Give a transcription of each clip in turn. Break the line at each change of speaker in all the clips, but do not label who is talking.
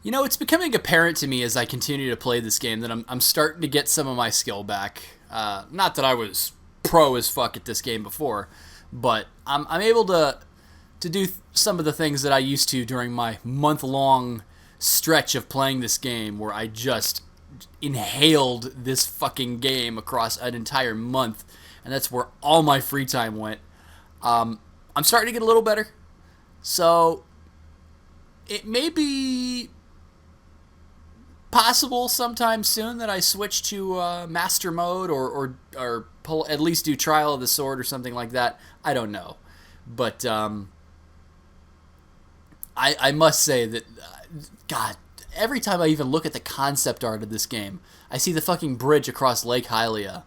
You know, it's becoming apparent to me as I continue to play this game that I'm starting to get some of my skill back. Not that I was pro as fuck at this game before, but I'm able to do some of the things that I used to during my month-long stretch of playing this game where I just inhaled this fucking game across an entire month, and that's where all my free time went. I'm starting to get a little better, so it may be possible sometime soon that I switch to master mode or pull, at least do trial of the sword or something like that. I don't know, but I must say that God, every time I even look at the concept art of this game, I see the fucking bridge across Lake Hylia.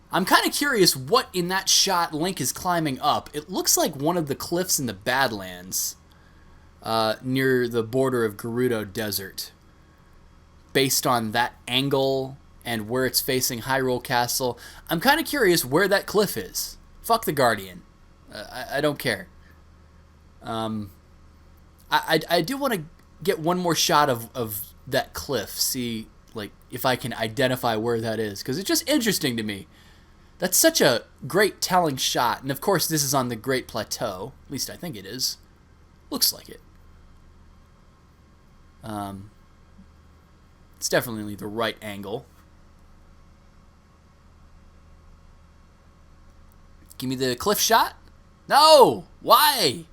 I'm kind of curious what in that shot Link is climbing up. It looks like one of the cliffs in the Badlands near the border of Gerudo Desert. Based on that angle and where it's facing Hyrule Castle, I'm kind of curious where that cliff is. Fuck the Guardian. I don't care. I do want to get one more shot of that cliff, see like if I can identify where that is, because it's just interesting to me. That's such a great telling shot, and of course this is on the Great Plateau. At least I think it is. Looks like it. It's definitely the right angle. Give me the cliff shot? No! Why?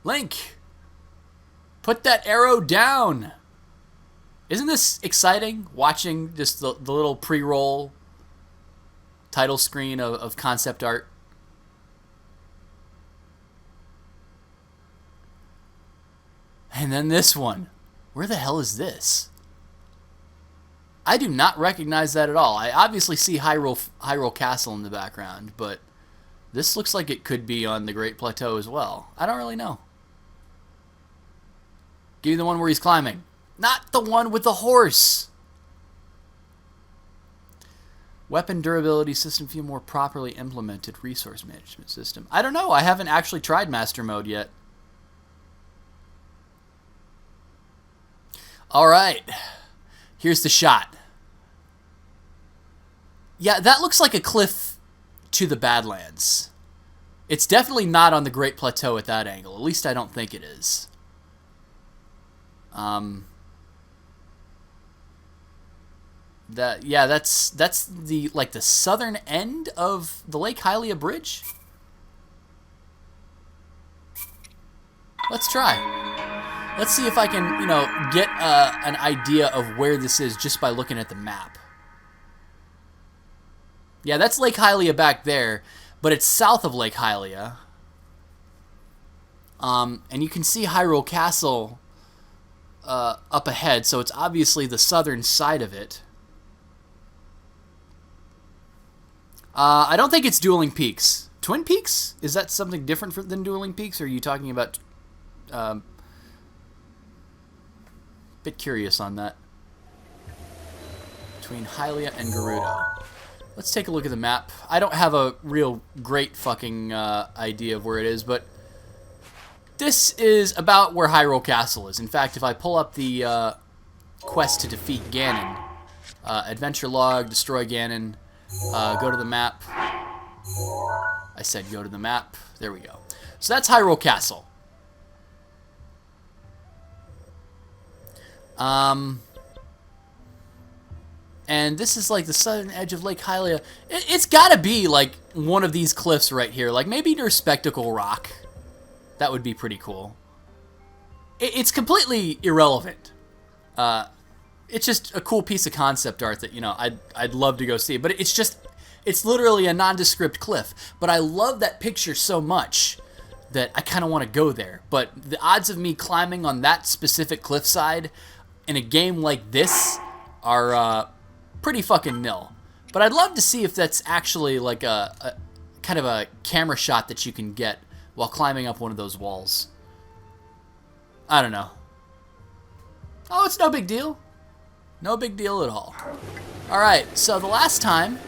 Link! Put that arrow down! Isn't this exciting? Watching just the little pre-roll title screen of concept art. And then this one. Where the hell is this? I do not recognize that at all. I obviously see Hyrule Castle in the background, but this looks like it could be on the Great Plateau as well. I don't really know. Give me the one where he's climbing. Not the one with the horse! Weapon durability system feel more properly implemented resource management system. I don't know. I haven't actually tried Master Mode yet. Alright. Here's the shot. Yeah, that looks like a cliff to the Badlands. It's definitely not on the Great Plateau at that angle. At least I don't think it is. That's the like the southern end of the Lake Hylia Bridge. Let's try. Let's see if I can, get an idea of where this is just by looking at the map. Yeah, that's Lake Hylia back there, but it's south of Lake Hylia. And you can see Hyrule Castle up ahead, so it's obviously the southern side of it. I don't think it's Dueling Peaks. Twin Peaks? Is that something different than Dueling Peaks, or are you talking about... bit curious on that. Between Hylia and Gerudo. Let's take a look at the map. I don't have a real great fucking idea of where it is, but this is about where Hyrule Castle is. In fact, if I pull up the quest to defeat Ganon, adventure log, destroy Ganon, go to the map. I said go to the map. There we go. So that's Hyrule Castle. And this is like the southern edge of Lake Hylia. It's gotta be like one of these cliffs right here. Like maybe near Spectacle Rock. That would be pretty cool. It's completely irrelevant. It's just a cool piece of concept art that, I'd love to go see. But it's literally a nondescript cliff. But I love that picture so much that I kind of want to go there. But the odds of me climbing on that specific cliffside in a game like this are pretty fucking nil. But I'd love to see if that's actually like a kind of a camera shot that you can get while climbing up one of those walls. I don't know. Oh, it's no big deal. No big deal at all. Alright, so the last time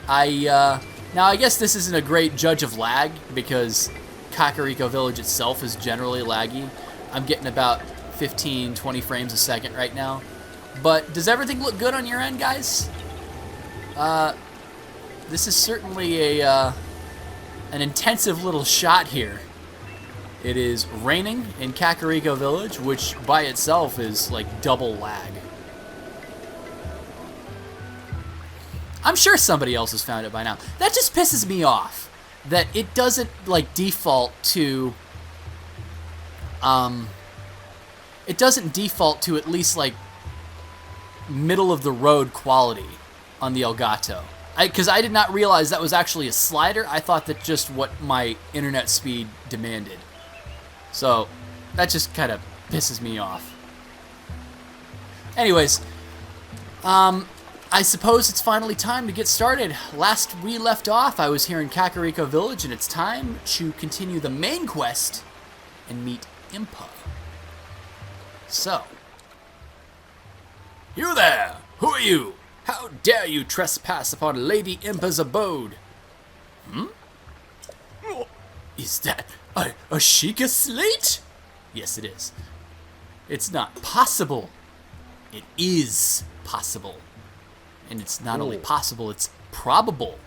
now I guess this isn't a great judge of lag because Kakariko Village itself is generally laggy. I'm getting about 15, 20 frames a second right now. But does everything look good on your end, guys? This is certainly an intensive little shot here. It is raining in Kakariko Village, which by itself is like double lag. I'm sure somebody else has found it by now. That just pisses me off that it doesn't like default to it doesn't default to at least like middle of the road quality on the Elgato. Because I did not realize that was actually a slider. I thought that just what my internet speed demanded. So that just kind of pisses me off. Anyways, I suppose it's finally time to get started. Last we left off, I was here in Kakariko Village, and it's time to continue the main quest and meet Impa. So, you there! Who are you? How dare you trespass upon Lady Impa's abode? Is that a Sheikah Slate? Yes, it is. It's not possible. It is possible. And it's not only possible, it's probable.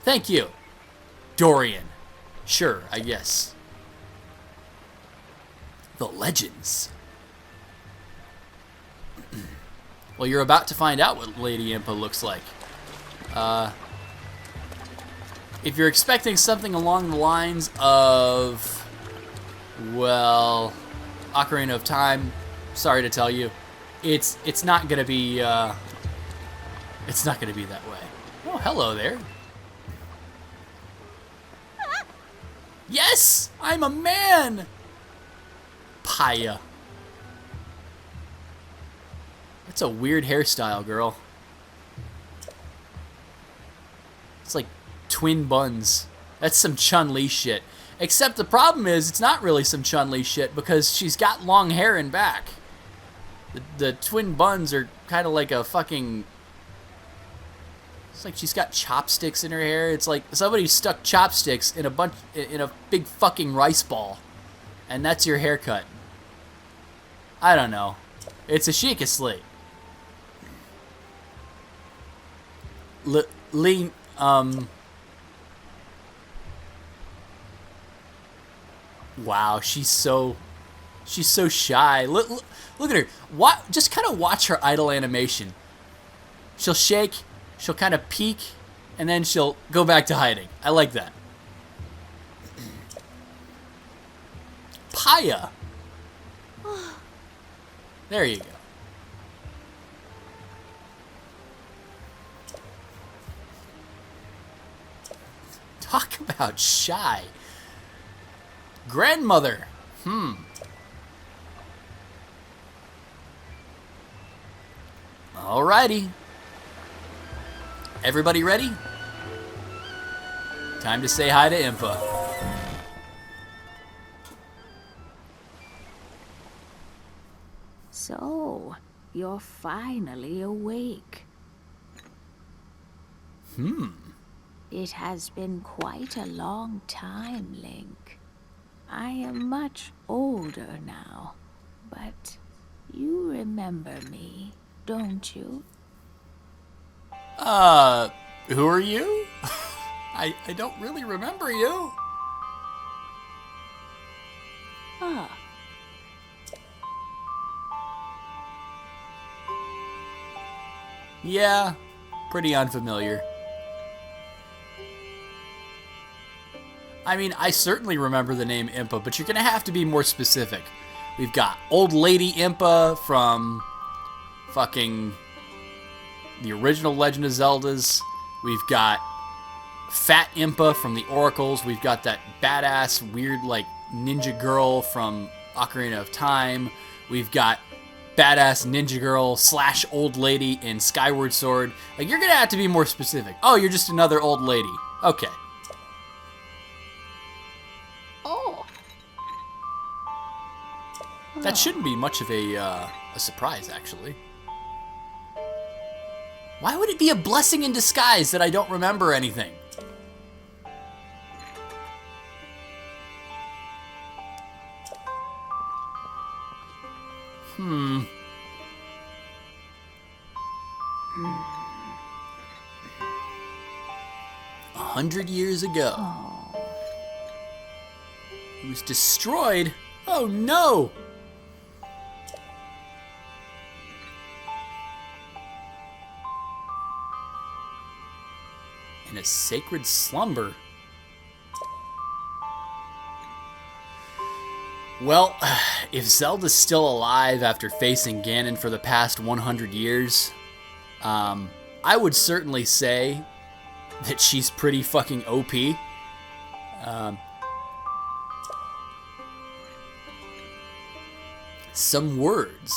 Thank you, Dorian. Sure, I guess. The legends. Well, you're about to find out what Lady Impa looks like. If you're expecting something along the lines of, well, Ocarina of Time, sorry to tell you, it's not gonna be it's not gonna be that way. Oh, hello there. Yes, I'm a man. Paya. That's a weird hairstyle, girl. It's like twin buns. That's some Chun-Li shit. Except the problem is, it's not really some Chun-Li shit because she's got long hair in back. The twin buns are kind of like a fucking... It's like she's got chopsticks in her hair. It's like somebody stuck chopsticks in a big fucking rice ball. And that's your haircut. I don't know. It's a Sheikah Slate. Wow, she's so shy. Look at her. Just kind of watch her idle animation. She'll shake, she'll kind of peek, and then she'll go back to hiding. I like that. Paya. There you go. Talk about shy. Grandmother. Alrighty. Everybody ready? Time to say hi to Impa.
So, you're finally awake. It has been quite a long time, Link. I am much older now, but you remember me, don't you?
Who are you? I don't really remember you.
Ah.
Yeah, pretty unfamiliar. I mean, I certainly remember the name Impa, but you're going to have to be more specific. We've got Old Lady Impa from fucking the original Legend of Zeldas. We've got Fat Impa from the Oracles. We've got that badass, weird, like, ninja girl from Ocarina of Time. We've got badass ninja girl / old lady in Skyward Sword. Like, you're going to have to be more specific. Oh, you're just another old lady. Okay. That shouldn't be much of a surprise, actually. Why would it be a blessing in disguise that I don't remember anything? $100 years ago. It was destroyed? Oh no! In a sacred slumber. Well, if Zelda's still alive after facing Ganon for the past 100 years, I would certainly say that she's pretty fucking OP. Some words.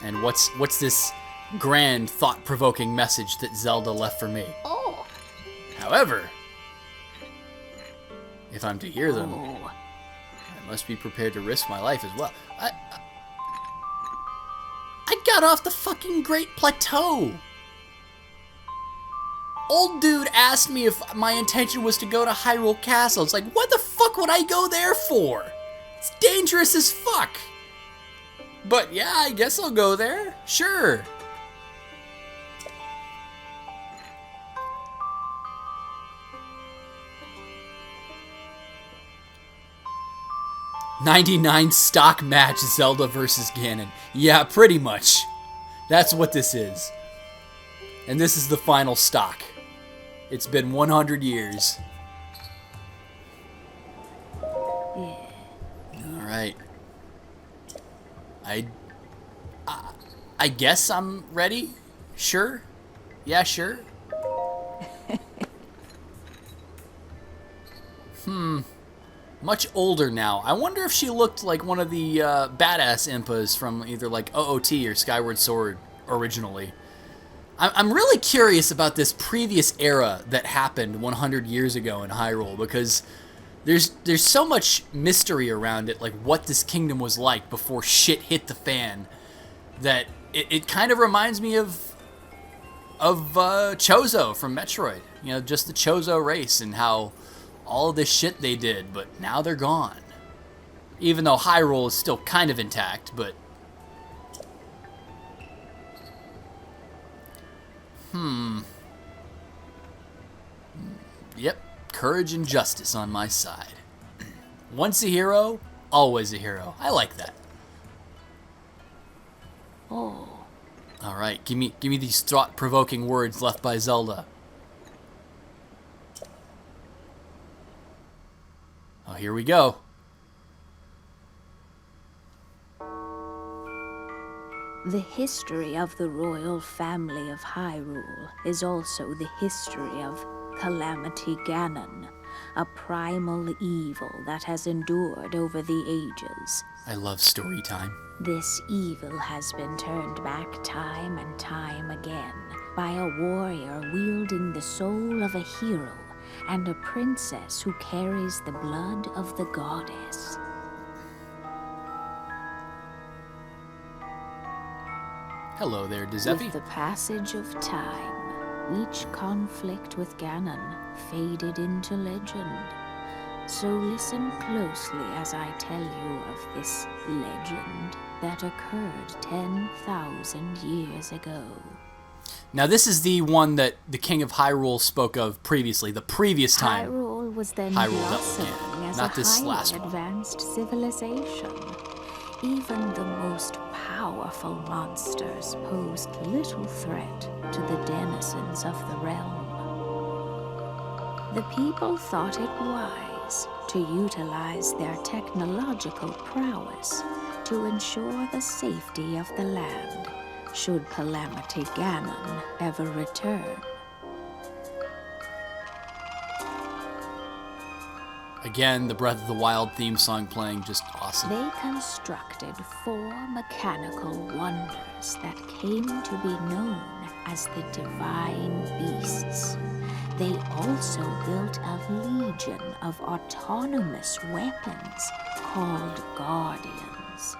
And what's this grand, thought-provoking message that Zelda left for me?
Oh.
However, if I'm to hear them, I must be prepared to risk my life as well. I got off the fucking Great Plateau. Old dude asked me if my intention was to go to Hyrule Castle. It's like, what the fuck would I go there for? It's dangerous as fuck. But yeah, I guess I'll go there. Sure. '99 stock match Zelda versus Ganon. Yeah, pretty much. That's what this is. And this is the final stock. It's been 100 years.
Yeah.
Alright. I guess I'm ready? Sure? Yeah, sure. Much older now. I wonder if she looked like one of the badass Impas from either like OOT or Skyward Sword originally. I'm really curious about this previous era that happened 100 years ago in Hyrule, because there's so much mystery around it, like what this kingdom was like before shit hit the fan, that it kind of reminds me of Chozo from Metroid. You know, just the Chozo race and how all of this shit they did, but now they're gone. Even though Hyrule is still kind of intact, but... Yep, courage and justice on my side. Once a hero, always a hero. I like that.
Oh.
Alright, give me these thought-provoking words left by Zelda. Oh, here we go.
The history of the royal family of Hyrule is also the history of Calamity Ganon, a primal evil that has endured over the ages.
I love story time.
This evil has been turned back time and time again by a warrior wielding the soul of a hero and a princess who carries the blood of the goddess.
Hello there, Giuseppe.
With the passage of time, each conflict with Ganon faded into legend. So listen closely as I tell you of this legend that occurred 10,000 years ago.
Now this is the one that the King of Hyrule spoke of previously, the previous time.
Hyrule was then
Hyrule
blossoming
Ganon,
as
not
a
this
highly
last one.
advanced civilization. Even the most powerful monsters posed little threat to the denizens of the realm. The people thought it wise to utilize their technological prowess to ensure the safety of the land should Calamity Ganon ever return.
Again, the Breath of the Wild theme song playing, just awesome.
They constructed 4 mechanical wonders that came to be known as the Divine Beasts. They also built a legion of autonomous weapons called Guardians.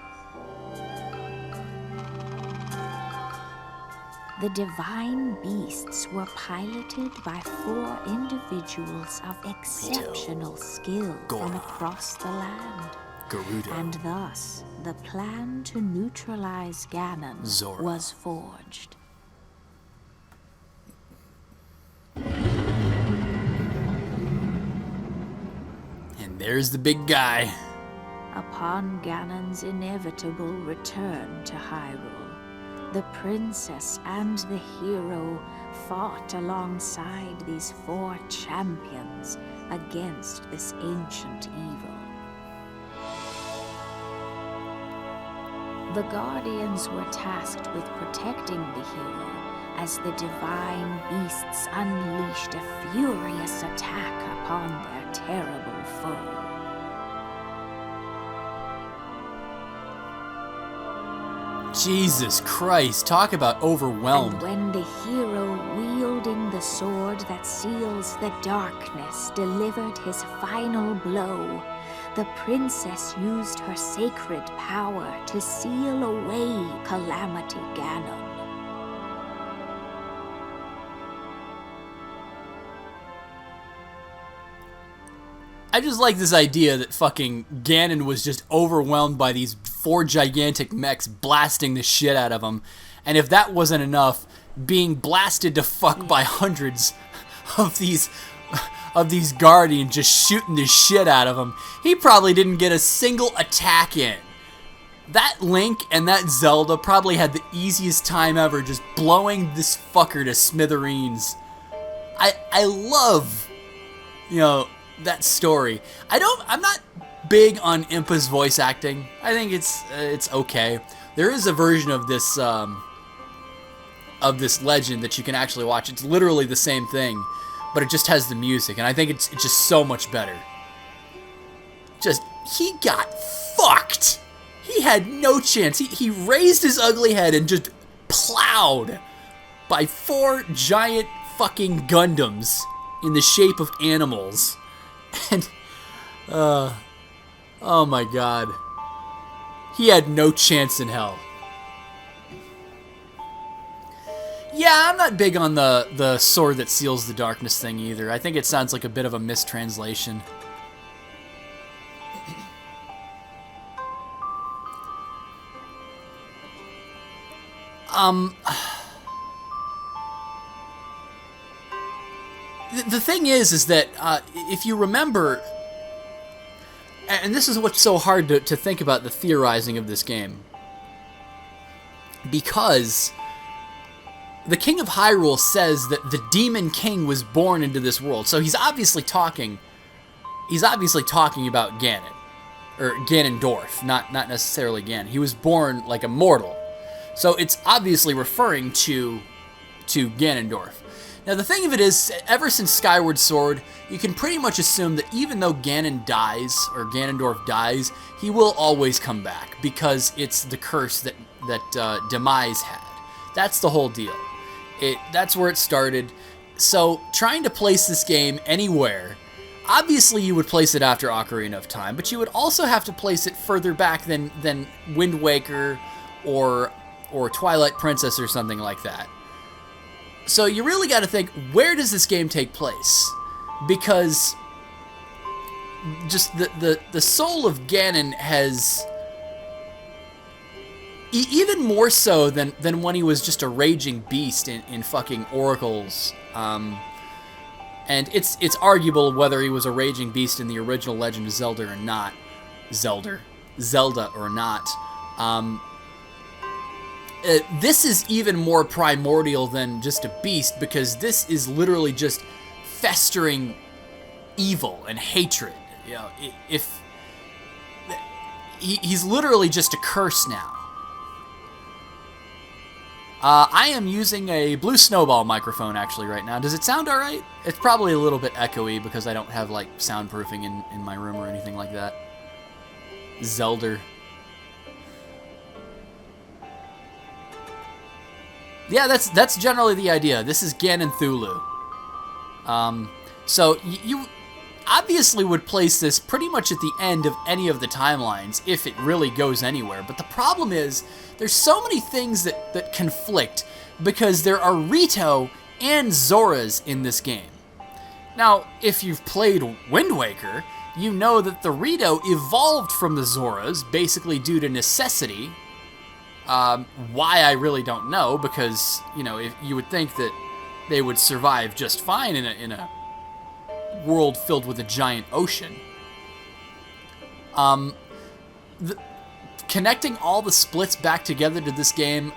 The Divine Beasts were piloted by 4 individuals of exceptional skill from across the land.
Gerudo.
And thus, the plan to neutralize Ganon
Zora.
was forged.
And there's the big guy.
Upon Ganon's inevitable return to Hyrule, the princess and the hero fought alongside these 4 champions against this ancient evil. The Guardians were tasked with protecting the hero as the divine beasts unleashed a furious attack upon their terrible foe.
Jesus Christ, talk about overwhelmed.
And when the hero wielding the sword that seals the darkness delivered his final blow, the princess used her sacred power to seal away Calamity Ganon.
I just like this idea that fucking Ganon was just overwhelmed by these 4 gigantic mechs blasting the shit out of him. And if that wasn't enough, being blasted to fuck by hundreds of these Guardians just shooting the shit out of him, he probably didn't get a single attack in. That Link and that Zelda probably had the easiest time ever just blowing this fucker to smithereens. I love, that story. I'm not big on Impa's voice acting. I think it's okay. There is a version of this legend that you can actually watch. It's literally the same thing, but it just has the music, and I think it's just so much better. He got fucked. He had no chance. He raised his ugly head and just plowed by 4 giant fucking Gundams in the shape of animals. And, oh my god. He had no chance in hell. Yeah, I'm not big on the sword that seals the darkness thing either. I think it sounds like a bit of a mistranslation. The thing is that if you remember, and this is what's so hard to think about the theorizing of this game, because the King of Hyrule says that the Demon King was born into this world, so he's obviously talking about Ganon, or Ganondorf, not necessarily Ganon. He was born like a mortal, so it's obviously referring to Ganondorf. Now, the thing of it is, ever since Skyward Sword, you can pretty much assume that even though Ganon dies, or Ganondorf dies, he will always come back, because it's the curse that Demise had. That's the whole deal. That's where it started. So, trying to place this game anywhere, obviously you would place it after Ocarina of Time, but you would also have to place it further back than Wind Waker or Twilight Princess or something like that. So you really got to think, where does this game take place? Because just the soul of Ganon has, even more so than when he was just a raging beast in fucking oracles. And it's arguable whether he was a raging beast in the original Legend of Zelda or not. Zelda or not. This is even more primordial than just a beast, because this is literally just festering evil and hatred. If he's literally just a curse now. I am using a Blue Snowball microphone actually right now. Does it sound alright? It's probably a little bit echoey because I don't have like soundproofing in my room or anything like that. Zelda. Yeah, that's generally the idea. This is Ganon Thulu. So you obviously would place this pretty much at the end of any of the timelines if it really goes anywhere. But the problem is there's so many things that conflict because there are Rito and Zoras in this game. Now, if you've played Wind Waker, you know that the Rito evolved from the Zoras, basically due to necessity. Why, I really don't know, because, you know, if you would think that they would survive just fine in a world filled with a giant ocean. Connecting all the splits back together to this game,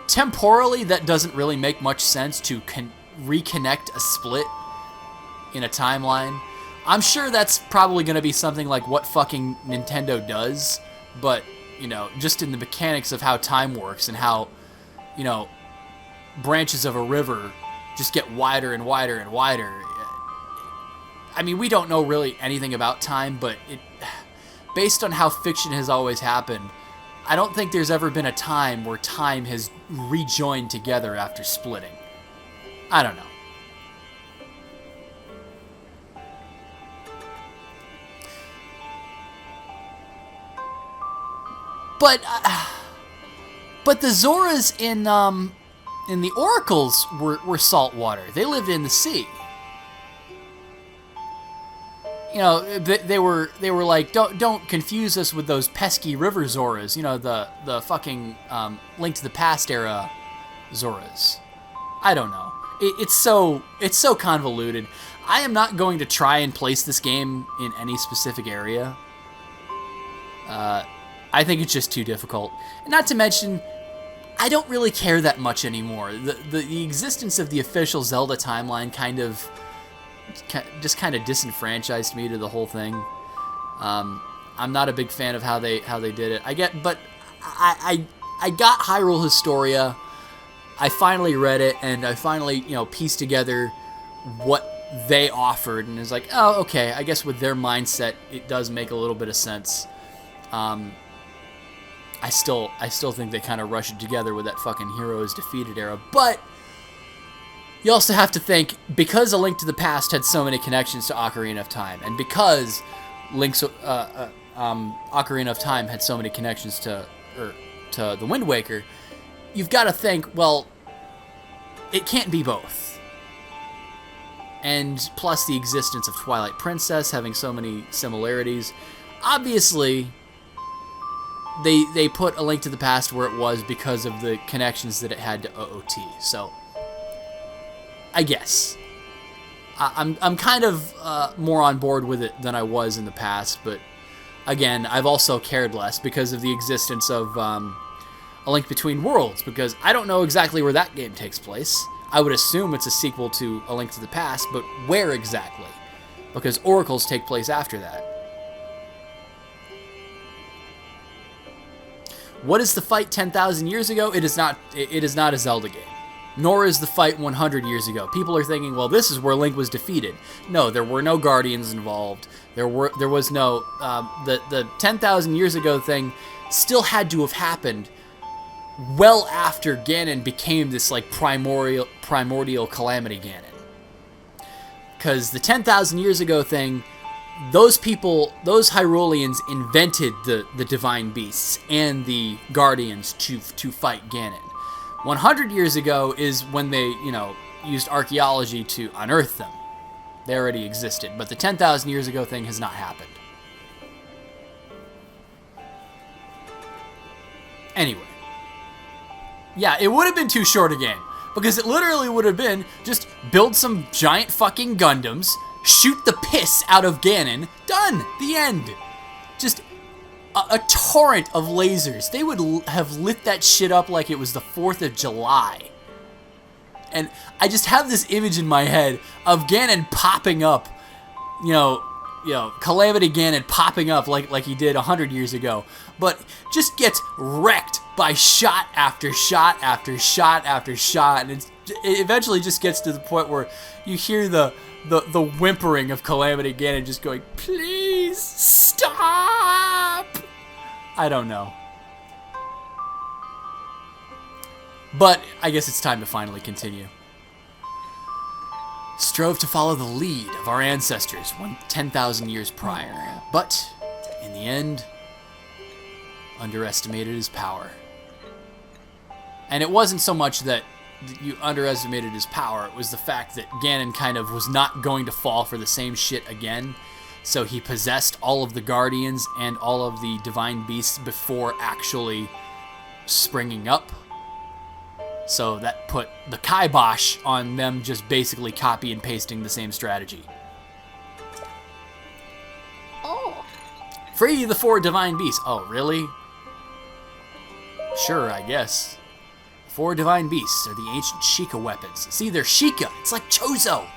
temporally, that doesn't really make much sense to reconnect a split in a timeline. I'm sure that's probably going to be something like what fucking Nintendo does, but, you know, just in the mechanics of how time works and how, you know, branches of a river just get wider and wider and wider. I mean, we don't know really anything about time, but based on how fiction has always happened, I don't think there's ever been a time where time has rejoined together after splitting. I don't know. But the Zoras in the Oracles were saltwater. They lived in the sea. You know, they were like, don't confuse us with those pesky river Zoras. You know, the fucking Link to the Past era Zoras. I don't know. It's so convoluted. I am not going to try and place this game in any specific area. I think it's just too difficult. And not to mention, I don't really care that much anymore. The existence of the official Zelda timeline kind of disenfranchised me to the whole thing. I'm not a big fan of how they did it. I got Hyrule Historia. I finally read it, and I finally, you know, pieced together what they offered, and it's like, oh, okay, I guess with their mindset, it does make a little bit of sense. I still think they kind of rush it together with that fucking Heroes Defeated era, but you also have to think, because A Link to the Past had so many connections to Ocarina of Time, and because Ocarina of Time had so many connections to The Wind Waker, you've got to think, well, it can't be both. And plus the existence of Twilight Princess having so many similarities. Obviously, they put A Link to the Past where it was because of the connections that it had to OOT. So, I guess. I'm kind of more on board with it than I was in the past, but again, I've also cared less because of the existence of A Link Between Worlds, because I don't know exactly where that game takes place. I would assume it's a sequel to A Link to the Past, but where exactly? Because Oracles take place after that. What is the fight 10,000 years ago? It is not a Zelda game. Nor is the fight 100 years ago. People are thinking, well, this is where Link was defeated. No, there were no Guardians involved. There was no... the 10,000 years ago thing still had to have happened well after Ganon became this, like, primordial Calamity Ganon. Because the 10,000 years ago thing, those Hyruleans invented the Divine Beasts and the Guardians to fight Ganon. 100 years ago is when they, you know, used archaeology to unearth them. They already existed, but the 10,000 years ago thing has not happened. Anyway. Yeah, it would have been too short a game, because it literally would have been just build some giant fucking Gundams, shoot the piss out of Ganon, done! The end! Just a torrent of lasers. They would have lit that shit up like it was the 4th of July. And I just have this image in my head of Ganon popping up, you know, Calamity Ganon popping up like he did 100 years ago, but just gets wrecked by shot after shot after shot after shot, and it eventually just gets to the point where you hear the whimpering of Calamity Ganon just going, please stop! I don't know. But I guess it's time to finally continue. Strove to follow the lead of our ancestors 10,000 years prior, but in the end, underestimated his power. And it wasn't so much that you underestimated his power. It was the fact that Ganon kind of was not going to fall for the same shit again. So he possessed all of the Guardians and all of the Divine Beasts before actually springing up. So that put the kibosh on them just basically copy and pasting the same strategy.
Oh.
Free the 4 Divine Beasts. Oh, really? Sure, I guess. 4 Divine Beasts are the ancient Sheikah weapons. See, they're Sheikah. It's like Chozo.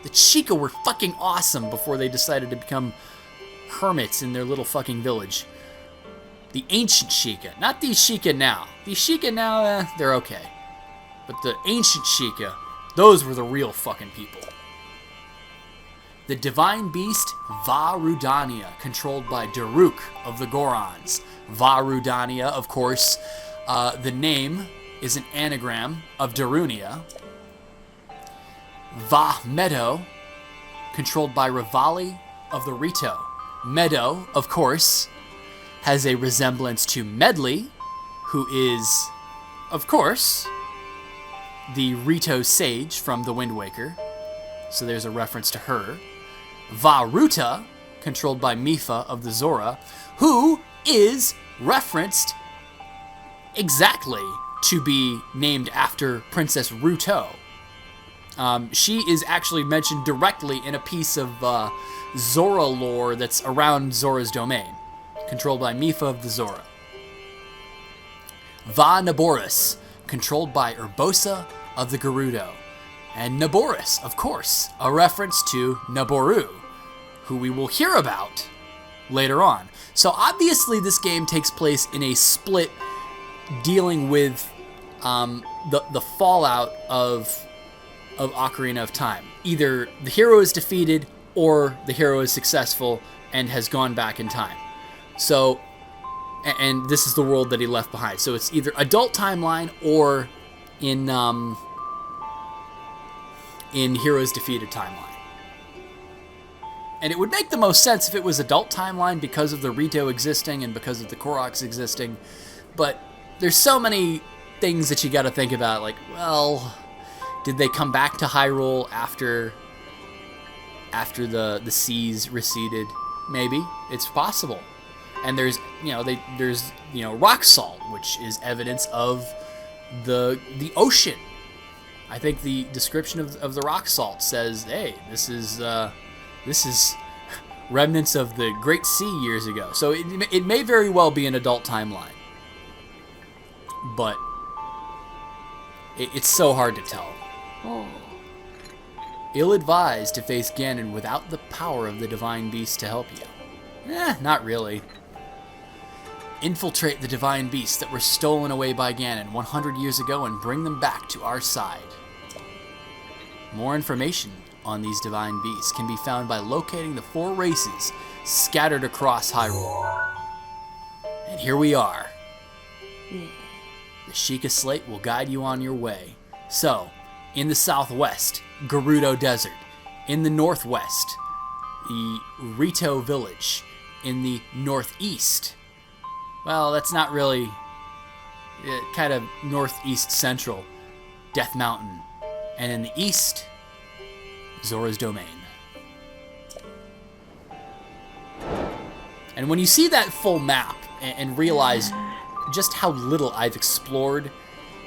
The Sheikah were fucking awesome before they decided to become hermits in their little fucking village. The ancient Sheikah. Not these Sheikah now. These Sheikah now, they're okay. But the ancient Sheikah, those were the real fucking people. The Divine Beast, Vah Rudania, controlled by Daruk of the Gorons. Vah Rudania, of course, the name is an anagram of Darunia. Vah Meadow, controlled by Rivali of the Rito. Meadow, of course, has a resemblance to Medley, who is, of course, the Rito sage from the Wind Waker. So there's a reference to her. Vah Ruta, controlled by Mipha of the Zora, who is referenced exactly to be named after Princess Ruto. She is actually mentioned directly in a piece of Zora lore that's around Zora's domain, controlled by Mipha of the Zora. Vah Naboris, controlled by Urbosa of the Gerudo. And Naboris, of course, a reference to Naboru, who we will hear about later on. So obviously this game takes place in a split dealing with the fallout of Ocarina of Time. Either the hero is defeated or the hero is successful and has gone back in time. So, and this is the world that he left behind. So it's either adult timeline or in Heroes Defeated timeline. And it would make the most sense if it was adult timeline because of the Rito existing and because of the Koroks existing. But there's so many things that you got to think about. Like, well, did they come back to Hyrule after the seas receded? Maybe. It's possible. And there's rock salt, which is evidence of the ocean. I think the description of the rock salt says, hey, this is remnants of the Great Sea years ago. So it may very well be an adult timeline. But it's so hard to tell.
Oh.
Ill-advised to face Ganon without the power of the Divine Beast to help you. Not really. Infiltrate the Divine Beasts that were stolen away by Ganon 100 years ago and bring them back to our side. More information on these Divine Beasts can be found by locating the 4 races scattered across Hyrule. And here we are. The Sheikah Slate will guide you on your way. So, in the southwest, Gerudo Desert. In the northwest, the Rito Village. In the northeast, well, that's not really, kind of northeast central, Death Mountain. And in the east, Zora's Domain. And when you see that full map and realize just how little I've explored,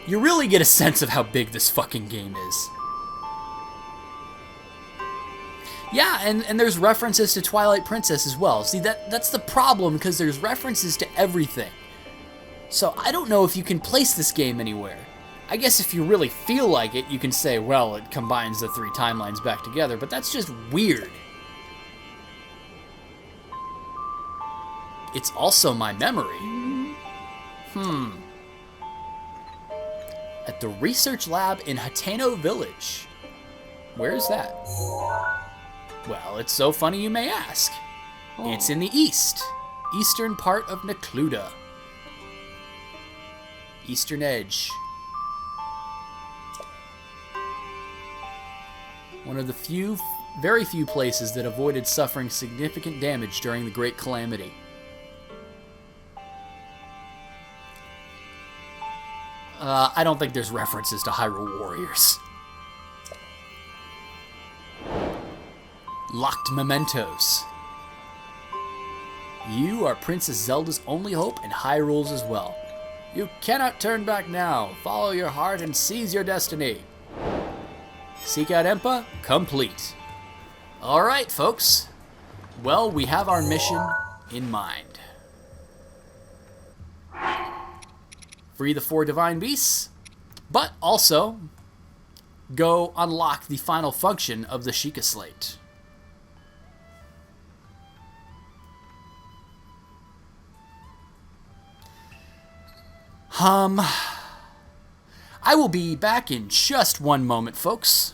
you really get a sense of how big this fucking game is. Yeah, and there's references to Twilight Princess as well. See, that's the problem, because there's references to everything. So I don't know if you can place this game anywhere. I guess if you really feel like it, you can say, well, it combines the 3 timelines back together, but that's just weird. It's also my memory. At the research lab in Hateno Village. Where is that? Well, it's so funny you may ask. It's in the east. Eastern part of Necluda. Eastern edge. One of the very few places that avoided suffering significant damage during the Great Calamity. I don't think there's references to Hyrule Warriors. Locked mementos. You are Princess Zelda's only hope and Hyrule's as well. You cannot turn back now. Follow your heart and seize your destiny. Seek out Impa, complete. Alright, folks. Well, we have our mission in mind. Free the 4 divine beasts, but also go unlock the final function of the Sheikah Slate. I will be back in just one moment, folks.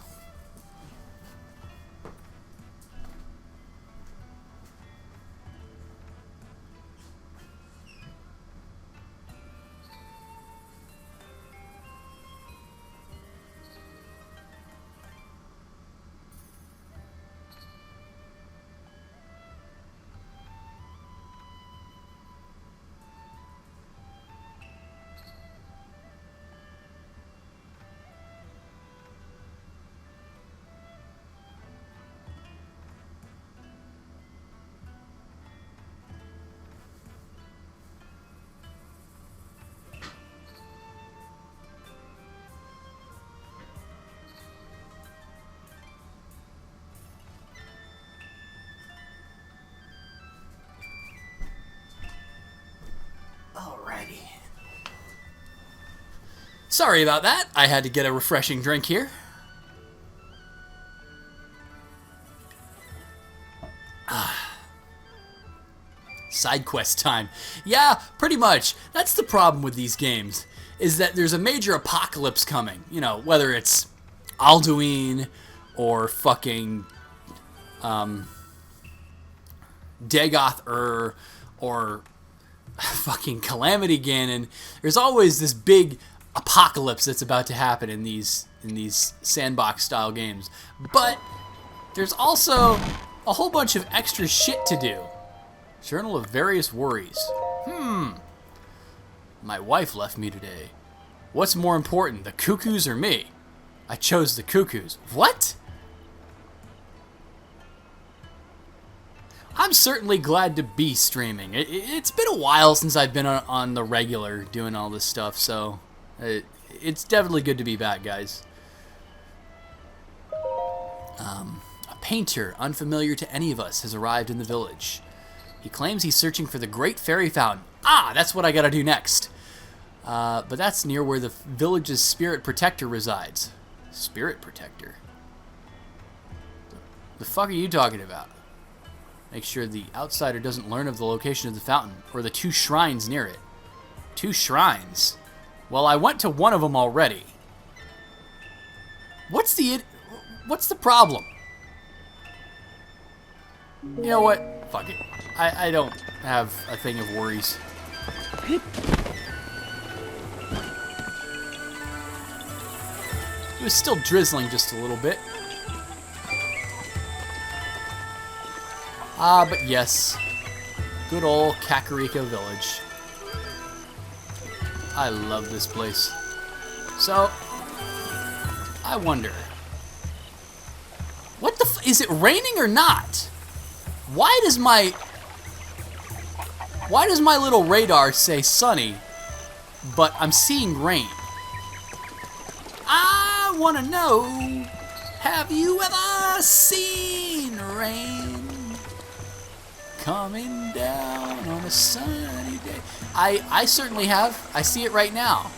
Alrighty. Sorry about that. I had to get a refreshing drink here. Side quest time. Yeah, pretty much. That's the problem with these games, is that there's a major apocalypse coming. You know, whether it's Alduin or fucking Dagoth or fucking Calamity Ganon. There's always this big apocalypse that's about to happen in these sandbox style games. But there's also a whole bunch of extra shit to do. Journal of various worries. My wife left me today. What's more important, the cuckoos or me? I chose the cuckoos. What? I'm certainly glad to be streaming. It's been a while since I've been on the regular doing all this stuff, so it's definitely good to be back, guys. A painter unfamiliar to any of us has arrived in the village. He claims he's searching for the Great Fairy Fountain. Ah, that's what I gotta do next. But that's near where the village's spirit protector resides. Spirit protector? The fuck are you talking about? Make sure the outsider doesn't learn of the location of the fountain or the 2 shrines near it. 2 shrines? Well, I went to one of them already. What's the problem? You know what? Fuck it. I don't have a thing of worries. It was still drizzling just a little bit. But yes. Good old Kakariko village. I love this place. So, I wonder. What the is it raining or not? Why does my little radar say sunny, but I'm seeing rain? I wanna know, have you ever seen rain coming down on a sunny day? I certainly have. I see it right now.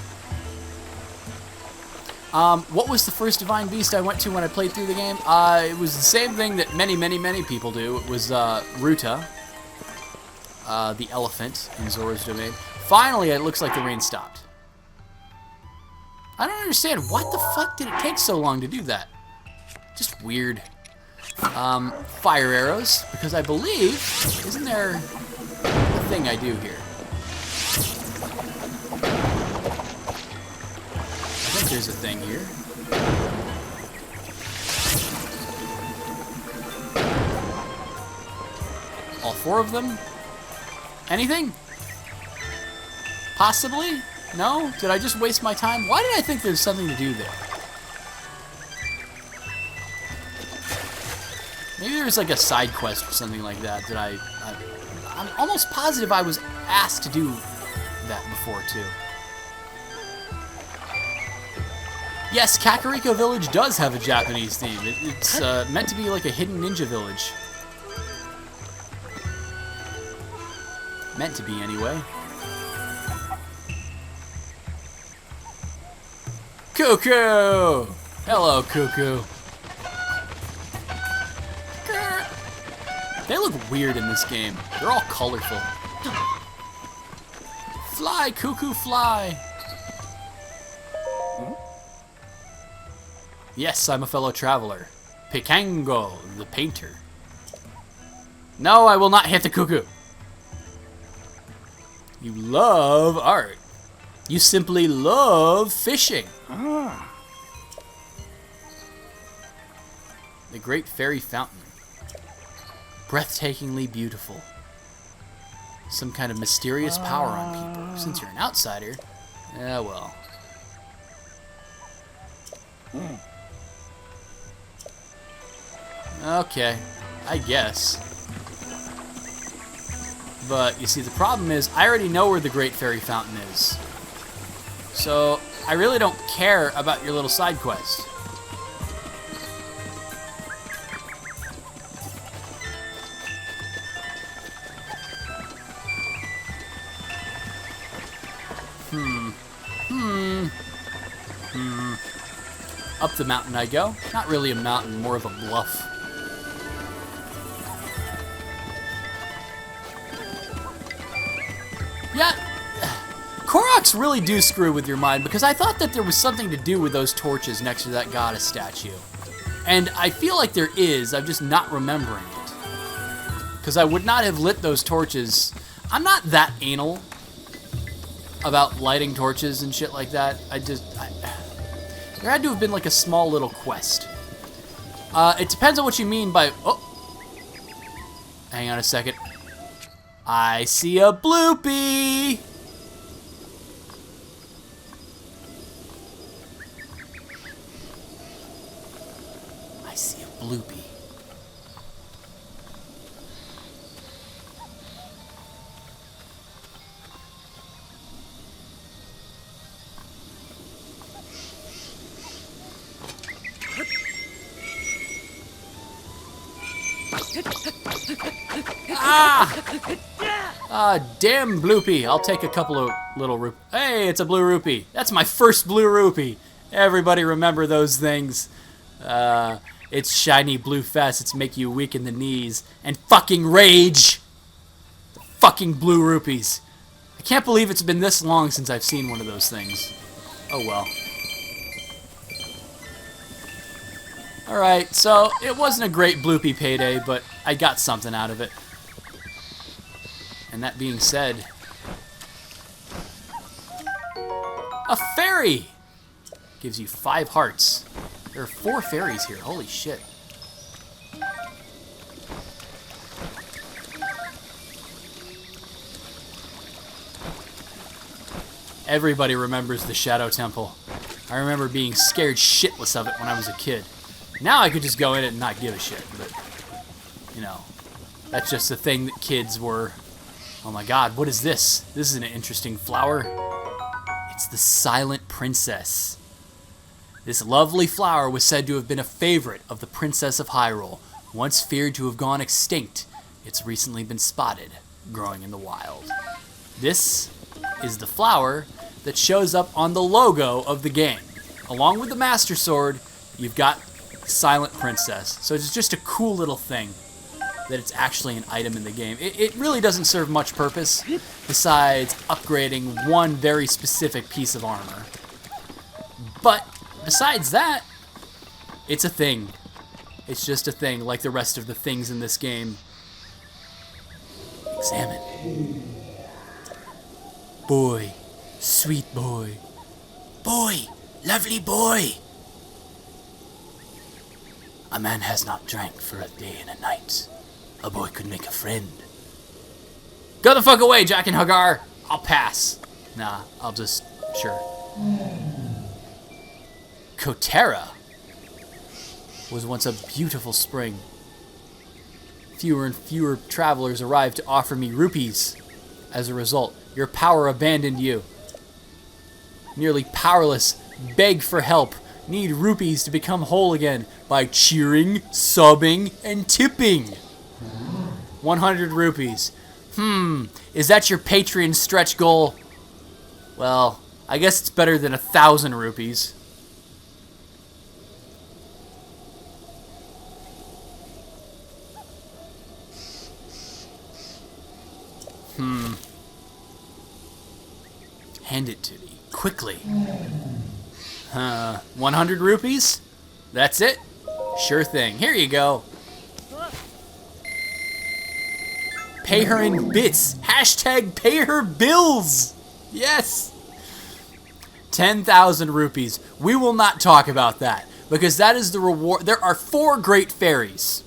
What was the first divine beast I went to when I played through the game? It was the same thing that many people do. It was Ruta, the elephant in Zora's Domain. Finally, it looks like the rain stopped. I don't understand. What the fuck did it take so long to do that? Just weird. Fire arrows, because I believe, isn't there a thing I do here? I think there's a thing here. All 4 of them? Anything? Possibly? No? Did I just waste my time? Why did I think there's something to do there? Maybe there's like a side quest or something like that that I'm almost positive I was asked to do that before too. Yes, Kakariko Village does have a Japanese theme. It's meant to be like a hidden ninja village. Meant to be anyway. Cuckoo! Hello, Cuckoo. They look weird in this game. They're all colorful. Fly, Cuckoo, fly! Yes, I'm a fellow traveler. Pikango, the painter. No, I will not hit the Cuckoo. You love art. You simply love fishing. The Great Fairy Fountain. Breathtakingly beautiful. Some kind of mysterious power on people. Since you're an outsider, well. Okay, I guess. But, you see, the problem is, I already know where the Great Fairy Fountain is. So, I really don't care about your little side quest. Up the mountain I go. Not really a mountain, more of a bluff. Yeah, Koroks really do screw with your mind, because I thought that there was something to do with those torches next to that goddess statue. And I feel like there is, I'm just not remembering it. Because I would not have lit those torches. I'm not that anal about lighting torches and shit like that. There had to have been like a small little quest. It depends on what you mean by... Oh! Hang on a second. I see a bloopy! I see a bloopy. Damn bloopy. I'll take a couple of little rupees. Hey, it's a blue rupee. That's my first blue rupee. Everybody remember those things. It's shiny blue fast. It's make you weak in the knees. And fucking rage. The fucking blue rupees. I can't believe it's been this long since I've seen one of those things. Oh well. Alright, so it wasn't a great bloopy payday, but I got something out of it. And that being said, a fairy gives you 5 hearts. There are 4 fairies here. Holy shit. Everybody remembers the Shadow Temple. I remember being scared shitless of it when I was a kid. Now I could just go in it and not give a shit, but, you know, that's just the thing that kids were. Oh my god, what is this? This is an interesting flower. It's the Silent Princess. This lovely flower was said to have been a favorite of the Princess of Hyrule. Once feared to have gone extinct, it's recently been spotted growing in the wild. This is the flower that shows up on the logo of the game. Along with the Master Sword, you've got Silent Princess. So it's just a cool little thing that it's actually an item in the game. It really doesn't serve much purpose besides upgrading one very specific piece of armor. But besides that, it's a thing. It's just a thing like the rest of the things in this game. Examine. Boy, sweet boy. Boy, lovely boy. A man has not drank for a day and a night. A boy could make a friend. Go the fuck away, Jack and Hagar. I'll pass. Nah, I'll just Sure. Kotera was once a beautiful spring. Fewer and fewer travelers arrived to offer me rupees. As a result, your power abandoned you. Nearly powerless, beg for help, need rupees to become whole again by cheering, subbing, and tipping. 100 rupees. Is that your Patreon stretch goal? Well, I guess it's better than 1,000 rupees. Hand it to me, quickly. 100 rupees? That's it? Sure thing. Here you go. Pay her in bits. Hashtag pay her bills. Yes. 10,000 rupees. We will not talk about that because that is the reward. There are 4 great fairies.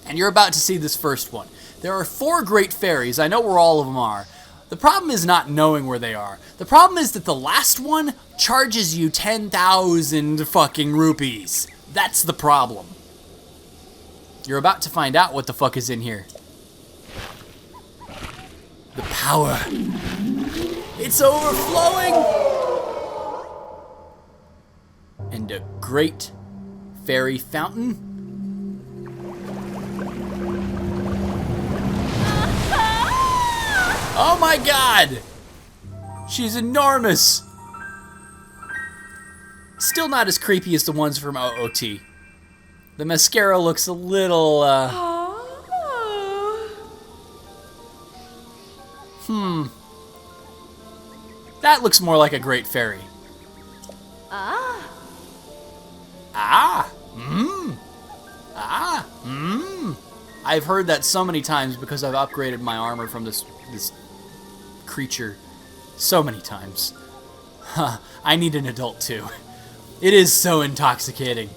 And you're about to see this first one. There are 4 great fairies. I know where all of them are. The problem is not knowing where they are. The problem is that the last one charges you 10,000 fucking rupees. That's the problem. You're about to find out what the fuck is in here. The power. It's overflowing! And a great fairy fountain. Oh my god! She's enormous! Still not as creepy as the ones from OOT. The mascara looks a little, That looks more like a great fairy. I've heard that so many times because I've upgraded my armor from this creature so many times. I need an adult too. It is so intoxicating.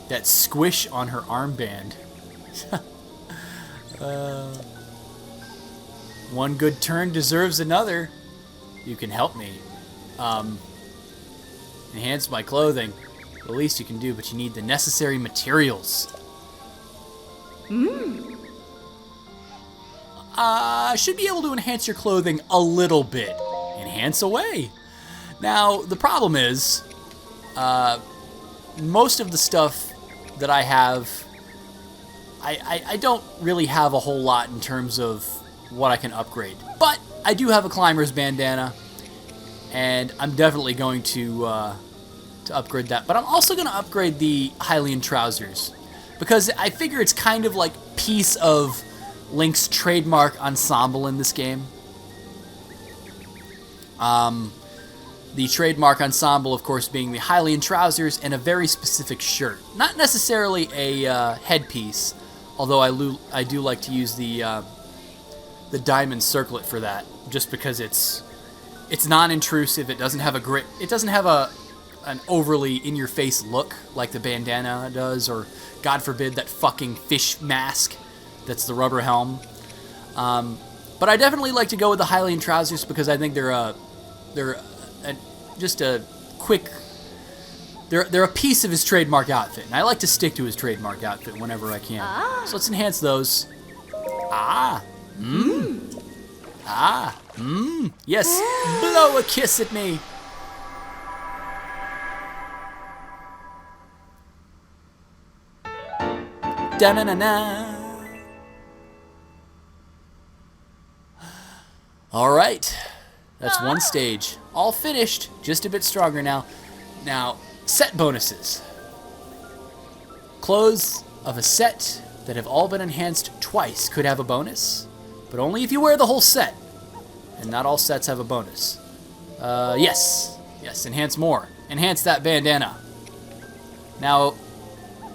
That squish on her armband. One good turn deserves another. You can help me. Enhance my clothing. The least you can do, but you need the necessary materials. Should be able to enhance your clothing a little bit. Enhance away. Now, the problem is, most of the stuff that I have, I don't really have a whole lot in terms of what I can upgrade. But I do have a climber's bandana, and I'm definitely going to upgrade that. But I'm also going to upgrade the Hylian trousers, because I figure it's kind of like piece of Link's trademark ensemble in this game. The trademark ensemble, of course, being the Hylian trousers and a very specific shirt. Not necessarily a headpiece, although I do like to use the diamond circlet for that, just because it's non-intrusive. It doesn't have an overly in-your-face look like the bandana does, or God forbid that fucking fish mask that's the rubber helm. But I definitely like to go with the Hylian trousers because I think they're a piece of his trademark outfit, and I like to stick to his trademark outfit whenever I can. So let's enhance those. Yes, blow a kiss at me. Da-na-na-na. All right, that's one stage. All finished, just a bit stronger now. Now, set bonuses. Clothes of a set that have all been enhanced twice could have a bonus, but only if you wear the whole set. And not all sets have a bonus. Yes, enhance more. Enhance that bandana. Now,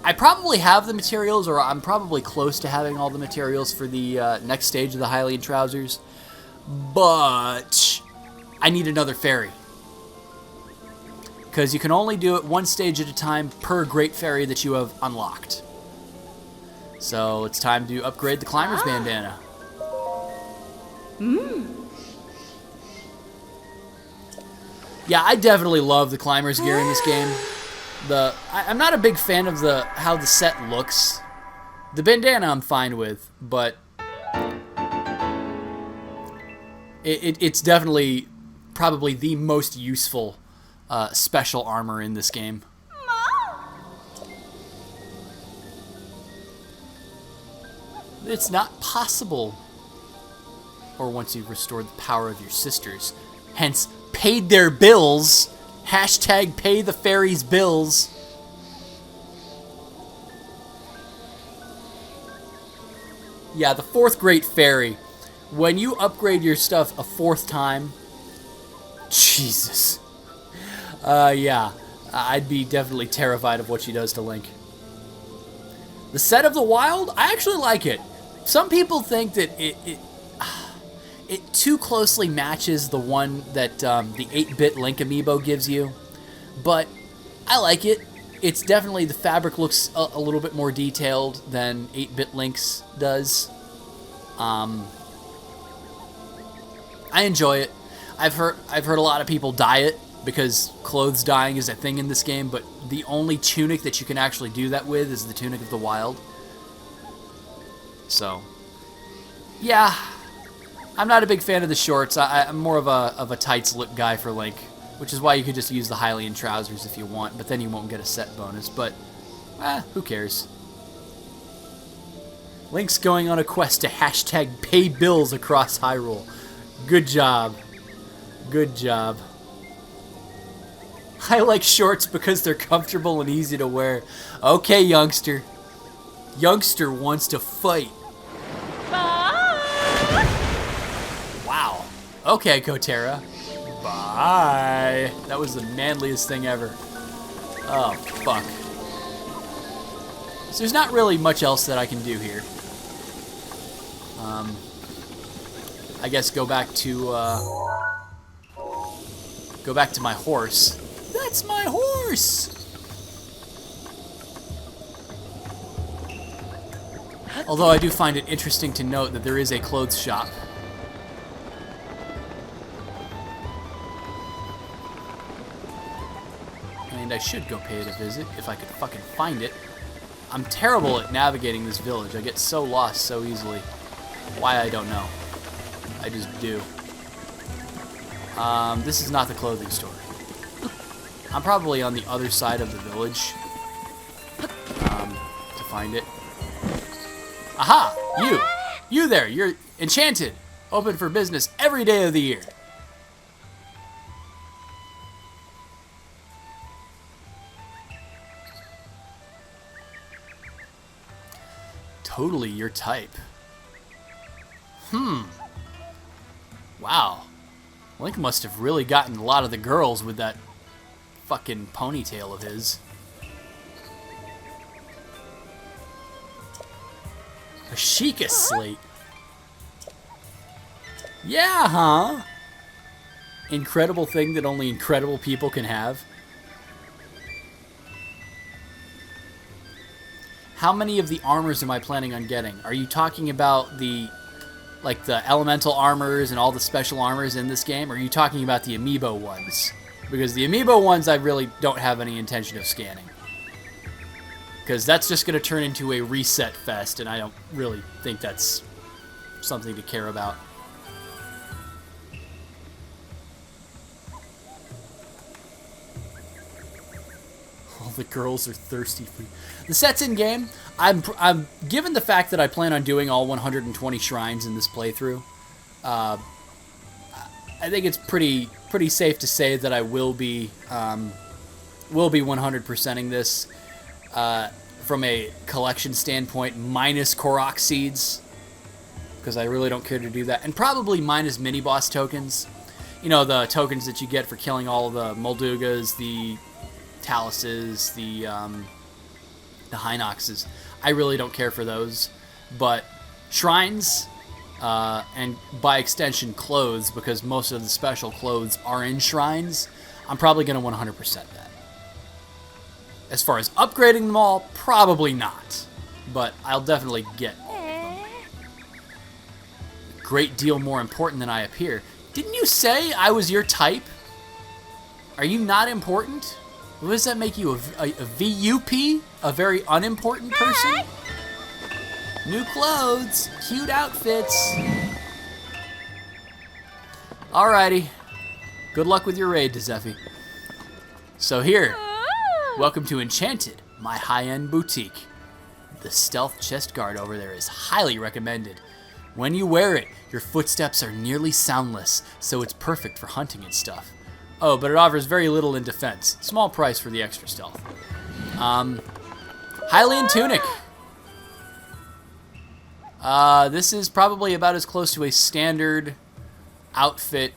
I probably have the materials, or I'm probably close to having all the materials for the next stage of the Hylian trousers, but I need another fairy. Because you can only do it one stage at a time per great fairy that you have unlocked. So it's time to upgrade the climber's bandana. Yeah, I definitely love the climber's gear in this game. I'm not a big fan of how the set looks. The bandana I'm fine with, but it's definitely probably the most useful special armor in this game. It's not possible. Or once you've restored the power of your sisters. Hence, paid their bills. Hashtag pay the fairies bills. Yeah, the fourth great fairy. When you upgrade your stuff a fourth time, Jesus. Yeah, I'd be definitely terrified of what she does to Link. The set of the wild, I actually like it. Some people think that it too closely matches the one that the 8-bit Link amiibo gives you, but I like it. It's definitely, the fabric looks a little bit more detailed than 8-bit Link's does. I enjoy it. I've heard a lot of people dye it because clothes dyeing is a thing in this game, but the only tunic that you can actually do that with is the Tunic of the Wild. So, yeah, I'm not a big fan of the shorts. I'm more of a tights lip guy for Link, which is why you could just use the Hylian trousers if you want, but then you won't get a set bonus. But, who cares? Link's going on a quest to hashtag pay bills across Hyrule. Good job. Good job. I like shorts because they're comfortable and easy to wear. Okay, youngster. Youngster wants to fight. Wow. Okay, Kotera. Bye. That was the manliest thing ever. Oh, fuck. So there's not really much else that I can do here. I guess go back to my horse. That's my horse! Although I do find it interesting to note that there is a clothes shop. And I should go pay it a visit if I could fucking find it. I'm terrible at navigating this village. I get so lost so easily. Why, I don't know. I just do. This is not the clothing store. I'm probably on the other side of the village to find it. Aha! You there! You're enchanted! Open for business every day of the year. Totally your type. Wow. Link must have really gotten a lot of the girls with that fucking ponytail of his. A Sheikah Slate. Yeah, huh? Incredible thing that only incredible people can have. How many of the armors am I planning on getting? Are you talking about the elemental armors and all the special armors in this game? Or are you talking about the amiibo ones? Because the amiibo ones I really don't have any intention of scanning. Because that's just going to turn into a reset fest, and I don't really think that's something to care about. All the girls are thirsty for... The set's in game. I'm given the fact that I plan on doing all 120 shrines in this playthrough. I think it's pretty safe to say that I will be 100%ing this from a collection standpoint, minus Korok seeds, because I really don't care to do that, and probably minus mini boss tokens. You know, the tokens that you get for killing all the Moldugas, the Taluses, the Hinoxes. I really don't care for those, but shrines, and by extension clothes, because most of the special clothes are in shrines, I'm probably going to 100% that. As far as upgrading them all, probably not, but I'll definitely get all of them. great deal more important than I appear. Didn't you say I was your type? Are you not important? What does that make you, a VUP? A very unimportant person?
Hi.
New clothes, cute outfits. Alrighty. Good luck with your raid, Dezeffi. So here, welcome to Enchanted, my high-end boutique. The stealth chest guard over there is highly recommended. When you wear it, your footsteps are nearly soundless, so it's perfect for hunting and stuff. Oh, but it offers very little in defense. Small price for the extra stealth. Hylian Tunic. This is probably about as close to a standard outfit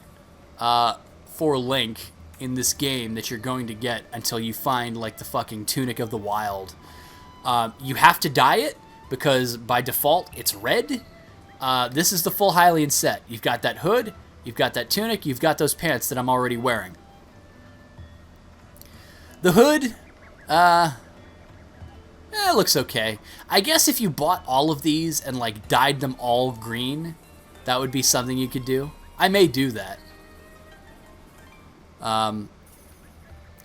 for Link in this game that you're going to get until you find, like, the fucking Tunic of the Wild. You have to dye it, because by default, it's red. This is the full Hylian set. You've got that hood, you've got that tunic, you've got those pants that I'm already wearing. The hood, it looks okay. I guess if you bought all of these and, like, dyed them all green, that would be something you could do. I may do that.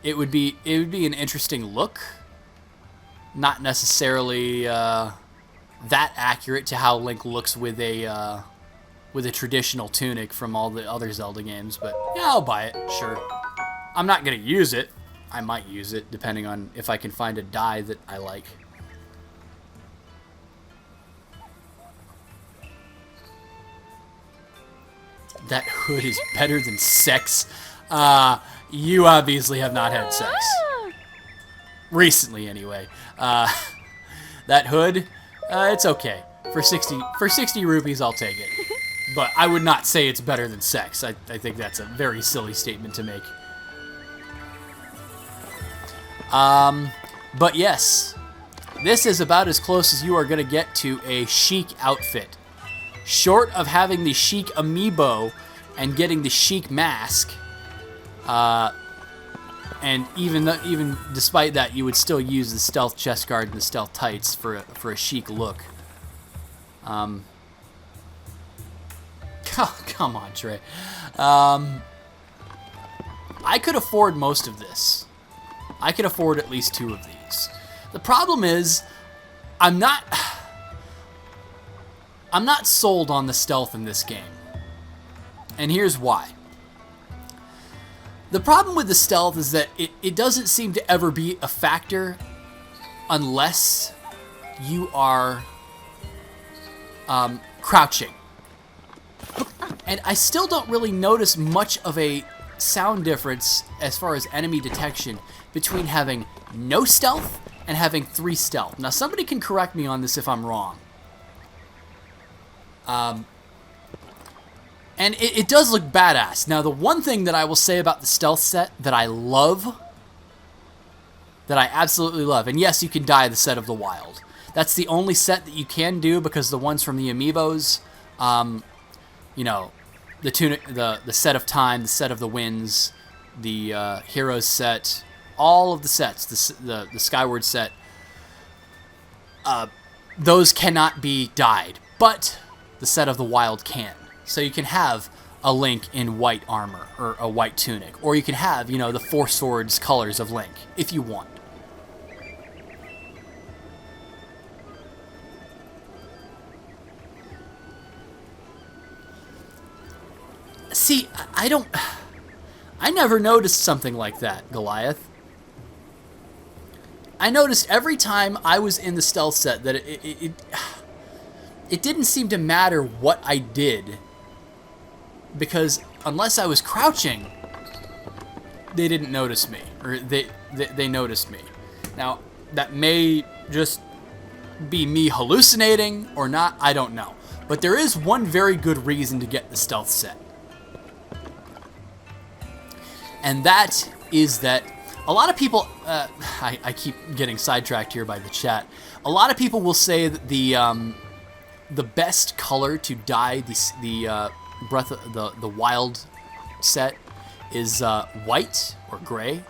It would be an interesting look. Not necessarily that accurate to how Link looks with a traditional tunic from all the other Zelda games, but yeah, I'll buy it, sure. I'm not gonna use it. I might use it depending on if I can find a dye that I like. That hood is better than sex. You obviously have not had sex. Recently, anyway. That hood, it's okay. For 60 rupees, I'll take it. But I would not say it's better than sex. I think that's a very silly statement to make. But yes, this is about as close as you are going to get to a Sheik outfit. Short of having the Sheik amiibo and getting the Sheik mask, and even despite that, you would still use the stealth chest guard and the stealth tights for a Sheik look. Oh, come on, Trey. I could afford most of this. I could afford at least 2 of these. The problem is, I'm not sold on the stealth in this game. And here's why. The problem with the stealth is that it doesn't seem to ever be a factor unless you are crouching. And I still don't really notice much of a sound difference as far as enemy detection between having no stealth and having 3 stealth. Now, somebody can correct me on this if I'm wrong. And it does look badass. Now, the one thing that I will say about the stealth set that I love, that I absolutely love, and yes, you can dye the set of the wild. That's the only set that you can do because the ones from the amiibos, you know, the tunic, the set of time, the set of the winds, the heroes set, all of the sets, the Skyward set, those cannot be dyed, but the set of the wild can. So you can have a Link in white armor or a white tunic, or you can have, you know, the 4 swords colors of Link if you want. See, I never noticed something like that, Goliath. I noticed every time I was in the stealth set that it didn't seem to matter what I did, because unless I was crouching, they didn't notice me, or they noticed me. Now, that may just be me hallucinating or not, I don't know. But there is one very good reason to get the stealth set. And that is that a lot of people, I keep getting sidetracked here by the chat. A lot of people will say that the best color to dye the Breath of the Wild set is white or gray.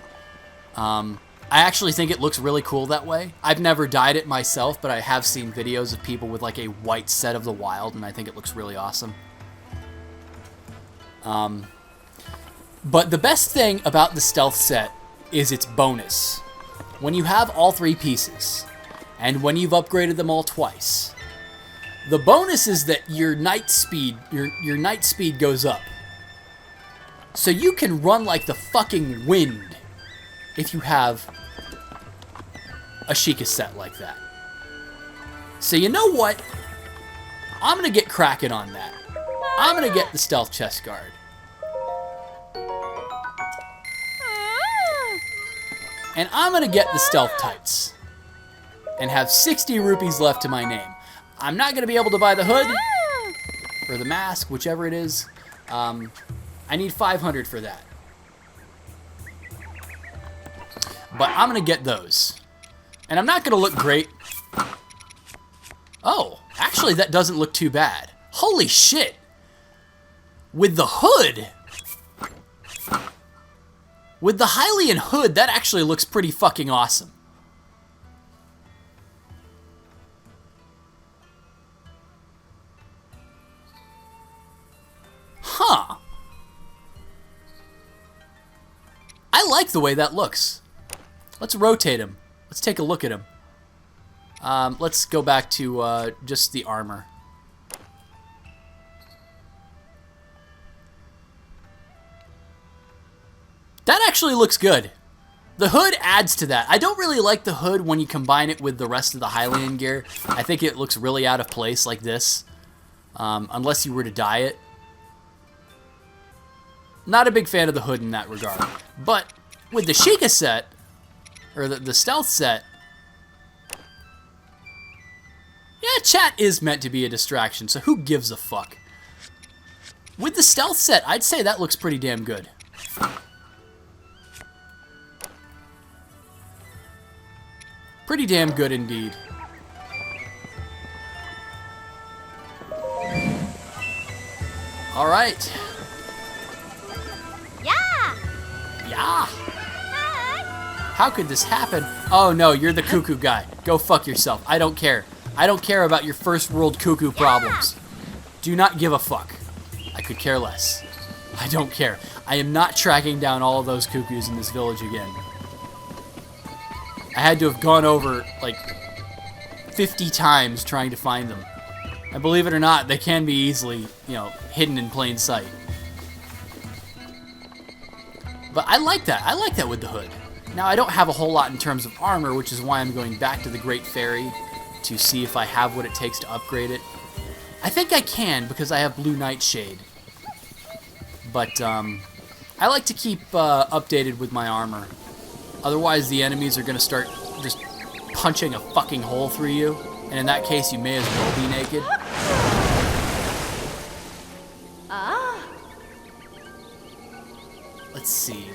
I actually think it looks really cool that way. I've never dyed it myself, but I have seen videos of people with like a white set of the Wild, and I think it looks really awesome. But the best thing about the stealth set is its bonus. When you have all 3 pieces, and when you've upgraded them all twice, the bonus is that your night speed goes up. So you can run like the fucking wind if you have a Sheikah set like that. So you know what? I'm gonna get cracking on that. I'm gonna get the stealth chest guard. And I'm gonna get the stealth tights. And have 60 rupees left to my name. I'm not gonna be able to buy the hood or the mask, whichever it is. I need 500 for that. But I'm gonna get those. And I'm not gonna look great. Oh, actually that doesn't look too bad. Holy shit! With the hood! With the Hylian hood, that actually looks pretty fucking awesome. Huh. I like the way that looks. Let's rotate him. Let's take a look at him. Let's go back to just the armor. That actually looks good. The hood adds to that. I don't really like the hood when you combine it with the rest of the Hylian gear. I think it looks really out of place like this. Unless you were to dye it. Not a big fan of the hood in that regard. But with the Sheikah set, or the stealth set, yeah, chat is meant to be a distraction, so who gives a fuck? With the stealth set, I'd say that looks pretty damn good. Pretty damn good indeed. All right. Yeah. How could this happen? Oh no, you're the cuckoo guy. Go fuck yourself. I don't care. I don't care about your first world cuckoo problems. Do not give a fuck. I could care less. I don't care. I am not tracking down all of those cuckoos in this village again. I had to have gone over like 50 times trying to find them. And believe it or not, they can be easily, hidden in plain sight. But I like that. I like that with the hood. Now, I don't have a whole lot in terms of armor, which is why I'm going back to the Great Fairy to see if I have what it takes to upgrade it. I think I can because I have Blue Nightshade. But I like to keep updated with my armor. Otherwise, the enemies are going to start just punching a fucking hole through you. And in that case, you may as well be naked.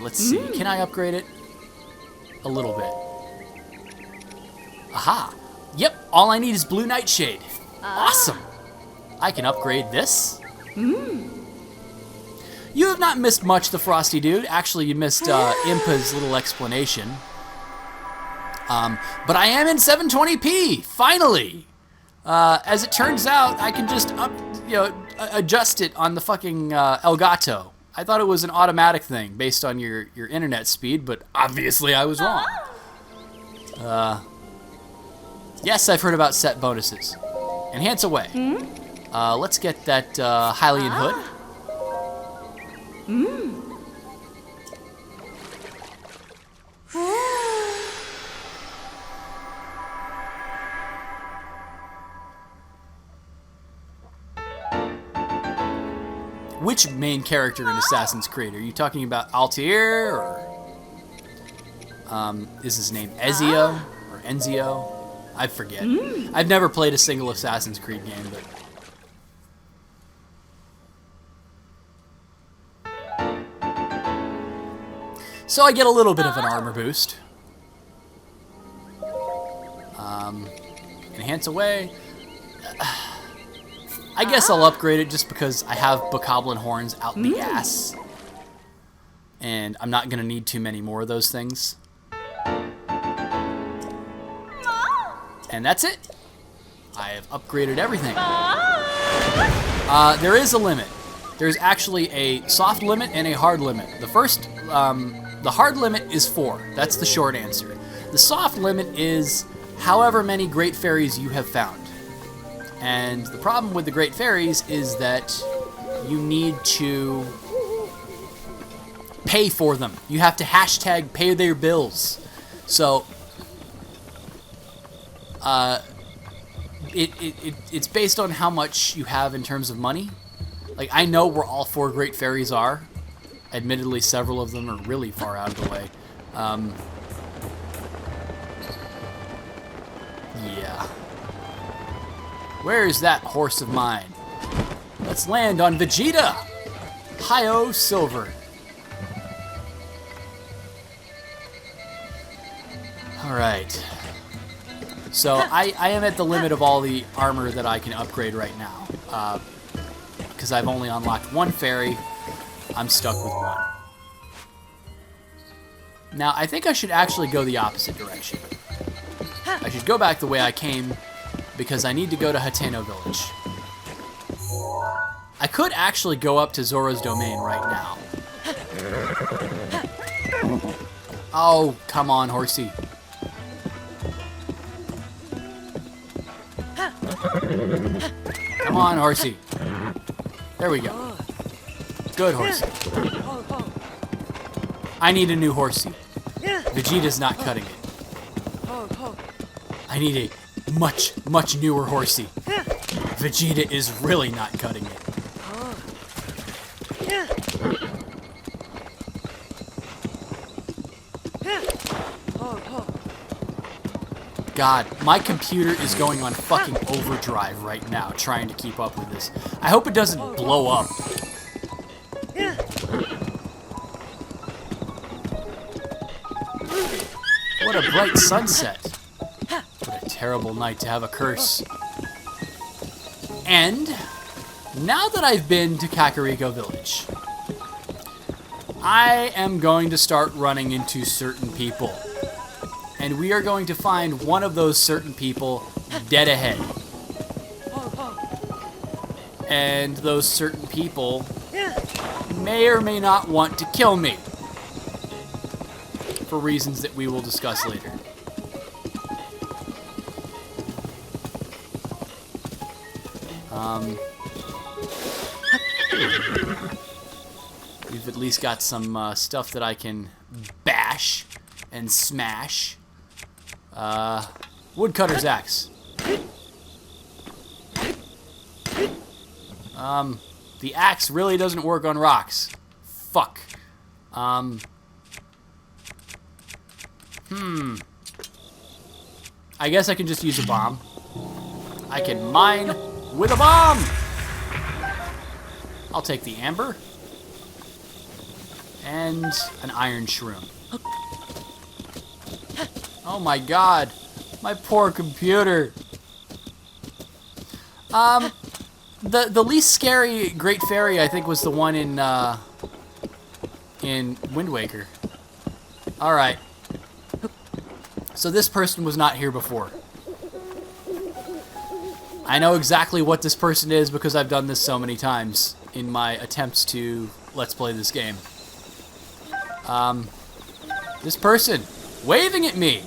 Let's see. Can I upgrade it? A little bit. Aha! Yep, all I need is Blue Nightshade. Awesome! I can upgrade this. You have not missed much, the Frosty Dude. Actually, you missed Impa's little explanation. But I am in 720p, finally! As it turns out, I can just adjust it on the fucking Elgato. I thought it was an automatic thing based on your internet speed, but obviously I was wrong. Yes, I've heard about set bonuses. Enhance away. Let's get that Hylian hood. Which main character in Assassin's Creed? Are you talking about Altair, or is his name Ezio or Enzio? I forget. I've never played a single Assassin's Creed game, but so I get a little bit of an armor boost. Enhance away. I guess I'll upgrade it just because I have bokoblin horns out the ass. And I'm not going to need too many more of those things. And that's it. I have upgraded everything. There is a limit. there's actually a soft limit and a hard limit. The hard limit is 4. That's the short answer. The soft limit is however many great fairies you have found. And the problem with the great fairies is that you need to pay for them. You have to hashtag pay their bills. So, it's based on how much you have in terms of money. Like, I know where all 4 great fairies are. Admittedly, several of them are really far out of the way. Yeah. Where's that horse of mine? Let's land on Vegeta! Hi-Oh Silver. Alright. So, I am at the limit of all the armor that I can upgrade right now. Because I've only unlocked 1 fairy. I'm stuck with 1. Now, I think I should actually go the opposite direction. I should go back the way I came, because I need to go to Hateno Village. I could actually go up to Zora's domain right now. Oh, come on, horsey. Come on, horsey. There we go. Good horsey. I need a new horsey. Vegeta's not cutting it. I need a much, much newer horsey. Vegeta is really not cutting it. God, my computer is going on fucking overdrive right now trying to keep up with this. I hope it doesn't blow up. What a bright sunset. What a terrible night to have a curse. And now that I've been to Kakariko Village, I am going to start running into certain people. And we are going to find one of those certain people dead ahead. And those certain people may or may not want to kill me. For reasons that we will discuss later. We've at least got some stuff that I can bash and smash. Woodcutter's axe. The axe really doesn't work on rocks. Fuck. I guess I can just use a bomb. I can mine with a bomb! I'll take the amber. And an iron shroom. Oh my god. My poor computer. The least scary Great Fairy, I think, was the one in Wind Waker. Alright. So this person was not here before. I know exactly what this person is because I've done this so many times in my attempts to Let's Play this game. This person, waving at me.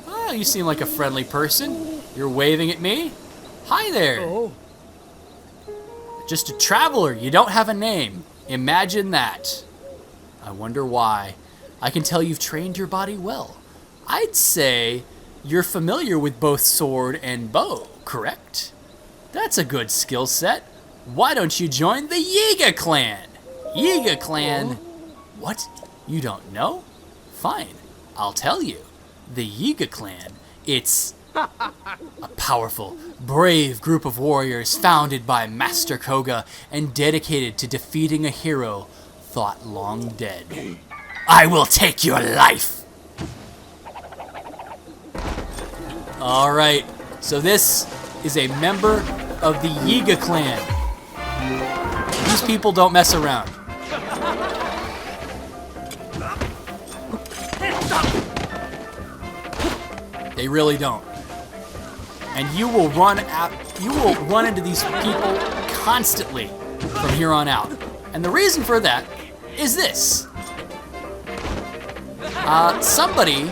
Oh, you seem like a friendly person. You're waving at me? Hi there.
Oh.
Just a traveler, you don't have a name. Imagine that. I wonder why. I can tell you've trained your body well. I'd say you're familiar with both sword and bow, correct? That's a good skill set. Why don't you join the Yiga clan? Yiga clan? What? You don't know? Fine, I'll tell you. The Yiga clan, it's a powerful, brave group of warriors founded by Master Koga and dedicated to defeating a hero thought long dead. I will take your life! Alright, so this is a member of the Yiga clan. These people don't mess around. They really don't. And you will run into these people constantly. from here on out. And the reason for that is this. Somebody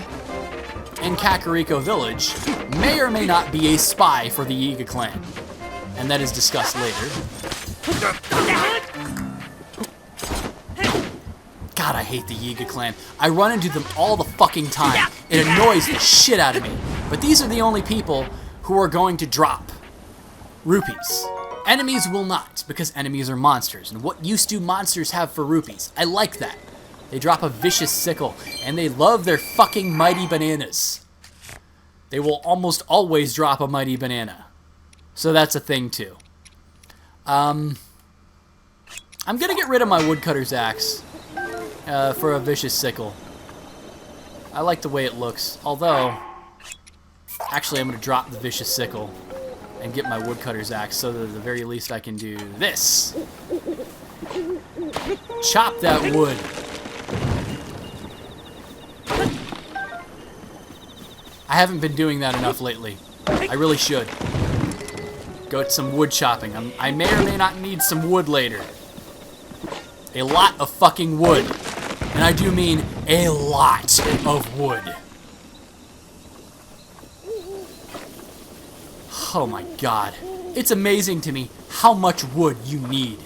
in Kakariko Village may or may not be a spy for the Yiga clan. And that is discussed later. God, I hate the Yiga clan. I run into them all the fucking time. It annoys the shit out of me. But these are the only people who are going to drop rupees. Enemies will not, because enemies are monsters. And what use do monsters have for rupees? I like that. They drop a vicious sickle, and they love their fucking mighty bananas. They will almost always drop a mighty banana. So that's a thing, too. I'm gonna get rid of my woodcutter's axe for a vicious sickle. I like the way it looks, although, actually I'm gonna drop the vicious sickle and get my woodcutter's axe so that at the very least I can do this. Chop that wood. I haven't been doing that enough lately. I really should. Go to some wood chopping. I may or may not need some wood later. A lot of fucking wood. And I do mean a lot of wood. Oh my god. It's amazing to me how much wood you need.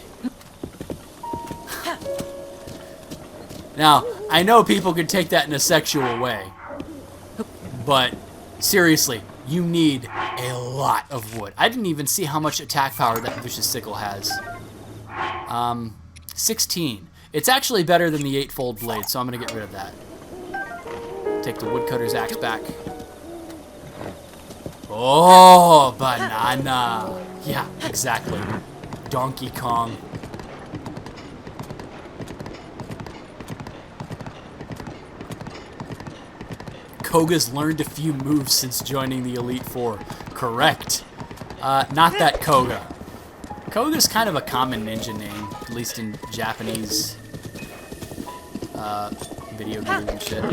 Now, I know people could take that in a sexual way. But, seriously, you need a lot of wood. I didn't even see how much attack power that vicious sickle has. 16. It's actually better than the 8-fold blade, so I'm going to get rid of that. Take the woodcutter's axe back. Oh, banana. Yeah, exactly. Donkey Kong. Koga's learned a few moves since joining the Elite Four. Correct. Not that Koga. Koga's kind of a common ninja name, at least in Japanese video games and shit.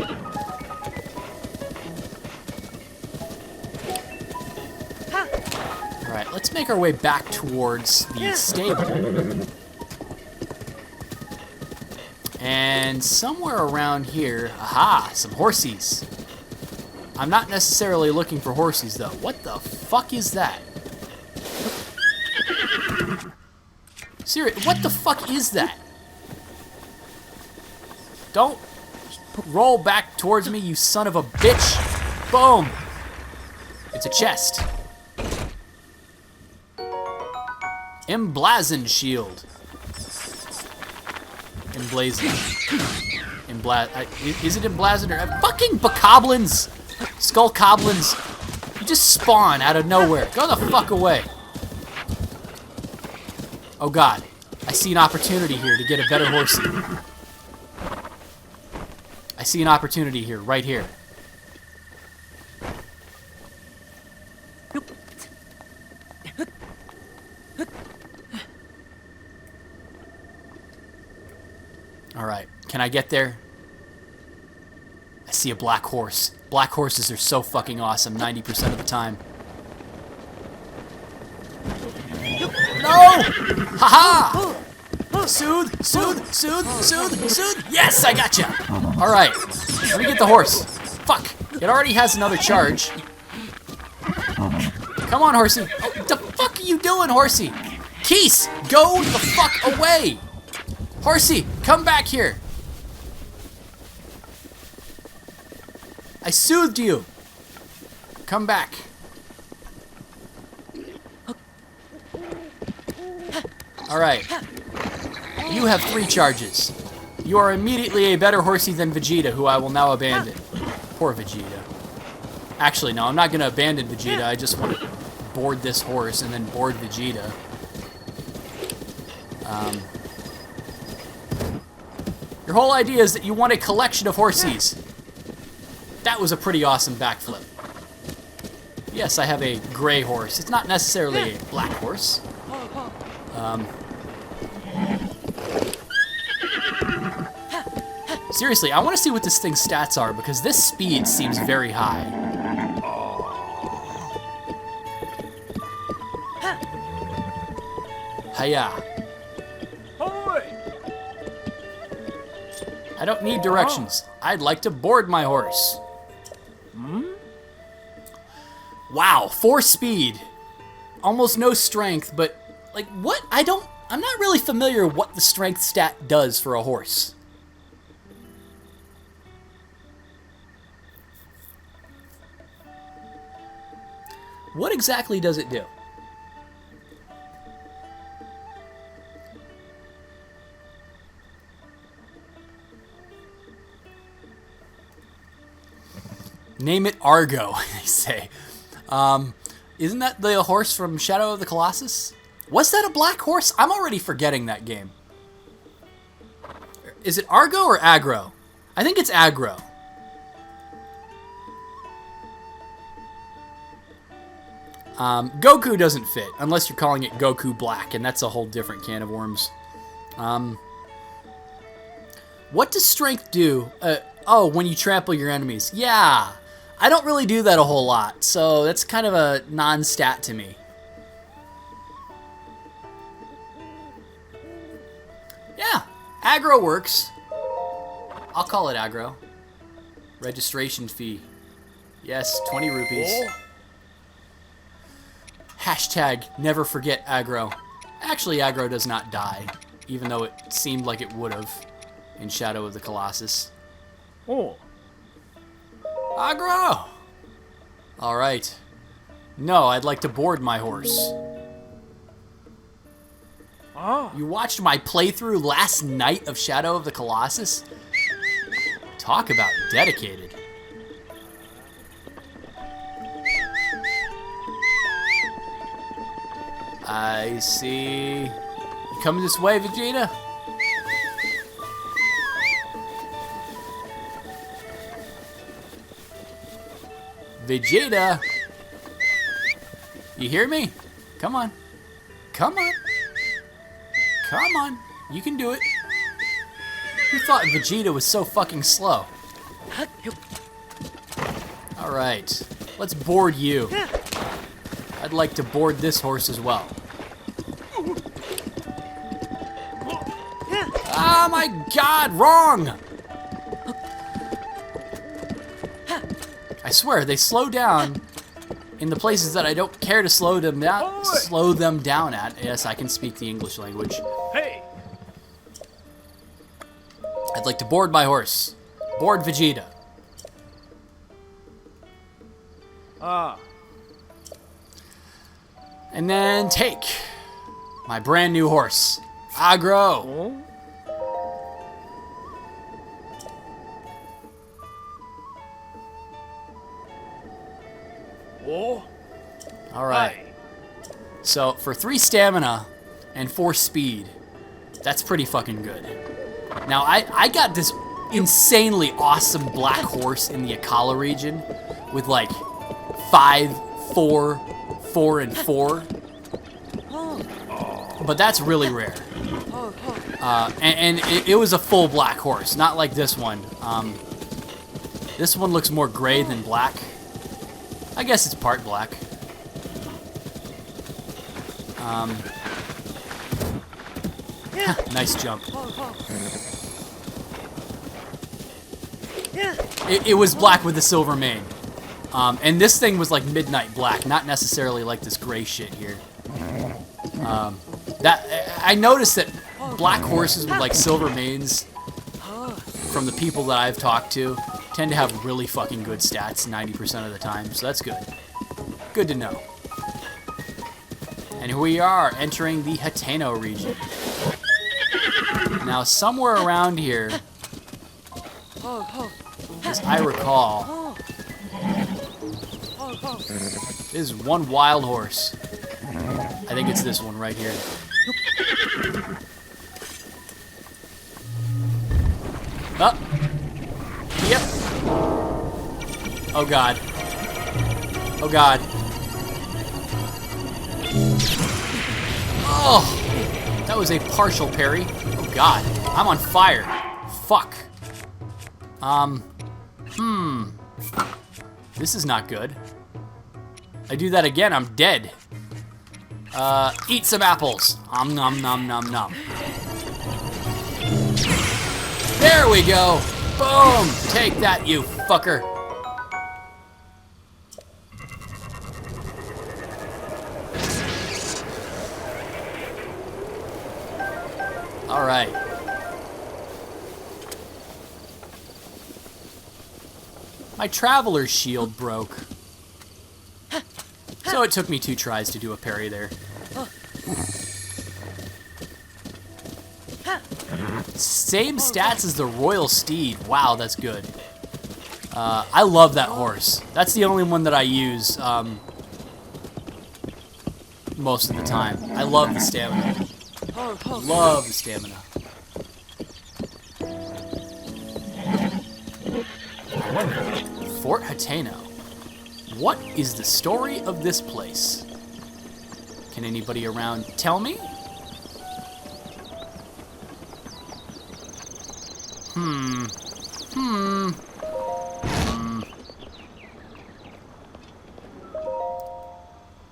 Alright, let's make our way back towards the stable. And somewhere around here, aha, some horsies. I'm not necessarily looking for horsies, though. What the fuck is that? Seriously, what the fuck is that? Don't roll back towards me, you son of a bitch. Boom. It's a chest. Emblazoned shield. Emblazoned. Is it emblazoned or... fucking bokoblins! Skull Coblins, you just spawn out of nowhere. Go the fuck away. Oh god, I see an opportunity here to get a better horsey. I see an opportunity here, right here. Alright, can I get there? I see a black horse. Black horses are so fucking awesome 90% of the time. No! Haha! Soothe, soothe, soothe, soothe, soothe. Yes, I gotcha. All right, let me get the horse. Fuck, it already has another charge. Come on, horsey. Oh, what the fuck are you doing, horsey? Keese, go the fuck away. Horsey, come back here. I soothed you. Come back. All right. You have 3 charges. You are immediately a better horsey than Vegeta, who I will now abandon. Poor Vegeta. Actually, no, I'm not going to abandon Vegeta. I just want to board this horse and then board Vegeta. Your whole idea is that you want a collection of horsies. That was a pretty awesome backflip. Yes, I have a gray horse. It's not necessarily a black horse. Seriously, I want to see what this thing's stats are, because this speed seems very high. Hiya. I don't need directions. I'd like to board my horse. Wow, 4 speed. Almost no strength, but like what? I'm not really familiar what the strength stat does for a horse. What exactly does it do? Name it Argo, they say. Isn't that the horse from Shadow of the Colossus? Was that a black horse? I'm already forgetting that game. Is it Argo or Aggro? I think it's Aggro. Goku doesn't fit, unless you're calling it Goku Black, and that's a whole different can of worms. What does strength do? Oh, when you trample your enemies. Yeah, I don't really do that a whole lot, so that's kind of a non-stat to me. Yeah, aggro works. I'll call it aggro. Registration fee. Yes, 20 rupees. Hashtag never forget aggro. Actually, aggro does not die, even though it seemed like it would have in Shadow of the Colossus.
Oh.
Aggro! Alright. No, I'd like to board my horse. You watched my playthrough last night of Shadow of the Colossus? Talk about dedicated. I see. You coming this way, Vegeta? Vegeta! You hear me? Come on. Come on. Come on. You can do it. Who thought Vegeta was so fucking slow? Alright. Let's board you. I'd like to board this horse as well. Oh my god, wrong! I swear, they slow down in the places that I don't care to slow them down at. Yes, I can speak the English language.
Hey!
I'd like to board my horse. Board Vegeta. And then take my brand new horse, Aggro. All right. So for 3 stamina and 4 speed, that's pretty fucking good. Now I got this insanely awesome black horse in the Akala region with like 5, 4, 4, and 4. But that's really rare. And it was a full black horse, not like this one. This one looks more gray than black. I guess it's part black. Nice jump. It was black with a silver mane. And this thing was like midnight black, not necessarily like this gray shit here. I noticed that black horses with like silver manes, from the people that I've talked to, tend to have really fucking good stats 90% of the time, so that's good. Good to know. And here we are, entering the Hateno region. Now, somewhere around here, as I recall, is one wild horse. I think it's this one right here. Oh. Yep. Oh god. Oh god. Oh! That was a partial parry. Oh god. I'm on fire. Fuck. This is not good. I do that again, I'm dead. Eat some apples. Nom nom nom nom nom. There we go. Boom. Take that, you fucker. All right. My traveler's shield broke. So it took me 2 tries to do a parry there. Same stats as the Royal Steed. Wow, that's good. I love that horse. That's the only one that I use most of the time. I love the stamina. Love the stamina. Fort Hateno. What is the story of this place? Can anybody around tell me?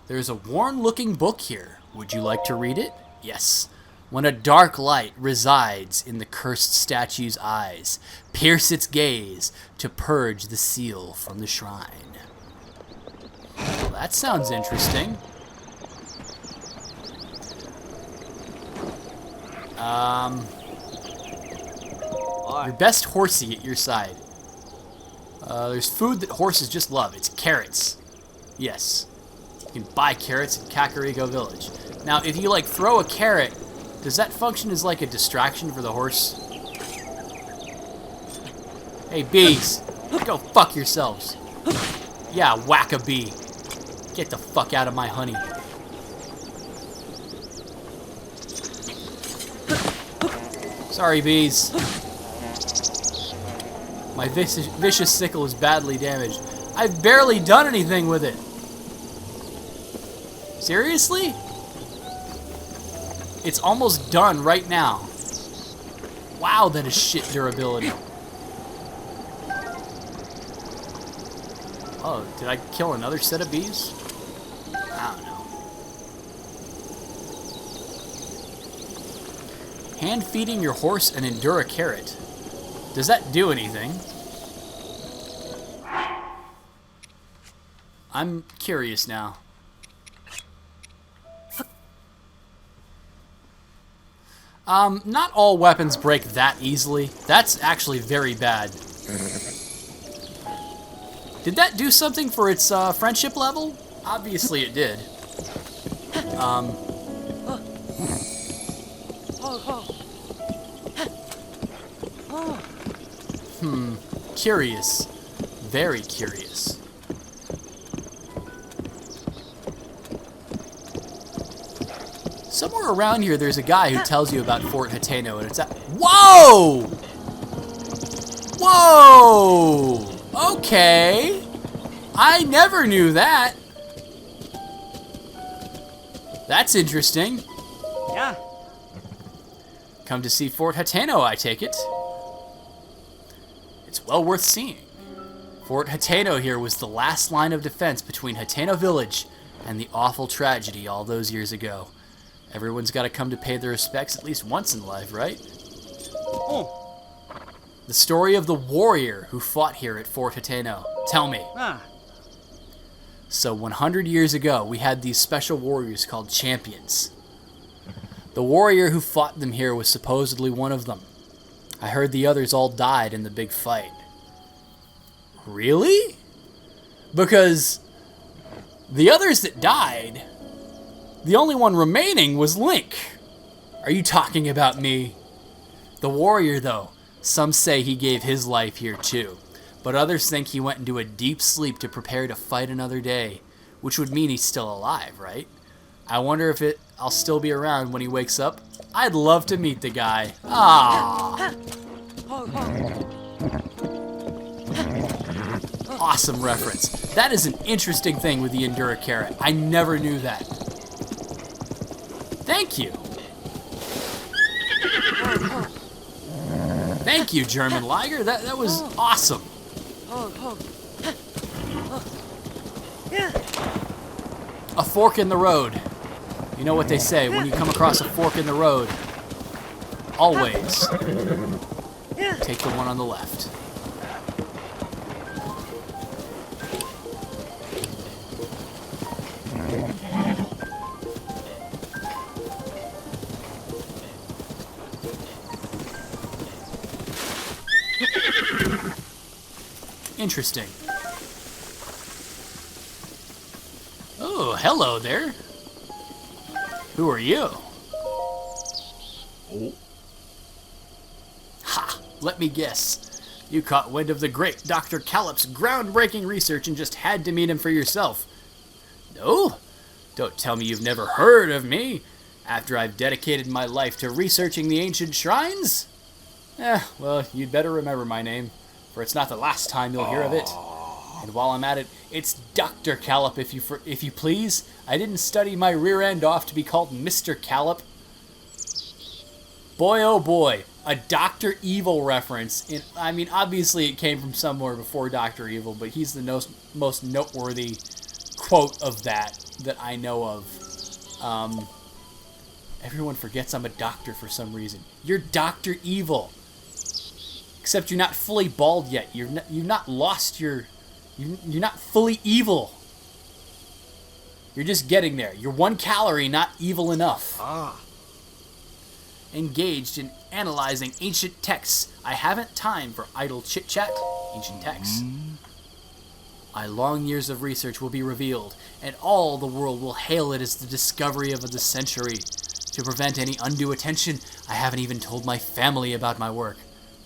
There's a worn-looking book here. Would you like to read it? Yes. When a dark light resides in the cursed statue's eyes, pierce its gaze to purge the seal from the shrine. Well, that sounds interesting. Your best horsey at your side. There's food that horses just love. It's carrots. Yes. You can buy carrots in Kakariko Village. Now, if you, like, throw a carrot, does that function as, like, a distraction for the horse? Hey, bees. Go fuck yourselves. Yeah, whack a bee. Get the fuck out of my honey. Sorry, bees. My vicious sickle is badly damaged. I've barely done anything with it. Seriously? It's almost done right now. Wow, that is shit durability. Oh, did I kill another set of bees? I don't know. Hand feeding your horse an Endura carrot. Does that do anything? I'm curious now. Not all weapons break that easily. That's actually very bad. Did that do something for its friendship level? Obviously it did. Curious. Very curious. Somewhere around here, there's a guy who tells you about Fort Hateno, and it's at... Whoa! Whoa! Okay. I never knew that. That's interesting.
Yeah.
Come to see Fort Hateno, I take it. It's well worth seeing. Fort Hateno here was the last line of defense between Hateno Village and the awful tragedy all those years ago. Everyone's got to come to pay their respects at least once in life, right?
Oh.
The story of the warrior who fought here at Fort Hateno. Tell me. So 100 years ago, we had these special warriors called champions. The warrior who fought them here was supposedly one of them. I heard the others all died in the big fight. Really? Because the others that died, the only one remaining was Link. Are you talking about me? The warrior, though, some say he gave his life here too, but others think he went into a deep sleep to prepare to fight another day, which would mean he's still alive, right? I wonder if I'll still be around when he wakes up. I'd love to meet the guy. Ah. Awesome reference. That is an interesting thing with the Endura carrot. I never knew that. Thank you. Thank you, German Liger. That was awesome. A fork in the road. You know what they say, when you come across a fork in the road, always Take the one on the left. Interesting. Oh, hello there. Who are you? Oh. Ha! Let me guess. You caught wind of the great Dr. Calip's groundbreaking research and just had to meet him for yourself. No? Don't tell me you've never heard of me, after I've dedicated my life to researching the ancient shrines? Well, you'd better remember my name, for it's not the last time you'll hear of it. And while I'm at it, it's Dr. Calip, if you please. I didn't study my rear end off to be called Mr. Calip. Boy, oh boy, a Dr. Evil reference. I mean, obviously it came from somewhere before Dr. Evil, but he's the most noteworthy quote of that I know of. Everyone forgets I'm a doctor for some reason. You're Dr. Evil. Except you're not fully bald yet. You've not lost your... You're not fully evil. You're just getting there. You're 1 calorie, not evil enough. Engaged in analyzing ancient texts. I haven't time for idle chit-chat. Ancient texts. My long years of research will be revealed, and all the world will hail it as the discovery of the century. To prevent any undue attention, I haven't even told my family about my work.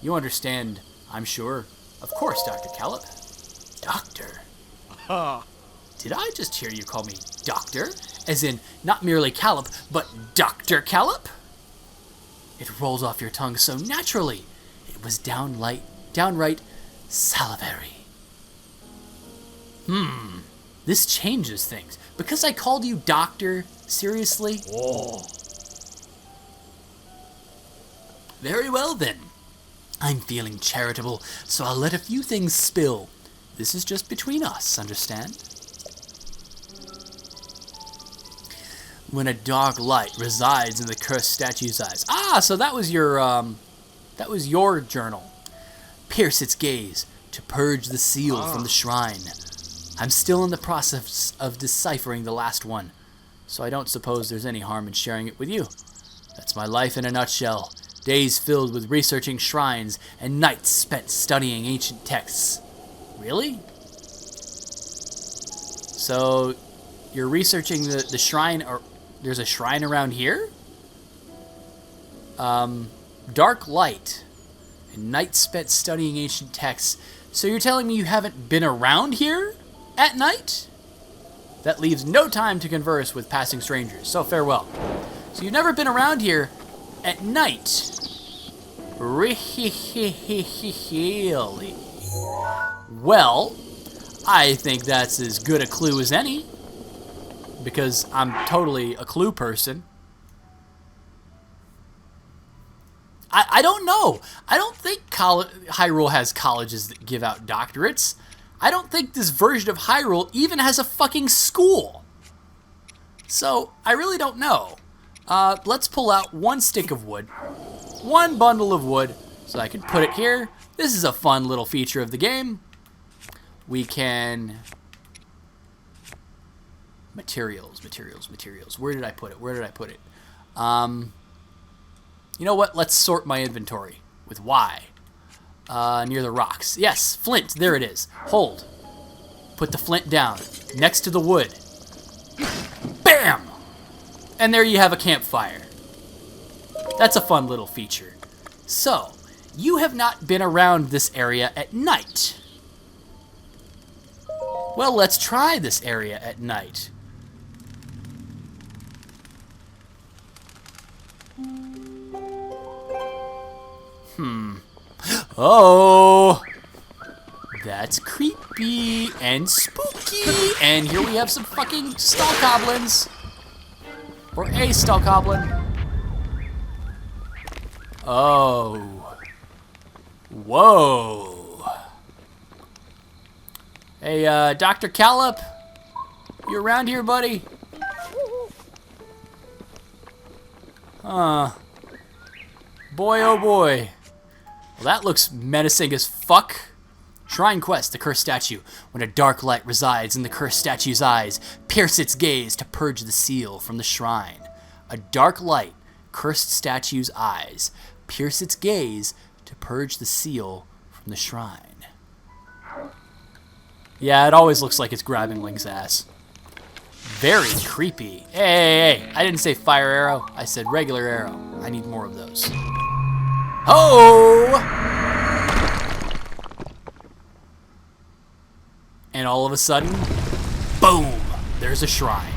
You understand, I'm sure. Of course, Dr. Calip. Doctor? Did I just hear you call me Doctor? As in, not merely Calip, but Dr. Calip? It rolls off your tongue so naturally. It was downright salivary. This changes things. Because I called you Doctor, seriously? Very well then. I'm feeling charitable, so I'll let a few things spill. This is just between us, understand? When a dark light resides in the cursed statue's eyes. Ah, so that was your journal. Pierce its gaze to purge the seal from the shrine. I'm still in the process of deciphering the last one, so I don't suppose there's any harm in sharing it with you. That's my life in a nutshell. Days filled with researching shrines and nights spent studying ancient texts. Really? So, you're researching the shrine, or there's a shrine around here? Dark light and nights spent studying ancient texts. So you're telling me you haven't been around here at night? That leaves no time to converse with passing strangers, so farewell. So you've never been around here at night. Really? Well, I think that's as good a clue as any, because I'm totally a clue person. I don't know. I don't think Hyrule has colleges that give out doctorates. I don't think this version of Hyrule even has a fucking school. So, I really don't know. Let's pull out 1 stick of wood, 1 bundle of wood, so I can put it here. This is a fun little feature of the game. We can... Materials. Where did I put it? You know what? Let's sort my inventory with Y. Near the rocks. Yes, flint. There it is. Hold. Put the flint down next to the wood. Bam! And there you have a campfire. That's a fun little feature. So, you have not been around this area at night. Well, let's try this area at night. Oh, that's creepy and spooky. And here we have some fucking stall goblins. Or a stall goblin. Oh. Whoa. Hey, Dr. Calip, you around here, buddy? Boy, oh boy. Well, that looks menacing as fuck. Shrine Quest, the cursed statue. When a dark light resides in the cursed statue's eyes, pierce its gaze to purge the seal from the shrine. A dark light, cursed statue's eyes, pierce its gaze to purge the seal from the shrine. Yeah, it always looks like it's grabbing Link's ass. Very creepy. Hey, I didn't say fire arrow. I said regular arrow. I need more of those. Oh! And all of a sudden, boom! There's a shrine.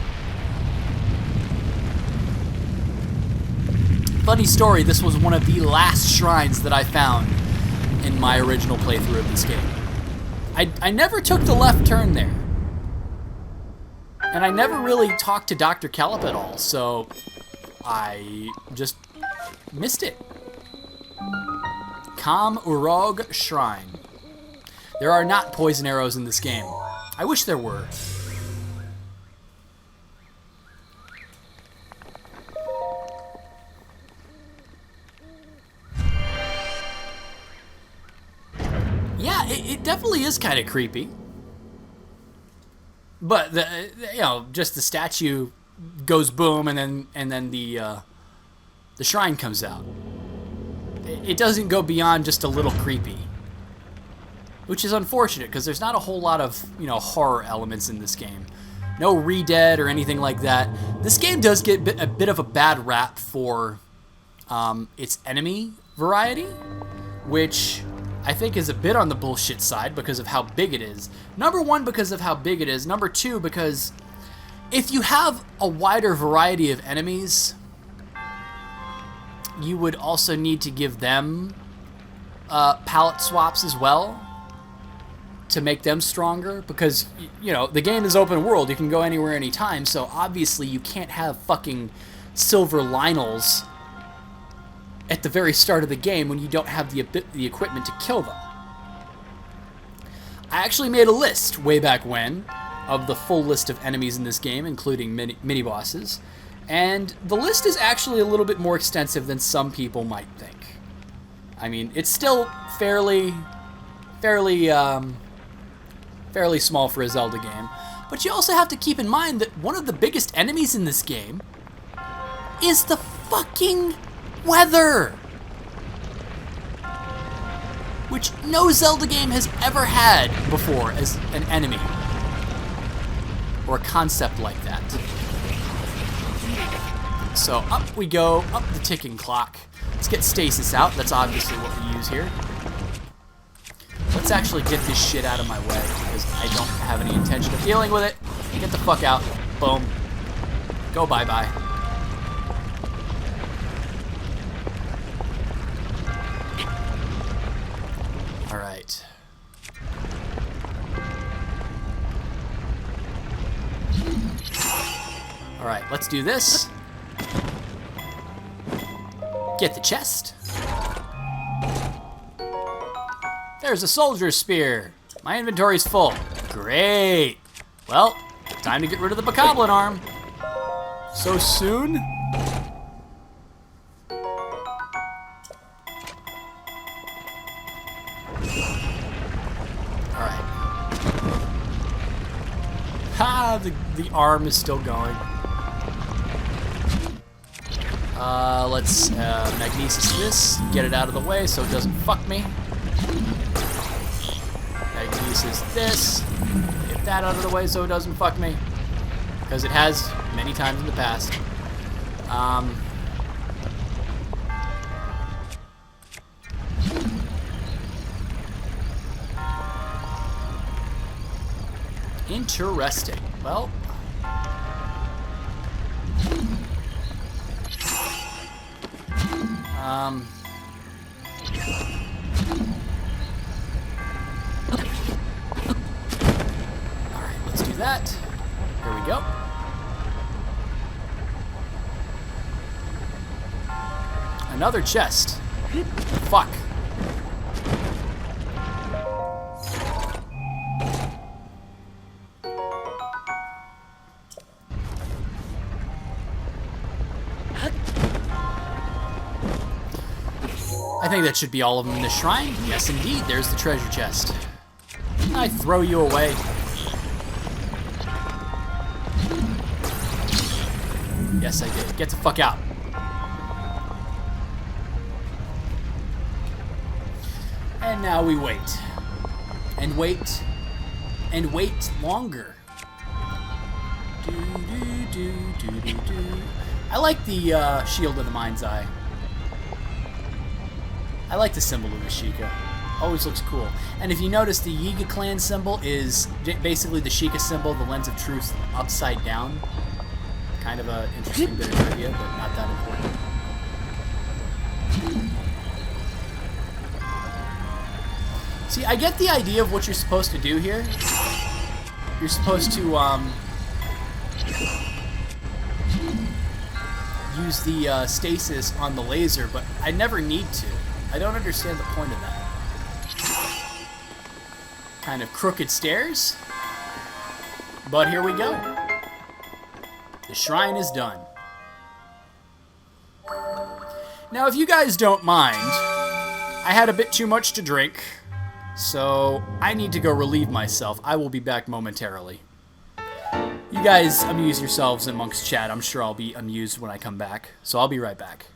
Funny story, this was one of the last shrines that I found in my original playthrough of this game. I never took the left turn there. And I never really talked to Dr. Kelp at all, so I just missed it. Kam Urog Shrine. There are not poison arrows in this game. I wish there were. Yeah, it definitely is kind of creepy. But just the statue goes boom, and then the shrine comes out. It doesn't go beyond just a little creepy, which is unfortunate because there's not a whole lot of horror elements in this game. No re-dead or anything like that. This game does get a bit of a bad rap for its enemy variety, which I think is a bit on the bullshit side because of how big it is. Number one, because of how big it is. Number two, because if you have a wider variety of enemies, you would also need to give them palette swaps as well to make them stronger, because the game is open world. You can go anywhere, anytime, so obviously you can't have fucking silver Lionels at the very start of the game when you don't have the equipment to kill them. I actually made a list way back when of the full list of enemies in this game, including mini-bosses, and the list is actually a little bit more extensive than some people might think. I mean, it's still fairly small for a Zelda game, but you also have to keep in mind that one of the biggest enemies in this game is the fucking weather, which no Zelda game has ever had before as an enemy or a concept like that. So up we go, up the ticking clock. Let's get stasis out. That's obviously what we use here. Let's actually get this shit out of my way because I don't have any intention of dealing with it. Get the fuck out. Boom. Go bye-bye. Alright. Alright, let's do this. Get the chest. There's a soldier's spear. My inventory's full. Great. Well, time to get rid of the bokoblin arm. So soon? Alright. Ha! The arm is still going. Let's magnesis this. Get it out of the way so it doesn't fuck me. Magnesis this. Get that out of the way so it doesn't fuck me. Because it has many times in the past. Interesting. Well. Alright, let's do that. Here we go. Another chest. Fuck. I think that should be all of them in the shrine. Yes, indeed. There's the treasure chest. I throw you away. Yes, I did. Get the fuck out. And now we wait. And wait. And wait longer. I like the Shield of the Mind's Eye. I like the symbol of the Sheikah. Always looks cool. And if you notice, the Yiga clan symbol is basically the Sheikah symbol, the Lens of Truth, upside down. Kind of an interesting bit of trivia, but not that important. See, I get the idea of what you're supposed to do here. You're supposed to use the stasis on the laser, but I never need to. I don't understand the point of that. Kind of crooked stairs. But here we go. The shrine is done. Now, if you guys don't mind, I had a bit too much to drink, so I need to go relieve myself. I will be back momentarily. You guys amuse yourselves amongst chat. I'm sure I'll be amused when I come back, so I'll be right back.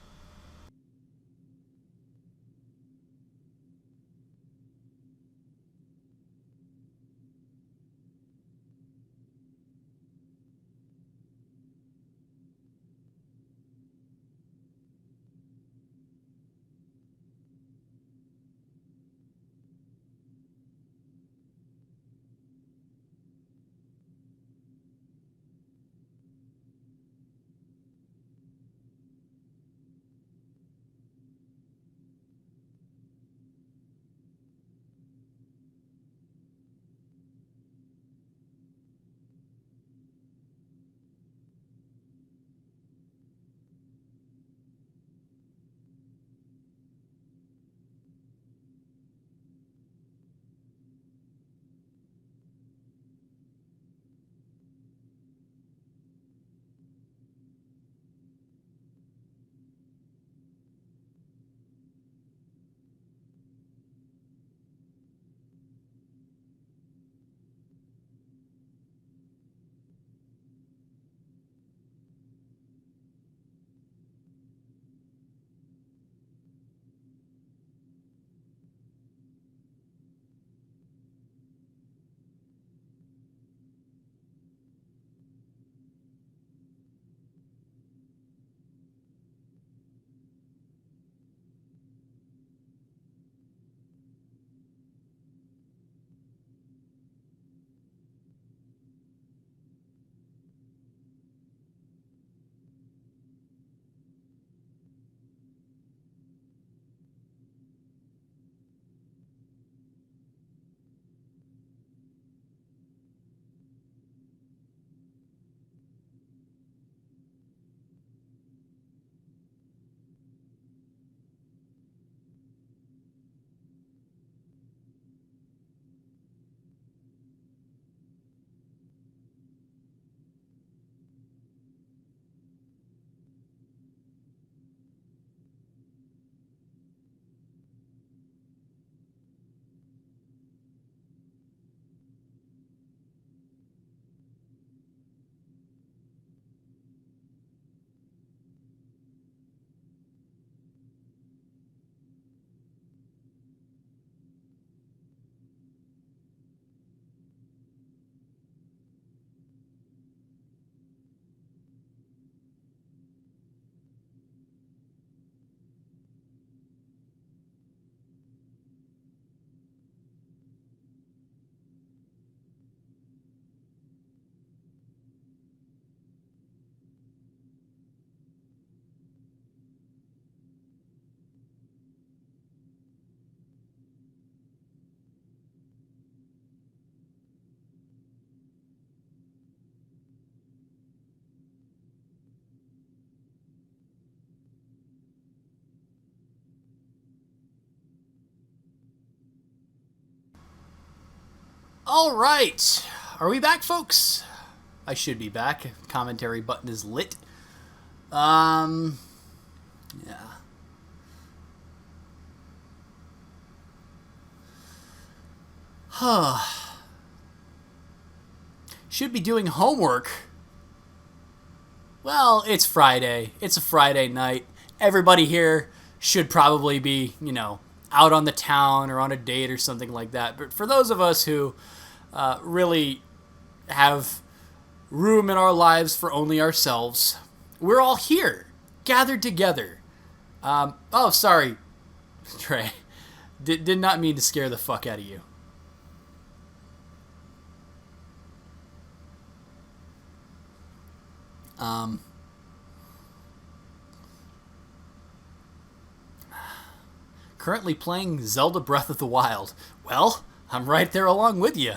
All right. Are we back, folks? I should be back. Commentary button is lit. Yeah. Should be doing homework. Well, it's Friday. It's a Friday night. Everybody here should probably be, you know, out on the town or on a date or something like that. But for those of us who really have room in our lives for only ourselves, we're all here, gathered together. Oh, sorry, Trey. Did not mean to scare the fuck out of you. Currently playing Zelda Breath of the Wild. Well, I'm right there along with you.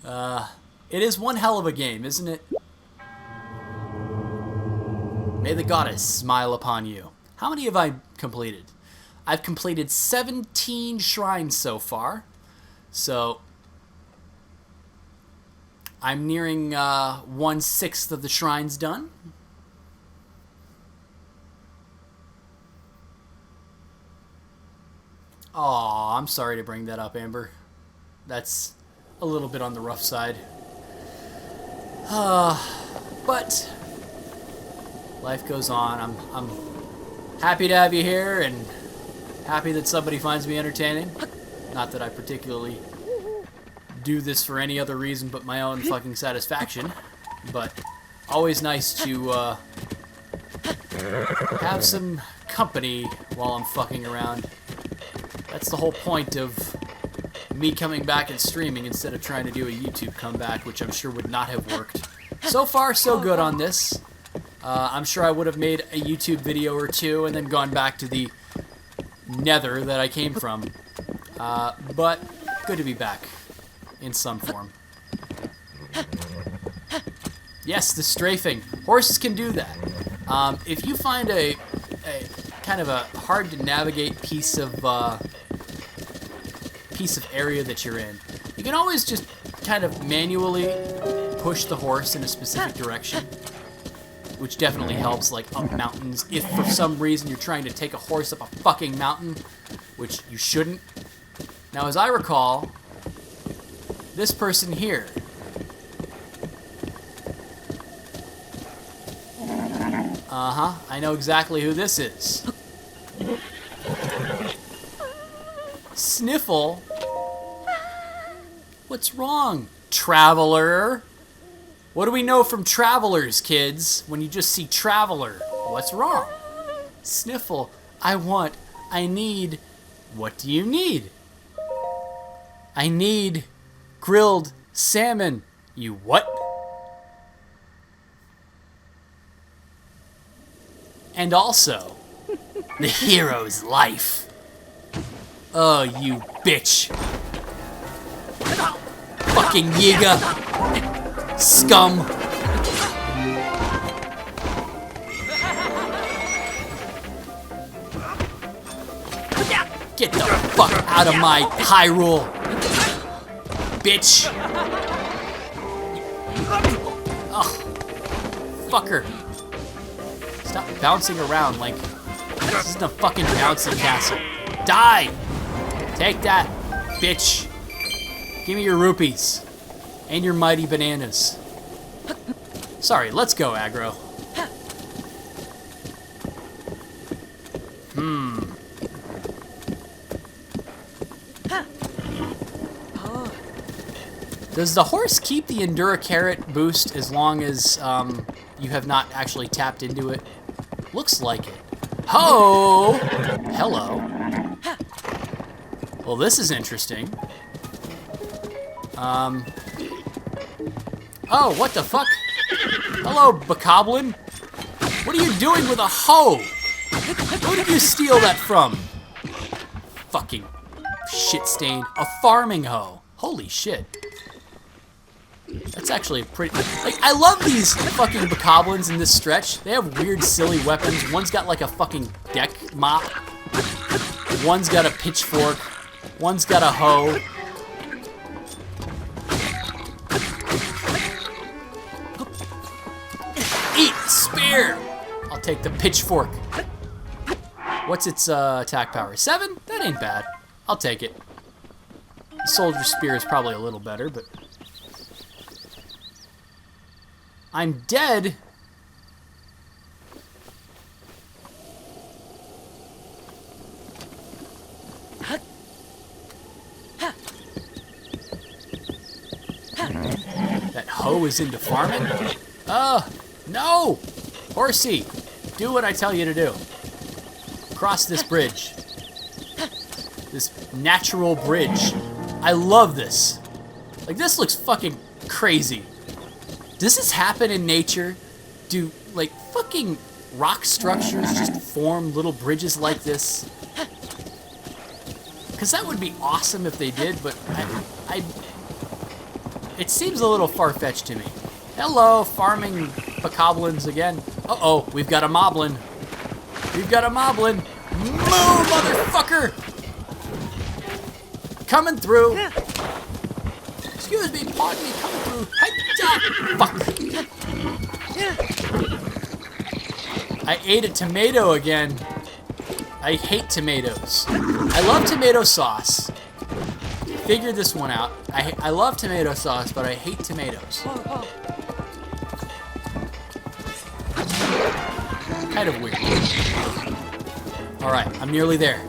It is one hell of a game, isn't it? May the goddess smile upon you. How many have I completed? I've completed 17 shrines so far. So I'm nearing 1/6 of the shrines done. Aw, I'm sorry to bring that up, Amber. That's a little bit on the rough side. But life goes on. I'm happy to have you here and happy that somebody finds me entertaining. Not that I particularly do this for any other reason but my own fucking satisfaction. But always nice to have some company while I'm fucking around. That's the whole point of me coming back and streaming instead of trying to do a YouTube comeback, which I'm sure would not have worked. So far, so good on this. I'm sure I would have made a YouTube video or two and then gone back to the nether that I came from. But good to be back in some form. Yes, the strafing. Horses can do that. If you find a kind of a hard to navigate piece of area that you're in, you can always just kind of manually push the horse in a specific direction, which definitely helps, like up mountains. If for some reason you're trying to take a horse up a fucking mountain, which you shouldn't. Now, as I recall, this person here, I know exactly who this is. Sniffle? What's wrong, traveler? What do we know from travelers, kids, when you just see traveler? What's wrong? Sniffle, I need, what do you need? I need grilled salmon. You what? And also, the hero's life. Oh, you bitch. Fucking Yiga. Scum. Get the fuck out of my Hyrule, bitch. Oh, fucker. Stop bouncing around like this isn't a fucking bouncy castle. Die! Take that, bitch. Give me your rupees. And your mighty bananas. Sorry, let's go, aggro. Does the horse keep the Endura Carrot boost as long as you have not actually tapped into it? Looks like it. Ho! Hello. Well, this is interesting. Oh, what the fuck? Hello, Bokoblin. What are you doing with a hoe? Who did you steal that from? Fucking shit stain. A farming hoe. Holy shit. That's actually pretty... Like, I love these fucking Bokoblins in this stretch. They have weird, silly weapons. One's got like a fucking deck mop. One's got a pitchfork. One's got a hoe. Eat spear! I'll take the pitchfork. What's its attack power? 7? That ain't bad. I'll take it. Soldier Spear is probably a little better, but... I'm dead. That hoe is into farming? No! Horsey, do what I tell you to do. Cross this bridge. This natural bridge. I love this. Like, this looks fucking crazy. Does this happen in nature? Do, like, fucking rock structures just form little bridges like this? Because that would be awesome if they did, but it seems a little far-fetched to me. Hello, farming bokoblins again. Uh-oh, we've got a moblin. We've got a moblin. Move, motherfucker! Coming through. Excuse me, pardon me, coming through. Fuck. I ate a tomato again. I hate tomatoes. I love tomato sauce. Figure this one out. I love tomato sauce, but I hate tomatoes. Kind of weird. Alright, I'm nearly there.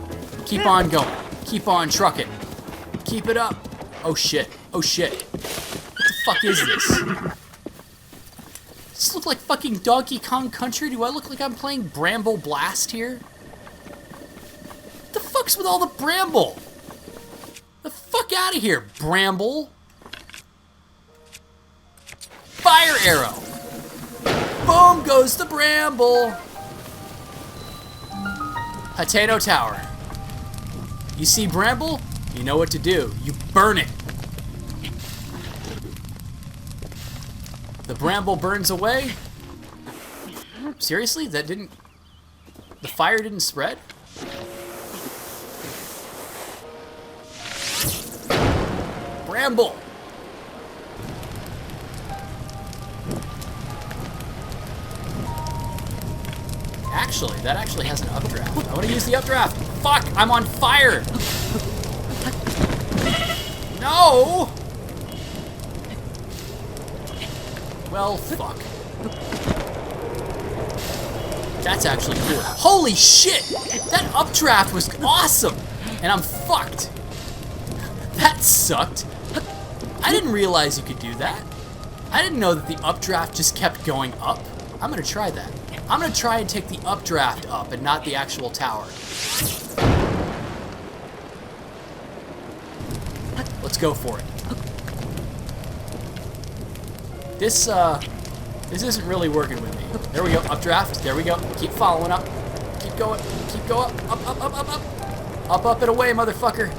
Keep on going. Keep on trucking. Keep it up. Oh shit. Oh shit. What the fuck is this? Does this look like fucking Donkey Kong Country? Do I look like I'm playing Bramble Blast here? What the fuck's with all the bramble? The fuck out of here, Bramble. Fire arrow. Boom goes the Bramble. Hateno Tower. You see Bramble? You know what to do. You burn it. The Bramble burns away. Seriously? That didn't... The fire didn't spread? Bramble! Actually, that actually has an updraft. I want to use the updraft. Fuck! I'm on fire! No! Well, fuck. That's actually cool. Holy shit! That updraft was awesome! And I'm fucked. That sucked. I didn't realize you could do that. I didn't know that the updraft just kept going up. I'm gonna try that. I'm gonna try and take the updraft up and not the actual tower. Let's go for it. This isn't really working with me. There we go, updraft. There we go. Keep following up. Keep going. Keep going. Up, up, up, up, up. Up, up, and away, motherfucker.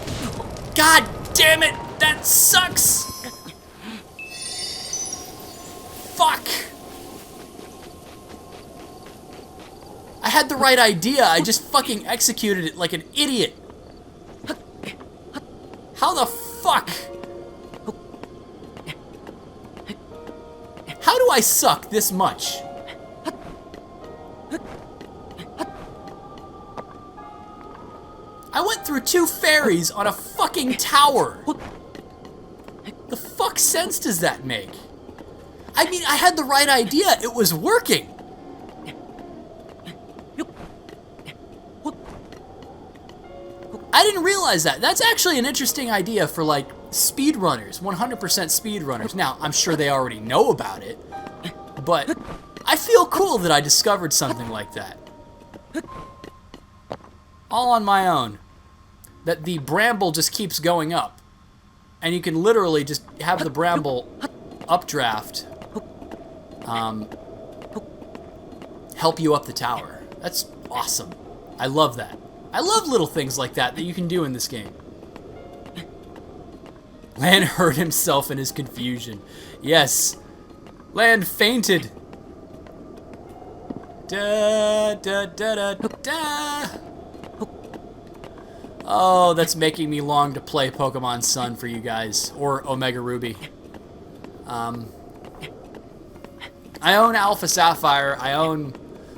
God damn it! That sucks! Fuck! I had the right idea. I just fucking executed it like an idiot. How the fuck? How do I suck this much? I went through 2 fairies on a fucking tower. The fuck sense does that make? I mean, I had the right idea. It was working. I didn't realize that. That's actually an interesting idea for, like, speedrunners, 100% speedrunners. Now, I'm sure they already know about it, but I feel cool that I discovered something like that. All on my own. That the bramble just keeps going up. And you can literally just have the bramble updraft help you up the tower. That's awesome. I love that. I love little things like that that you can do in this game. Lan hurt himself in his confusion. Yes. Lan fainted. Da da da da da. Oh, that's making me long to play Pokemon Sun for you guys, or Omega Ruby. I own Alpha Sapphire. I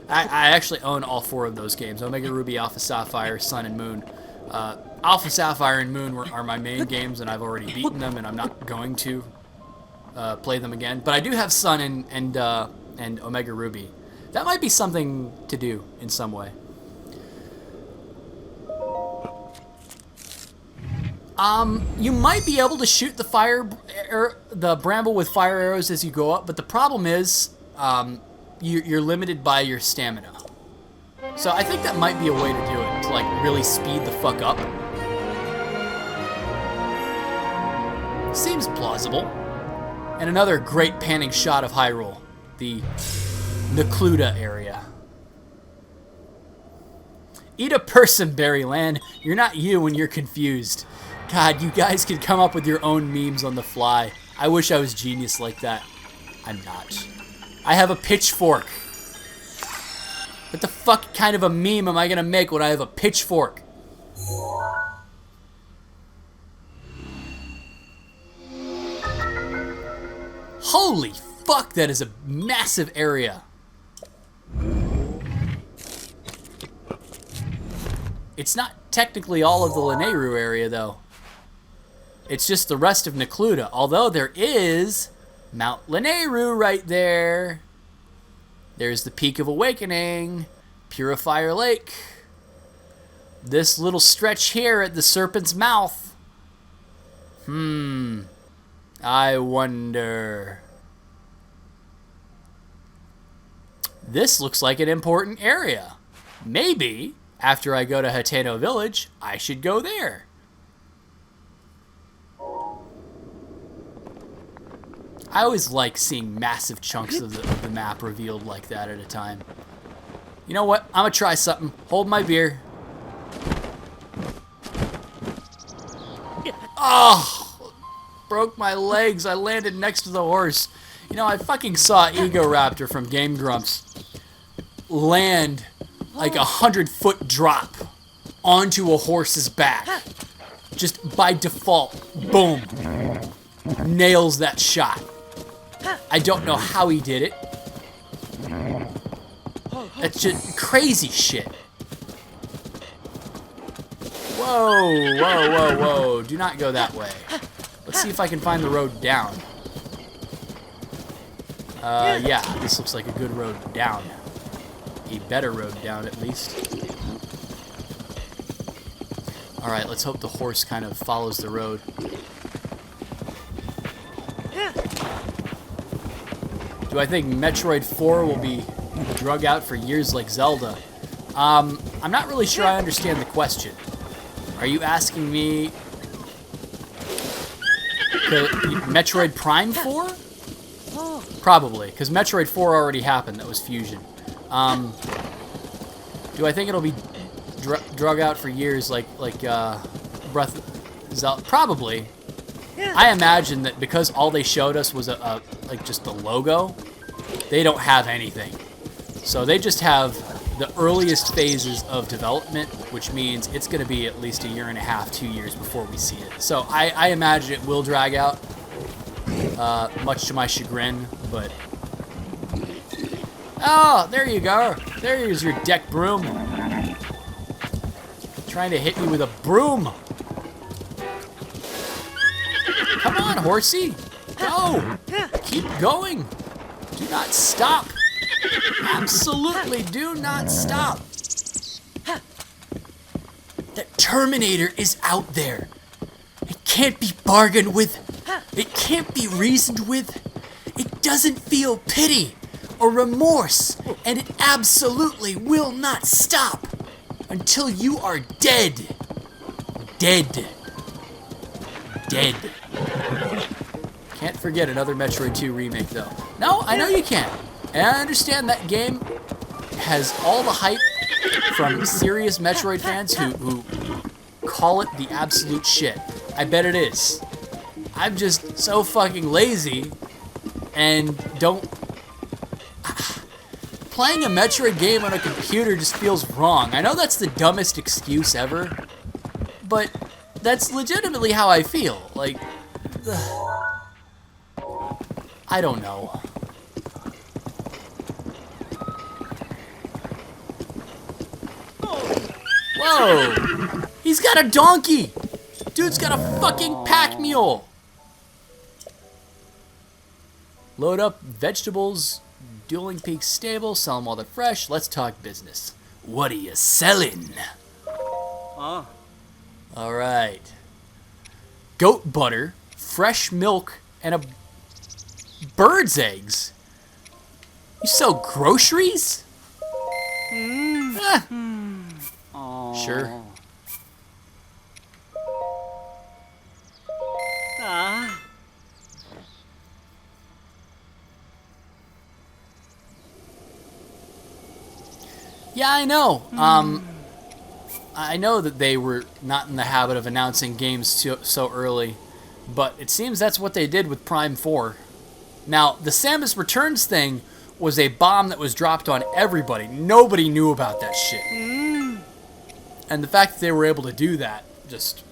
actually own all 4 of those games: Omega Ruby, Alpha Sapphire, Sun, and Moon. Alpha Sapphire and Moon are my main games, and I've already beaten them, and I'm not going to play them again. But I do have Sun and Omega Ruby. That might be something to do in some way. You might be able to shoot the bramble with fire arrows as you go up, but the problem is you're limited by your stamina. So I think that might be a way to do it, to like really speed the fuck up. Seems plausible. And another great panning shot of Hyrule, the Necluda area. Eat a person, Berryland. You're not you when you're confused. God, you guys can come up with your own memes on the fly. I wish I was genius like that. I'm not. I have a pitchfork. What the fuck kind of a meme am I gonna make when I have a pitchfork? Holy fuck, that is a massive area. It's not technically all of the Laneru area, though. It's just the rest of Necluda, although there is Mount Laneru right there. There's the Peak of Awakening, Purifier Lake. This little stretch here at the Serpent's Mouth. I wonder. This looks like an important area. Maybe, after I go to Hateno Village, I should go there. I always like seeing massive chunks of the map revealed like that at a time. You know what? I'm gonna try something. Hold my beer. Oh! Broke my legs. I landed next to the horse. You know, I fucking saw Egoraptor from Game Grumps land like 100-foot drop onto a horse's back. Just by default. Boom. Nails that shot. I don't know how he did it. That's just crazy shit. Whoa, whoa, whoa, whoa. Do not go that way. Let's see if I can find the road down. Yeah, this looks like a good road down. A better road down, at least. Alright, let's hope the horse kind of follows the road. Do I think Metroid 4 will be drug out for years like Zelda? I'm not really sure I understand the question. Are you asking me... Metroid Prime 4? Probably, because Metroid 4 already happened. That was Fusion. Do I think it'll be drug out for years like Breath of Zelda? Probably. I imagine that because all they showed us was like just the logo, they don't have anything. So they just have the earliest phases of development, which means it's going to be at least a year and a half, 2 years before we see it. So I imagine it will drag out, much to my chagrin, but... Oh, there you go. There's your deck broom. Trying to hit me with a broom. Come on, horsey. Go. Keep going. Do not stop. Absolutely do not stop. The Terminator is out there. It can't be bargained with. It can't be reasoned with. It doesn't feel pity or remorse, and it absolutely will not stop until you are dead. Dead. Dead. Can't forget another Metroid 2 remake, though. No, I know you can't. And I understand that game has all the hype from serious Metroid fans who call it the absolute shit. I bet it is. I'm just so fucking lazy and don't... Playing a Metroid game on a computer just feels wrong. I know that's the dumbest excuse ever, but that's legitimately how I feel. Like, I don't know. Whoa! He's got a donkey! Dude's got a fucking pack mule! Load up vegetables, Dueling Peak stable, sell them while they're fresh. Let's talk business. What are you selling?
Oh.
Alright. Goat butter, fresh milk, and a bird's eggs. You sell groceries? Sure.
Ah.
Yeah, I know. I know that they were not in the habit of announcing games so early, but it seems that's what they did with Prime 4. Now, the Samus Returns thing was a bomb that was dropped on everybody. Nobody knew about that shit. And the fact that they were able to do that, just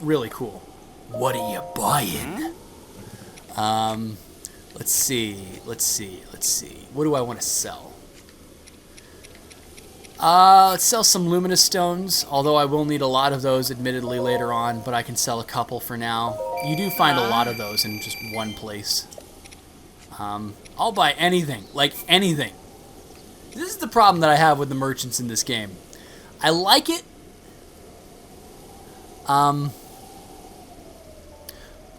really cool. What are you buying? Let's see. What do I want to sell? Let's sell some luminous stones, although I will need a lot of those admittedly later on, but I can sell a couple for now. You do find a lot of those in just one place. I'll buy anything, like anything. This is the problem that I have with the merchants in this game. I like it.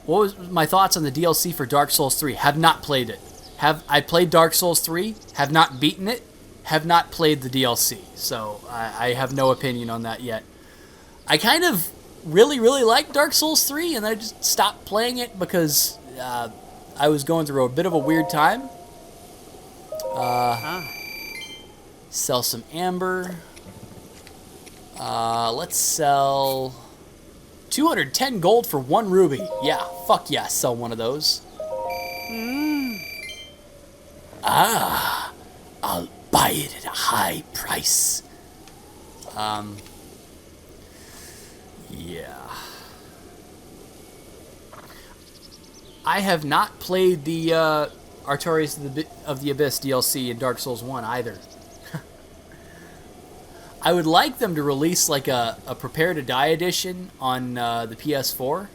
What was my thoughts on the DLC for Dark Souls 3? Have not played it. I played Dark Souls 3, have not beaten it, have not played the DLC. So I have no opinion on that yet. I kind of really like Dark Souls 3, and I just stopped playing it because I was going through a bit of a weird time. Sell some amber. Let's sell 210 gold for 1 ruby. Yeah, fuck yeah, sell one of those. I'll buy it at a high price. Yeah. I have not played the Artorias of the Abyss DLC in Dark Souls 1 either. I would like them to release like a Prepare to Die edition on the PS4.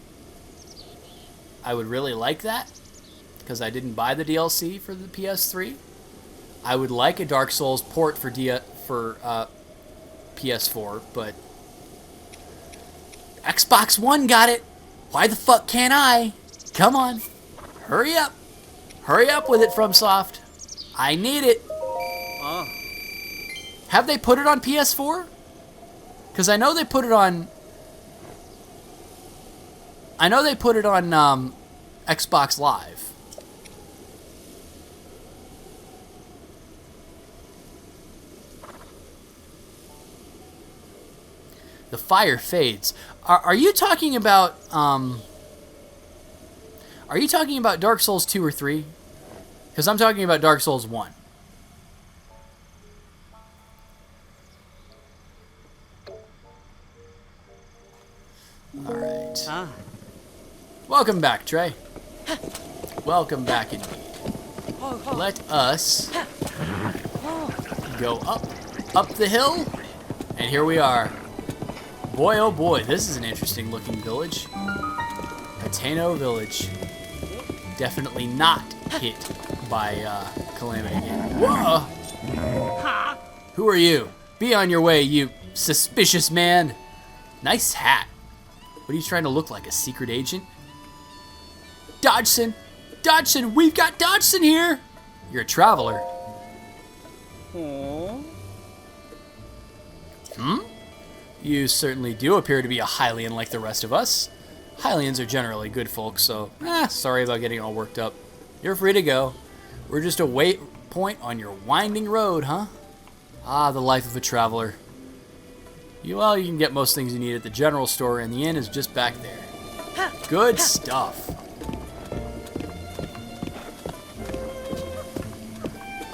I would really like that, because I didn't buy the DLC for the PS3. I would like a Dark Souls port for PS4, but Xbox One got it. Why the fuck can't I? Come on. Hurry up. Hurry up with it, FromSoft. I need it.
Oh.
Have they put it on PS4? Because I know they put it on... Xbox Live. The fire fades. Are you talking about... Are you talking about Dark Souls 2 or 3? Because I'm talking about Dark Souls 1. Alright. Welcome back, Trey. Welcome back indeed. Let us go up the hill, and here we are. Boy, oh boy, this is an interesting looking village. Hateno village. Definitely not hit by Calamity Ganon. Whoa! Who are you? Be on your way, you suspicious man. Nice hat. What are you trying to look like, a secret agent? Dodgson! Dodgson! We've got Dodgson here! You're a traveler. You certainly do appear to be a Hylian like the rest of us. Hylians are generally good folks, so sorry about getting all worked up. You're free to go. We're just a waypoint on your winding road, huh? Ah, the life of a traveler. You can get most things you need at the general store, and the inn is just back there. Good stuff.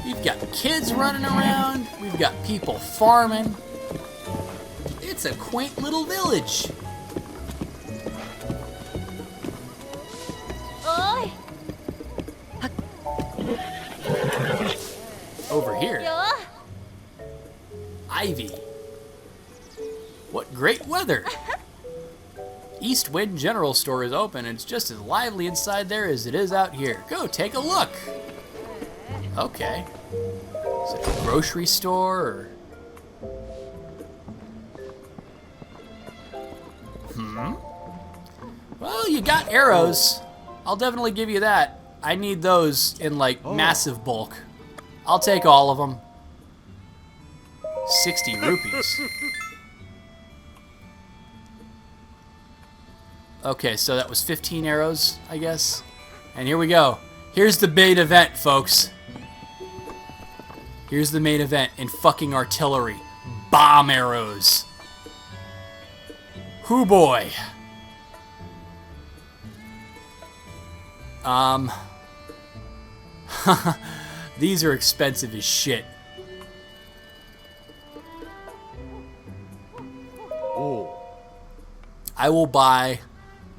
We've got kids running around. We've got people farming. It's a quaint little village. Over here. Ivy. What great weather! East Wind General Store is open, and it's just as lively inside there as it is out here. Go take a look! Okay. Is it a grocery store, or... Well, you got arrows. I'll definitely give you that. I need those in, like, massive bulk. I'll take all of them. 60 rupees. Okay, so that was 15 arrows, I guess. And here we go. Here's the main event, folks. Here's the main event in fucking artillery. Bomb arrows. Hoo boy. These are expensive as shit.
Oh.
I will buy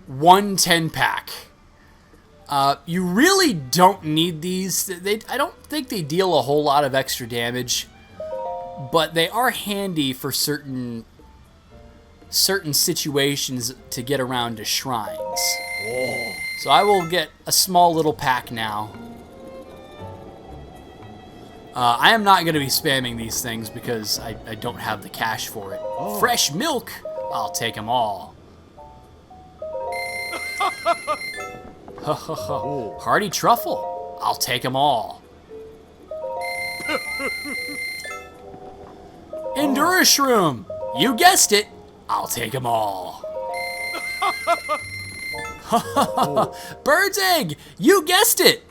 one 10-pack. You really don't need these. I don't think they deal a whole lot of extra damage, but they are handy for certain situations to get around to shrines.
Oh.
So I will get a small little pack now. I am not going to be spamming these things because I don't have the cash for it.
Oh.
Fresh milk! I'll take them all.
Oh.
Hearty truffle! I'll take them all. Endura shroom! You guessed it! I'll take them all. Bird's egg! You guessed it!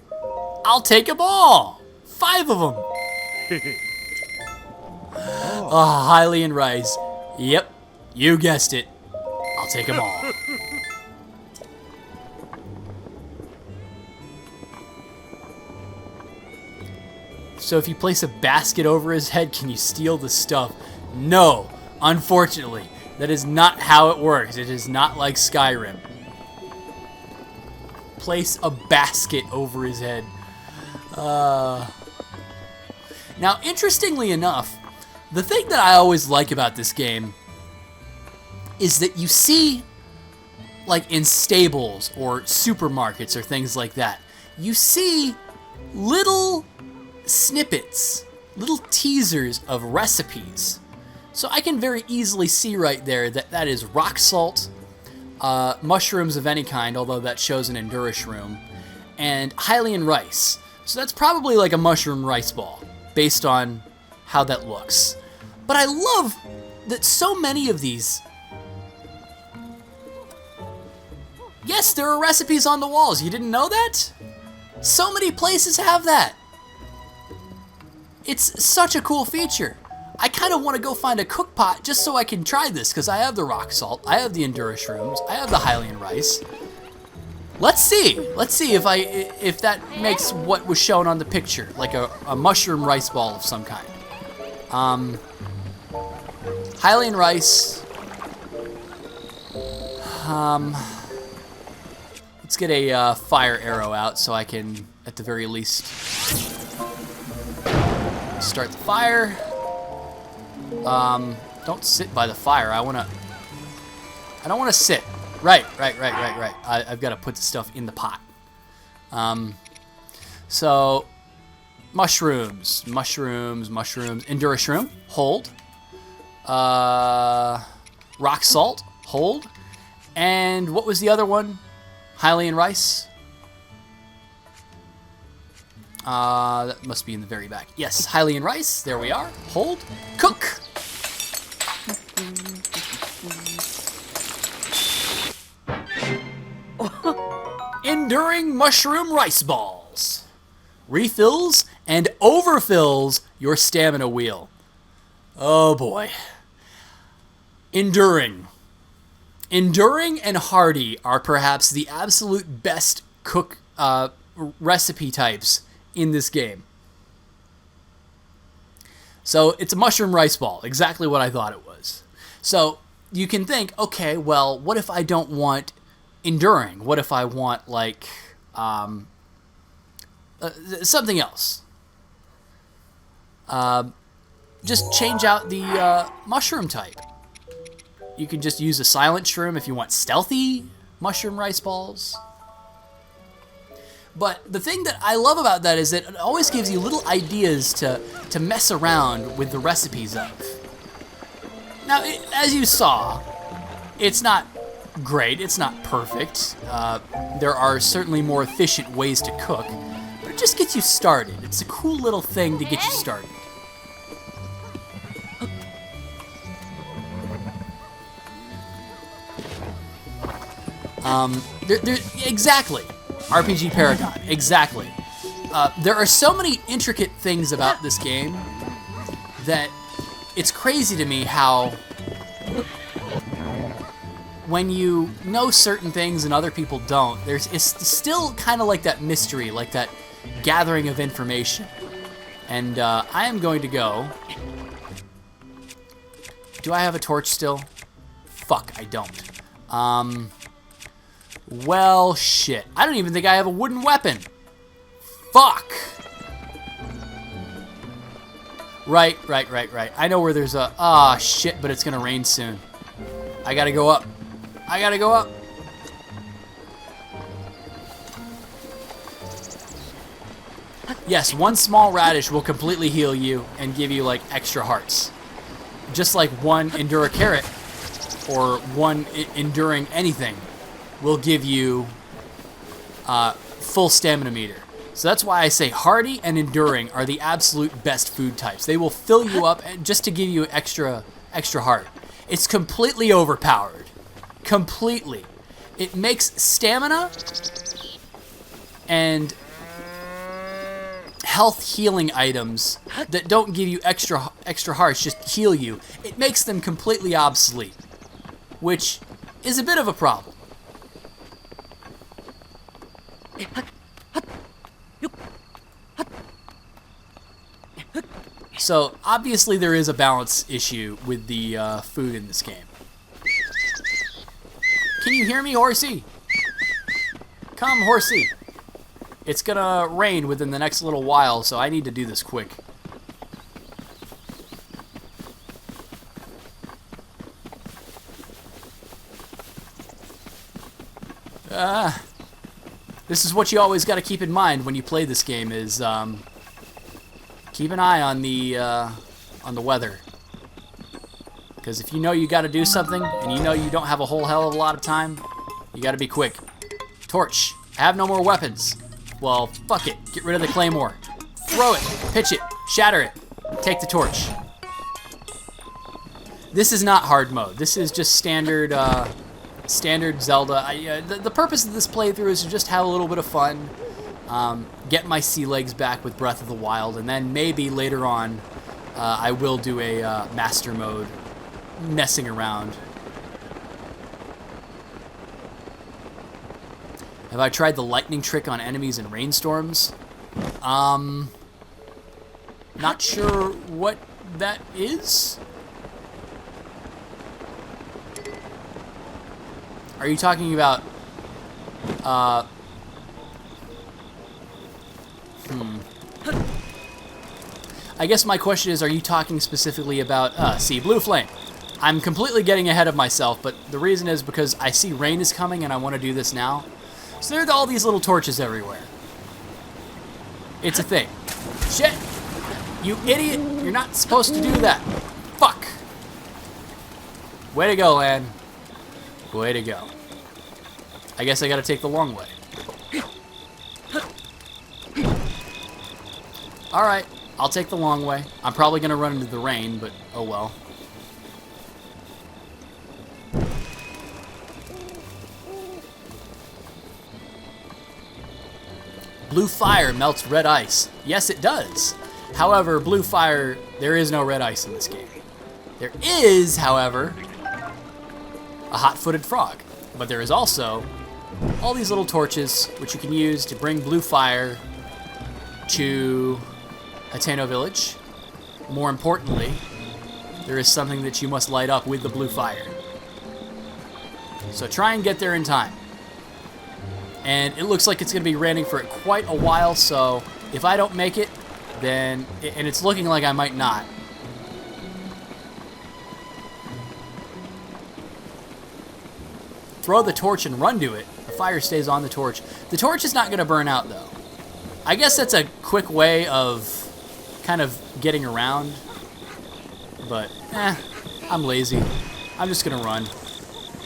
I'll take them all! 5 of them! Hylian rice. Yep, you guessed it. I'll take them all. So if you place a basket over his head, can you steal the stuff? No, unfortunately. That is not how it works. It is not like Skyrim. Place a basket over his head. Now, interestingly enough, the thing that I always like about this game is that you see, like in stables or supermarkets or things like that, you see little snippets, little teasers of recipes. So I can very easily see right there that that is rock salt, mushrooms of any kind, although that shows an Endura shroom, and Hylian rice. So that's probably like a mushroom rice ball, based on how that looks. But I love that so many of these... Yes, there are recipes on the walls. You didn't know that? So many places have that. It's such a cool feature. I kind of want to go find a cook pot just so I can try this, because I have the rock salt, I have the Endura shrooms, I have the Hylian rice. Let's see if that makes what was shown on the picture, like a mushroom rice ball of some kind. Hylian rice. Let's get a fire arrow out so I can, at the very least, start the fire. Don't sit by the fire. I don't want to sit. Right. I've got to put the stuff in the pot. So, mushrooms. Endura shroom, hold. Rock salt, hold. And what was the other one? Hylian rice. That must be in the very back. Yes, Hylian rice. There we are. Hold. Cook. Enduring mushroom rice balls. Refills and overfills your stamina wheel. Oh boy. Enduring and hearty are perhaps the absolute best cook recipe types in this game. So it's a mushroom rice ball, exactly what I thought it was. So you can think, okay, well, what if I don't want enduring? What if I want, like, something else? Just change out the mushroom type. You can just use a silent shroom if you want stealthy mushroom rice balls. But the thing that I love about that is that it always gives you little ideas to mess around with the recipes of. Now, as you saw, it's not great, it's not perfect. There are certainly more efficient ways to cook, but it just gets you started. It's a cool little thing to get you started. Exactly. RPG Paragon, exactly. There are so many intricate things about this game that it's crazy to me how when you know certain things and other people don't, it's still kind of like that mystery, like that gathering of information. And I am going to go... Do I have a torch still? Fuck, I don't. Well, shit. I don't even think I have a wooden weapon. Fuck! Right. I know where there's a... Ah, shit, but it's gonna rain soon. I gotta go up. Yes, one small radish will completely heal you and give you, like, extra hearts. Just like one Endura carrot or one enduring anything will give you full stamina meter. So that's why I say hardy and enduring are the absolute best food types. They will fill you up just to give you extra heart. It's completely overpowered. Completely. It makes stamina and health healing items that don't give you extra hearts, just heal you. It makes them completely obsolete, which is a bit of a problem. So, obviously there is a balance issue with the food in this game. Can you hear me, horsey? Come, horsey. It's gonna rain within the next little while, so I need to do this quick. This is what you always got to keep in mind when you play this game is keep an eye on the weather. Because if you know you got to do something and you know you don't have a whole hell of a lot of time, you got to be quick. Torch. I have no more weapons. Well, fuck it. Get rid of the claymore. Throw it. Pitch it. Shatter it. Take the torch. This is not hard mode. This is just standard Zelda. The purpose of this playthrough is to just have a little bit of fun, get my sea legs back with Breath of the Wild, and then maybe later on I will do a master mode messing around. Have I tried the lightning trick on enemies in rainstorms? Not sure what that is. Are you talking about, I guess my question is, are you talking specifically about, see, Blue Flame. I'm completely getting ahead of myself, but the reason is because I see rain is coming and I want to do this now. So there are all these little torches everywhere. It's a thing. Shit! You idiot! You're not supposed to do that. Fuck! Way to go, Lan. Way to go. I guess I gotta take the long way. Alright, I'll take the long way. I'm probably gonna run into the rain, but oh well. Blue fire melts red ice. Yes, it does. However, blue fire, there is no red ice in this game. There is, however, a hot-footed frog. But there is also all these little torches which you can use to bring blue fire to Hateno village. More importantly, there is something that you must light up with the blue fire. So try and get there in time. And it looks like it's going to be raining for quite a while, so if I don't make it, then, and it's looking like I might not, throw the torch and run to it, the fire stays on the torch. The torch is not going to burn out, though. I guess that's a quick way of kind of getting around. But, I'm lazy. I'm just going to run.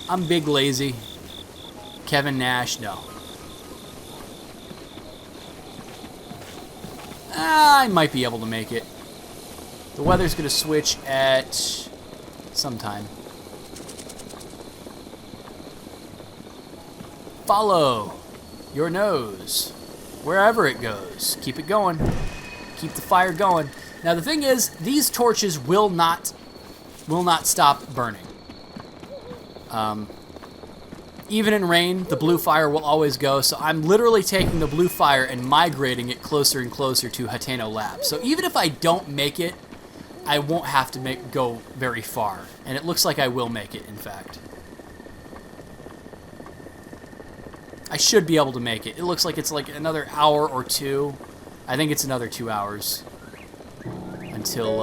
I'm big lazy. Kevin Nash, no. I might be able to make it. The weather's going to switch at some time. Follow your nose wherever it goes. Keep it going. Keep the fire going. Now the thing is, these torches will not stop burning. Even in rain, the blue fire will always go, so I'm literally taking the blue fire and migrating it closer and closer to Hateno Lab. So even if I don't make it, I won't have to go very far. And it looks like I will make it, in fact. I should be able to make it. It looks like it's like another hour or two. I think it's another 2 hours. Until,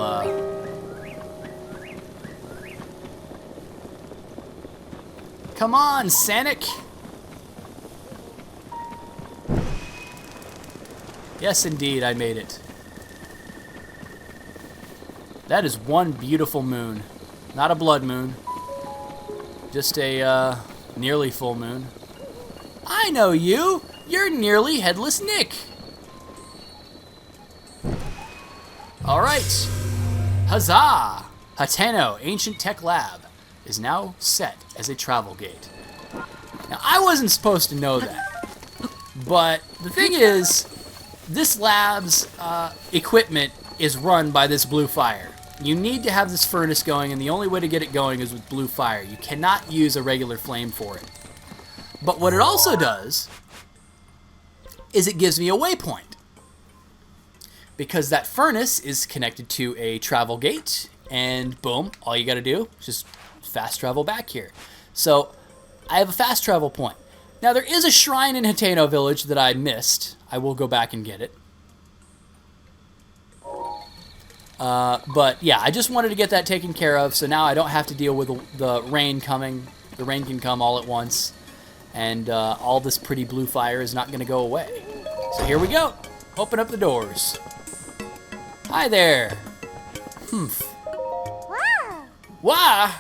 Come on, Sanic! Yes, indeed, I made it. That is one beautiful moon. Not a blood moon. Just a, nearly full moon. I know you! You're nearly Headless Nick! Alright. Huzzah! Hateno, Ancient Tech Lab, is now set as a travel gate. Now, I wasn't supposed to know that. But the thing is, this lab's equipment is run by this blue fire. You need to have this furnace going, and the only way to get it going is with blue fire. You cannot use a regular flame for it. But what it also does is it gives me a waypoint. Because that furnace is connected to a travel gate, and boom, all you gotta do is just fast travel back here. So I have a fast travel point. Now there is a shrine in Hateno Village that I missed. I will go back and get it. But yeah, I just wanted to get that taken care of, so now I don't have to deal with the rain coming. The rain can come all at once, and all this pretty blue fire is not going to go away. So here we go. Open up the doors. Hi there. Humph. Wah!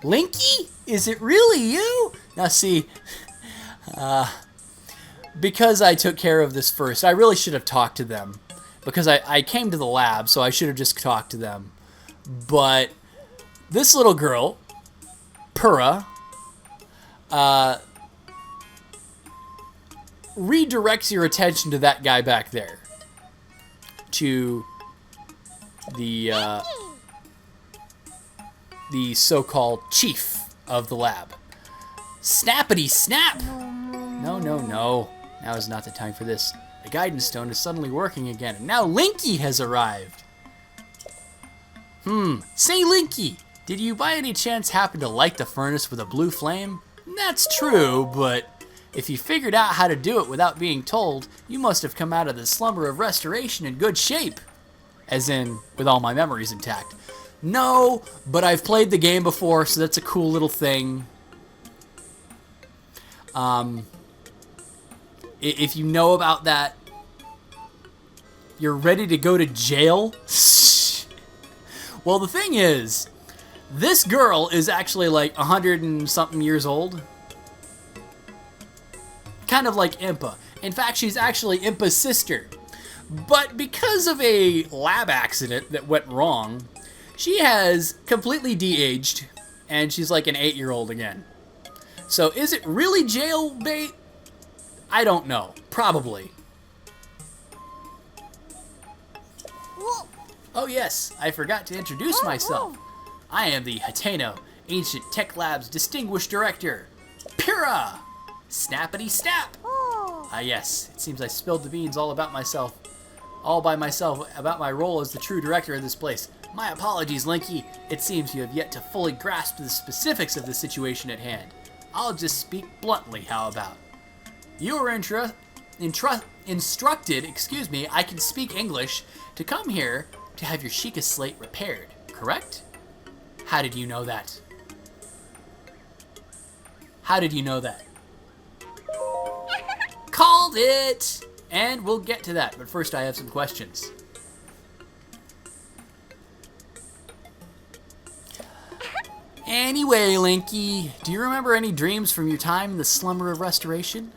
Linky? Is it really you? Now see, because I took care of this first, I really should have talked to them. Because I came to the lab, so I should have just talked to them. But this little girl, Pura, redirects your attention to that guy back there. To the so-called chief of the lab. Snappity snap! No, no, no. Now is not the time for this. The guidance stone is suddenly working again, and now Linky has arrived. Say Linky, did you by any chance happen to light the furnace with a blue flame? That's true, but if you figured out how to do it without being told, you must have come out of the slumber of restoration in good shape. As in, with all my memories intact. No, but I've played the game before, so that's a cool little thing. If you know about that, you're ready to go to jail? Well, the thing is, this girl is actually like 100 and something years old. Kind of like Impa. In fact, she's actually Impa's sister. But because of a lab accident that went wrong, she has completely de-aged, and she's like an 8-year-old again. So is it really jail bait? I don't know. Probably. Oh yes, I forgot to introduce myself. I am the Hateno, Ancient Tech Lab's Distinguished Director, Pura! Snappity snap! Ah yes, it seems I spilled the beans all by myself about my role as the true director of this place. My apologies, Linky. It seems you have yet to fully grasp the specifics of the situation at hand. I'll just speak bluntly, how about? You were instructed, I can speak English, to come here to have your Sheikah Slate repaired, correct? How did you know that? How did you know that? Called it! And we'll get to that, but first I have some questions. Anyway, Linky, do you remember any dreams from your time in the Slumber of Restoration?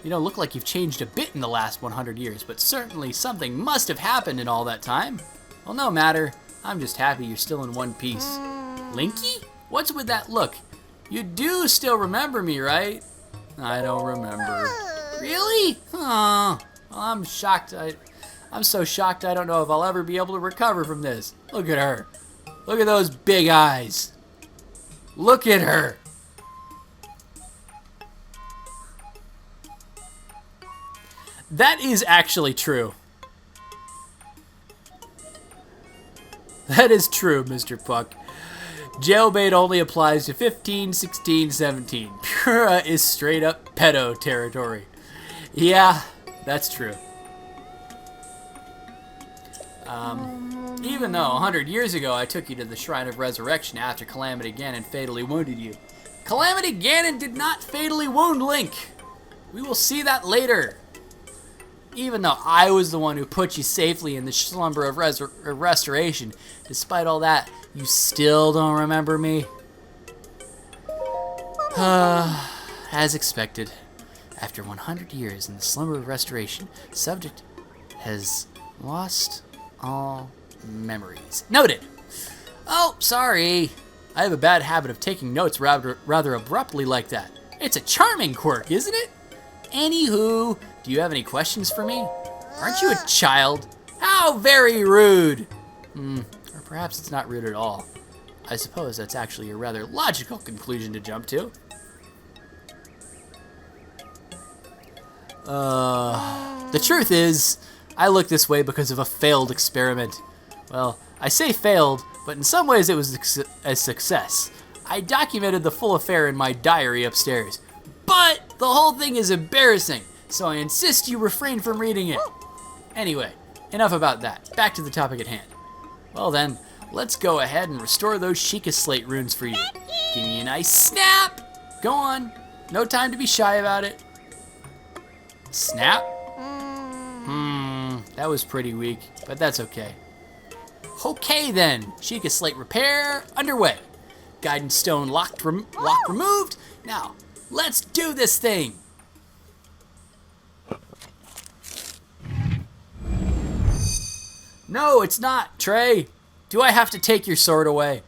You don't look like you've changed a bit in the last 100 years, but certainly something must have happened in all that time. Well, no matter. I'm just happy you're still in one piece. Linky? What's with that look? You do still remember me, right? I don't remember. Really? Well, I'm shocked. I'm so shocked I don't know if I'll ever be able to recover from this. Look at her. Look at those big eyes. Look at her. That is actually true. That is true, Mr. Puck. Jailbait only applies to 15, 16, 17. Pura is straight up pedo territory. Yeah, that's true. Even though 100 years ago I took you to the Shrine of Resurrection after Calamity Ganon fatally wounded you, Calamity Ganon did not fatally wound Link. We will see that later. Even though I was the one who put you safely in the Slumber of Restoration, despite all that, you still don't remember me? As expected, after 100 years in the Slumber of Restoration, subject has lost all memories. Noted! Oh, sorry. I have a bad habit of taking notes rather abruptly like that. It's a charming quirk, isn't it? Anywho, do you have any questions for me? Aren't you a child? How very rude! Or perhaps it's not rude at all. I suppose that's actually a rather logical conclusion to jump to. The truth is, I look this way because of a failed experiment. Well, I say failed, but in some ways it was a success. I documented the full affair in my diary upstairs. But the whole thing is embarrassing, so I insist you refrain from reading it. Anyway, enough about that. Back to the topic at hand. Well then, let's go ahead and restore those Sheikah Slate runes for you. Give me a nice snap! Go on. No time to be shy about it. Snap? That was pretty weak, but that's okay. Okay then, Sheikah Slate repair underway. Guidance stone lock removed. Now, let's do this thing! No, it's not, Trey. Do I have to take your sword away?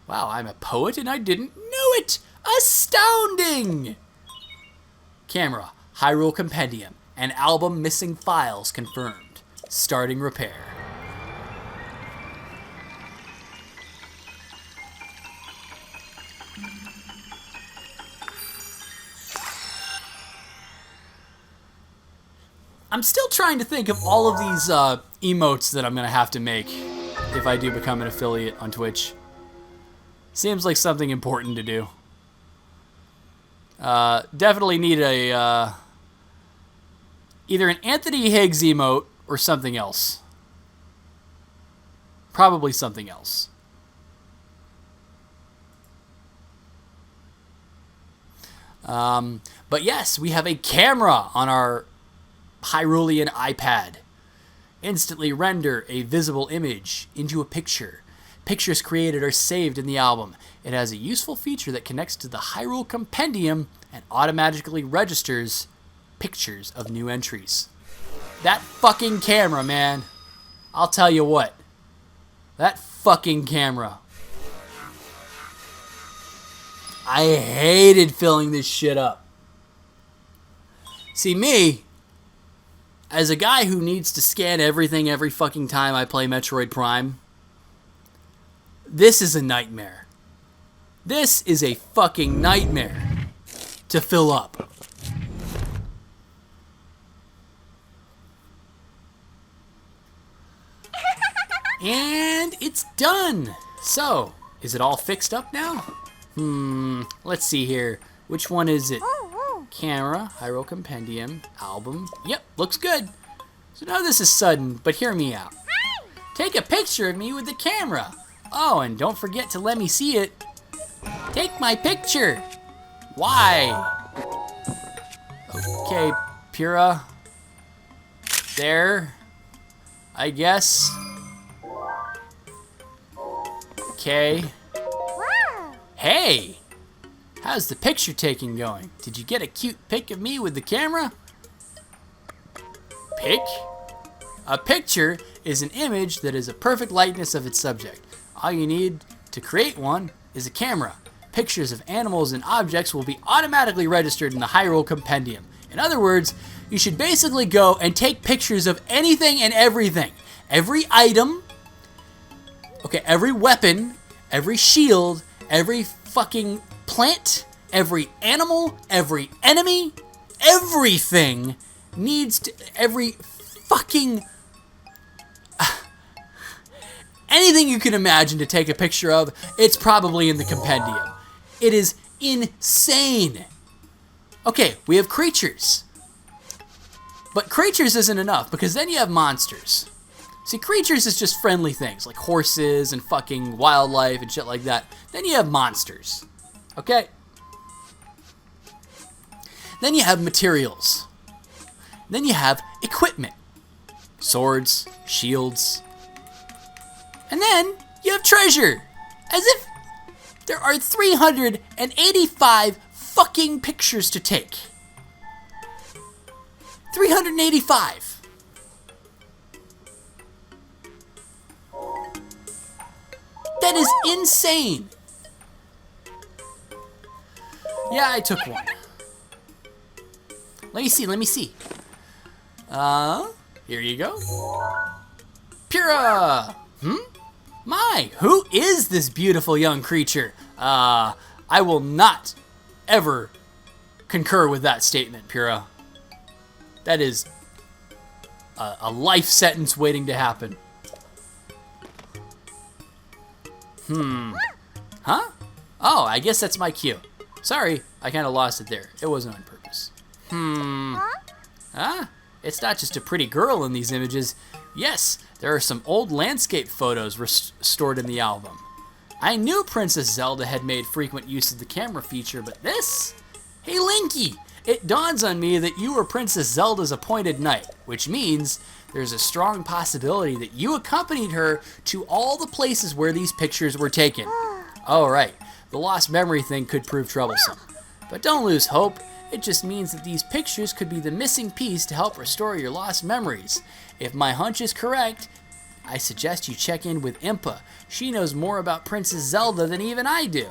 Wow, I'm a poet and I didn't know it! Astounding! Camera, Hyrule Compendium, and album missing files confirmed. Starting repair. I'm still trying to think of all of these emotes that I'm going to have to make if I do become an affiliate on Twitch. Seems like something important to do. Definitely need a either an Anthony Higgs emote or something else. Probably something else. But yes, we have a camera on our Hyrulean iPad. Instantly render a visible image into a picture. Pictures created are saved in the album. It has a useful feature that connects to the Hyrule Compendium and automatically registers pictures of new entries. That fucking camera, man. I'll tell you what. That fucking camera. I hated filling this shit up. See, me, as a guy who needs to scan everything every fucking time I play Metroid Prime, this is a nightmare. This is a fucking nightmare to fill up. And it's done. So, is it all fixed up now? Let's see here. Which one is it? Camera, Hyrule Compendium, album. Yep, looks good. So now this is sudden, but hear me out. Take a picture of me with the camera. Oh, and don't forget to let me see it. Take my picture. Why? Okay, Pyrrha. There. I guess. Okay. Hey! How's the picture taking going? Did you get a cute pic of me with the camera? Pic? A picture is an image that is a perfect likeness of its subject. All you need to create one is a camera. Pictures of animals and objects will be automatically registered in the Hyrule Compendium. In other words, you should basically go and take pictures of anything and everything. Every item, okay, every weapon, every shield, every fucking plant, every animal, every enemy, everything needs to, every fucking, anything you can imagine to take a picture of, it's probably in the compendium. It is insane. Okay, we have creatures. But creatures isn't enough, because then you have monsters. See, creatures is just friendly things, like horses and fucking wildlife and shit like that. Then you have monsters. Okay? Then you have materials. Then you have equipment. Swords, shields. And then you have treasure. As if there are 385 fucking pictures to take. 385. That is insane. Yeah, I took one. Let me see. Here you go. Pyrrha! My, who is this beautiful young creature? I will not ever concur with that statement, Pyrrha. That is a life sentence waiting to happen. Huh? Oh, I guess that's my cue. Sorry, I kind of lost it there. It wasn't on purpose. It's not just a pretty girl in these images. Yes, there are some old landscape photos stored in the album. I knew Princess Zelda had made frequent use of the camera feature, but this? Hey Linky, it dawns on me that you were Princess Zelda's appointed knight, which means there's a strong possibility that you accompanied her to all the places where these pictures were taken. Oh right, the lost memory thing could prove troublesome. But don't lose hope, it just means that these pictures could be the missing piece to help restore your lost memories. If my hunch is correct, I suggest you check in with Impa. She knows more about Princess Zelda than even I do.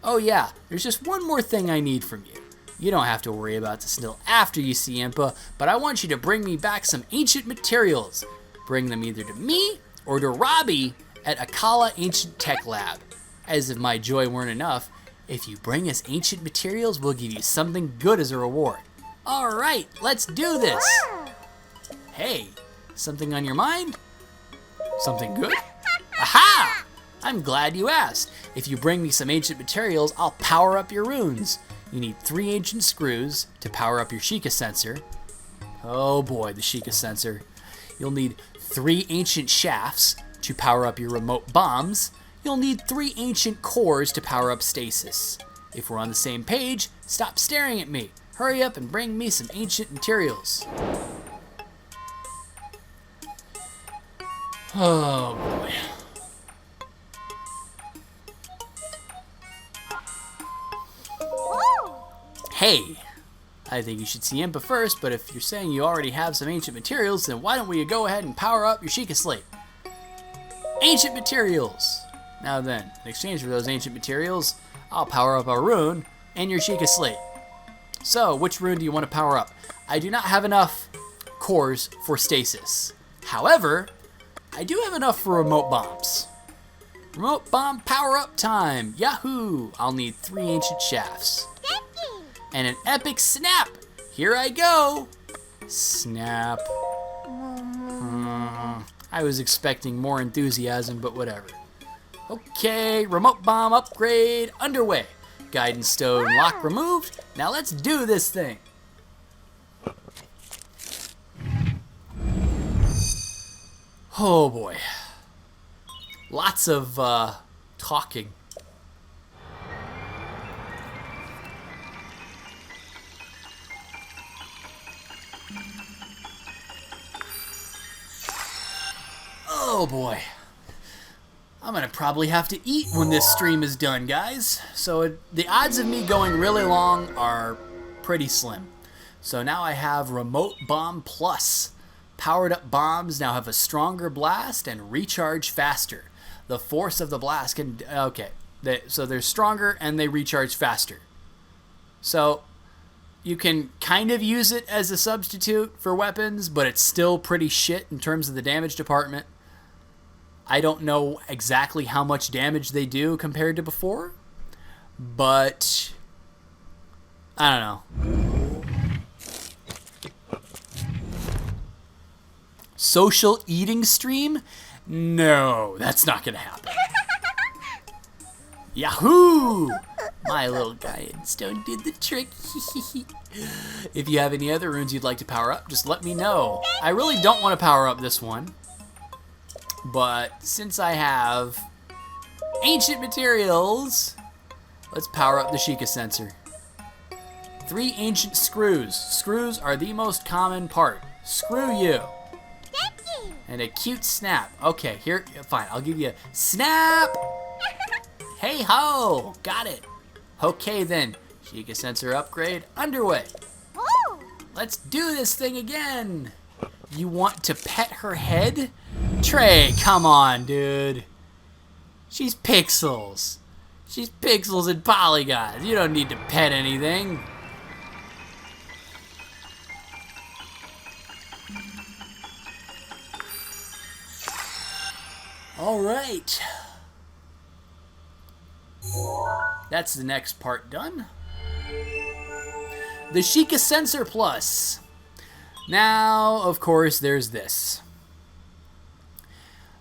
Oh yeah, there's just one more thing I need from you. You don't have to worry about this until after you see Impa, but I want you to bring me back some ancient materials. Bring them either to me or to Robbie at Akala Ancient Tech Lab. As if my joy weren't enough, if you bring us ancient materials, we'll give you something good as a reward. Alright, let's do this! Hey, something on your mind? Something good? Aha! I'm glad you asked. If you bring me some ancient materials, I'll power up your runes. You need 3 ancient screws to power up your Sheikah sensor. Oh boy, the Sheikah sensor. You'll need 3 ancient shafts to power up your remote bombs. You'll need 3 ancient cores to power up stasis. If we're on the same page, stop staring at me. Hurry up and bring me some ancient materials. Oh boy. Hey, I think you should see Impa first, but if you're saying you already have some ancient materials, then why don't we go ahead and power up your Sheikah Slate? Ancient materials! Now then, in exchange for those ancient materials, I'll power up a rune and your Sheikah Slate. So, which rune do you want to power up? I do not have enough cores for stasis. However, I do have enough for remote bombs. Remote bomb power up time! Yahoo! I'll need 3 ancient shafts. And an epic snap! Here I go! Snap. I was expecting more enthusiasm, but whatever. Okay, remote bomb upgrade underway. Guidance stone lock removed. Now let's do this thing. Oh boy. Lots of talking. Oh boy. I'm gonna probably have to eat when this stream is done, guys. So the odds of me going really long are pretty slim. So now I have Remote Bomb Plus. Powered up bombs now have a stronger blast and recharge faster. The force of the blast can... Okay. So they're stronger and they recharge faster. So you can kind of use it as a substitute for weapons, but it's still pretty shit in terms of the damage department. I don't know exactly how much damage they do compared to before, but I don't know. Social eating stream? No, that's not going to happen. Yahoo! My little Grindstone did the trick. If you have any other runes you'd like to power up, just let me know. I really don't want to power up this one, but since I have ancient materials, let's power up the Sheikah sensor. 3 ancient screws. Screws are the most common part. Screw you. And a cute snap. Okay, here, fine. I'll give you a snap. Hey ho, got it. Okay then, Sheikah sensor upgrade underway. Let's do this thing again. You want to pet her head? Trey, come on, dude. She's pixels. She's pixels and polygons. You don't need to pet anything. All right. That's the next part done. The Sheikah Sensor Plus. Now, of course, there's this.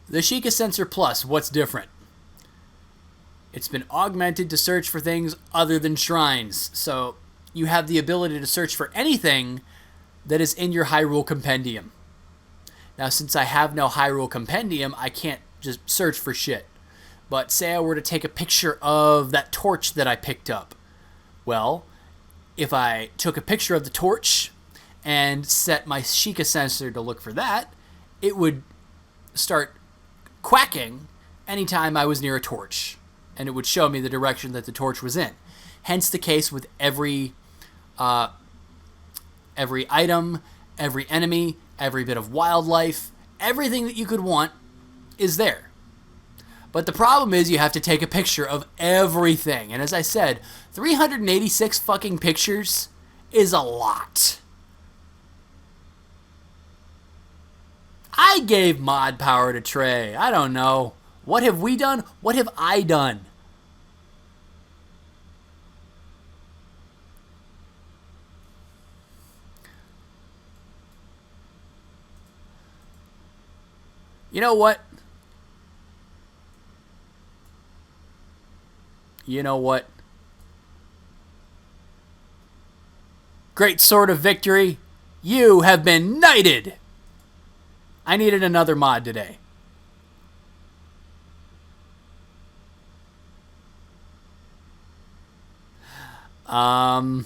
The Sheikah Sensor Plus, what's different? It's been augmented to search for things other than shrines. So you have the ability to search for anything that is in your Hyrule Compendium. Now, since I have no Hyrule Compendium, I can't just search for shit. But say I were to take a picture of that torch that I picked up. Well, if I took a picture of the torch and set my Sheikah sensor to look for that, it would start quacking anytime I was near a torch. And it would show me the direction that the torch was in. Hence the case with every item, every enemy, every bit of wildlife, everything that you could want is there. But the problem is you have to take a picture of everything. And as I said, 386 fucking pictures is a lot. I gave mod power to Trey. I don't know. What have we done? What have I done? You know what? You know what? Great Sword of Victory, you have been knighted! I needed another mod today. Why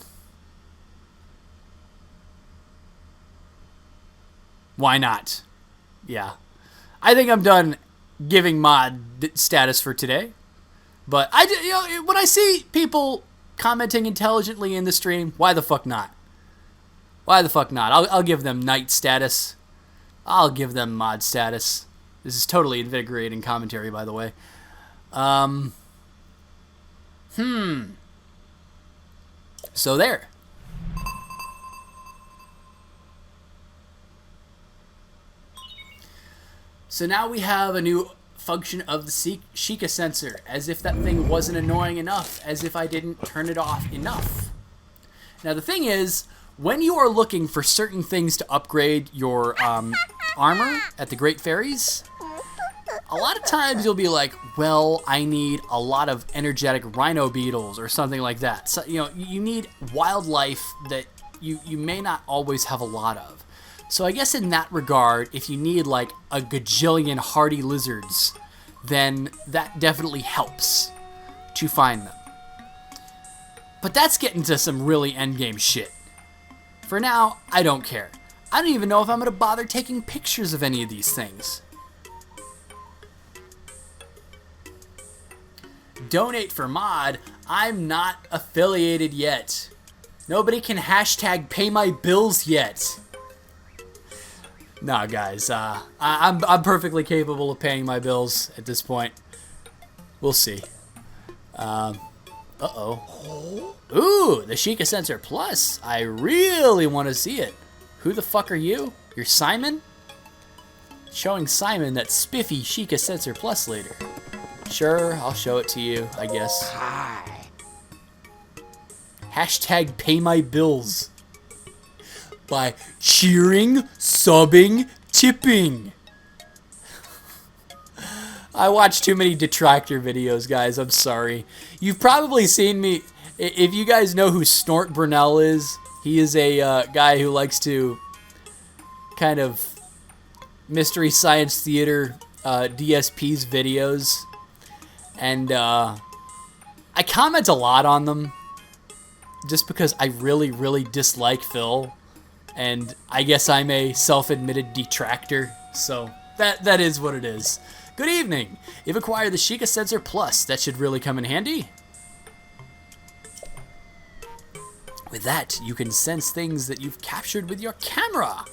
not? Yeah. I think I'm done giving mod status for today. But when I see people commenting intelligently in the stream, why the fuck not? Why the fuck not? I'll give them knight status. I'll give them mod status. This is totally invigorating commentary, by the way. So there. So now we have a new function of the Sheikah sensor, as if that thing wasn't annoying enough, as if I didn't turn it off enough. Now the thing is, when you are looking for certain things to upgrade your armor at the Great Fairies, a lot of times you'll be like, well, I need a lot of energetic rhino beetles or something like that. So, you need wildlife that you may not always have a lot of. So I guess in that regard, if you need like a gajillion hardy lizards, then that definitely helps to find them. But that's getting to some really endgame shit. For now, I don't care. I don't even know if I'm going to bother taking pictures of any of these things. Donate for mod. I'm not affiliated yet. Nobody can hashtag pay my bills yet. Nah, guys. I'm perfectly capable of paying my bills at this point. We'll see. Uh-oh. Ooh, the Sheikah Sensor Plus. I really want to see it. Who the fuck are you? You're Simon? Showing Simon that spiffy Sheikah Sensor Plus later. Sure, I'll show it to you, I guess.
Hi.
Hashtag pay my bills. By cheering, subbing, tipping. I watch too many detractor videos, guys. I'm sorry. You've probably seen me. If you guys know who Snort Brunel is, he is a guy who likes to kind of Mystery Science Theater DSP's videos. And I comment a lot on them just because I really, really dislike Phil. And I guess I'm a self-admitted detractor. So that is what it is. Good evening. You've acquired the Sheikah Sensor Plus. That should really come in handy. With that, you can sense things that you've captured with your camera.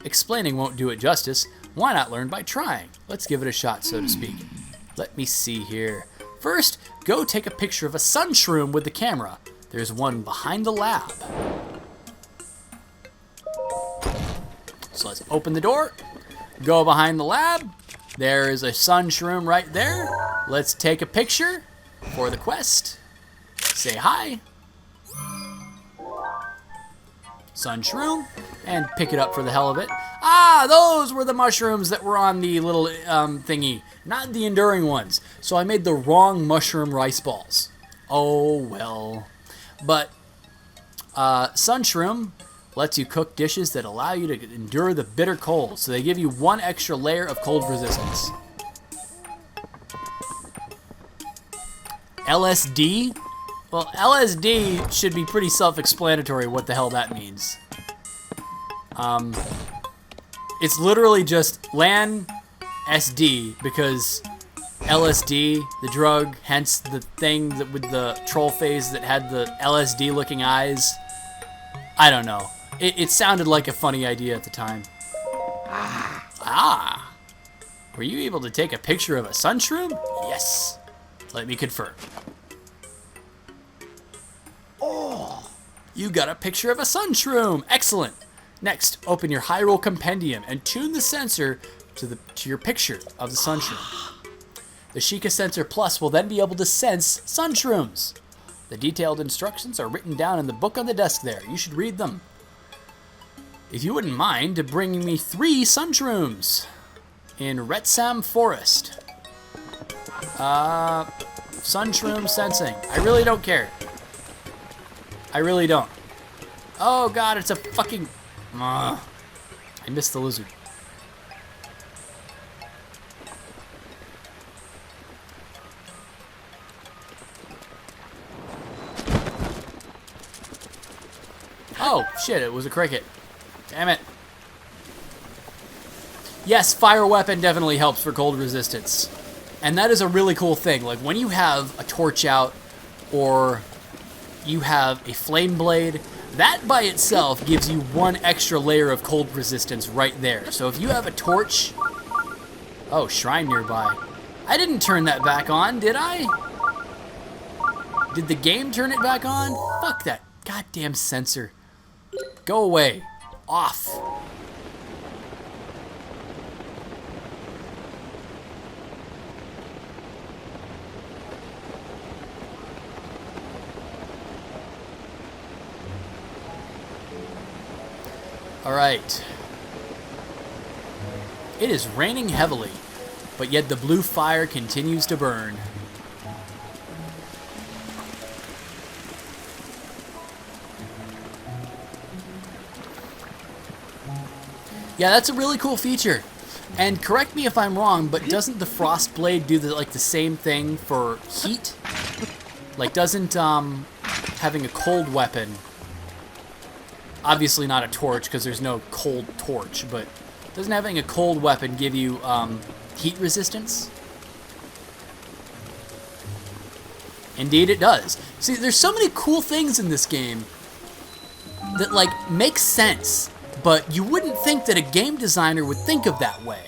Explaining won't do it justice. Why not learn by trying? Let's give it a shot, so to speak. Let me see here. First, go take a picture of a sun shroom with the camera. There's one behind the lab. So let's open the door. Go behind the lab. There is a sun shroom right there. Let's take a picture for the quest. Say hi. Sun shroom. And pick it up for the hell of it. Ah, those were the mushrooms that were on the little thingy. Not the enduring ones. So I made the wrong mushroom rice balls. Oh, well. But sun shroom lets you cook dishes that allow you to endure the bitter cold. So they give you one extra layer of cold resistance. LSD? Well, LSD should be pretty self-explanatory what the hell that means. It's literally just LAN SD because LSD, the drug, hence the thing that with the troll face that had the LSD looking eyes. I don't know. It sounded like a funny idea at the time. Ah. Were you able to take a picture of a sun shroom? Yes. Let me confirm. Oh. You got a picture of a sun shroom. Excellent. Next, open your Hyrule Compendium and tune the sensor to your picture of the sun shroom. The Sheikah Sensor Plus will then be able to sense sun shrooms. The detailed instructions are written down in the book on the desk there. You should read them. If you wouldn't mind bringing me 3 sun shrooms in Retsam Forest. Sun shroom sensing. I really don't care. I really don't. Oh god, it's a fucking... I missed the lizard. Oh, shit, it was a cricket. Damn it. Yes, fire weapon definitely helps for cold resistance. And that is a really cool thing. Like, when you have a torch out, or you have a flame blade, that by itself gives you one extra layer of cold resistance right there. So if you have a torch... Oh, shrine nearby. I didn't turn that back on, did I? Did the game turn it back on? Fuck that goddamn sensor. Go away. Off. All right. It is raining heavily, but yet the blue fire continues to burn. Yeah, that's a really cool feature. And correct me if I'm wrong, but doesn't the Frost Blade do the same thing for heat? Like, doesn't having a cold weapon, obviously not a torch because there's no cold torch, but doesn't having a cold weapon give you heat resistance? Indeed it does. See, there's so many cool things in this game that, like, make sense, but you wouldn't think that a game designer would think of that way.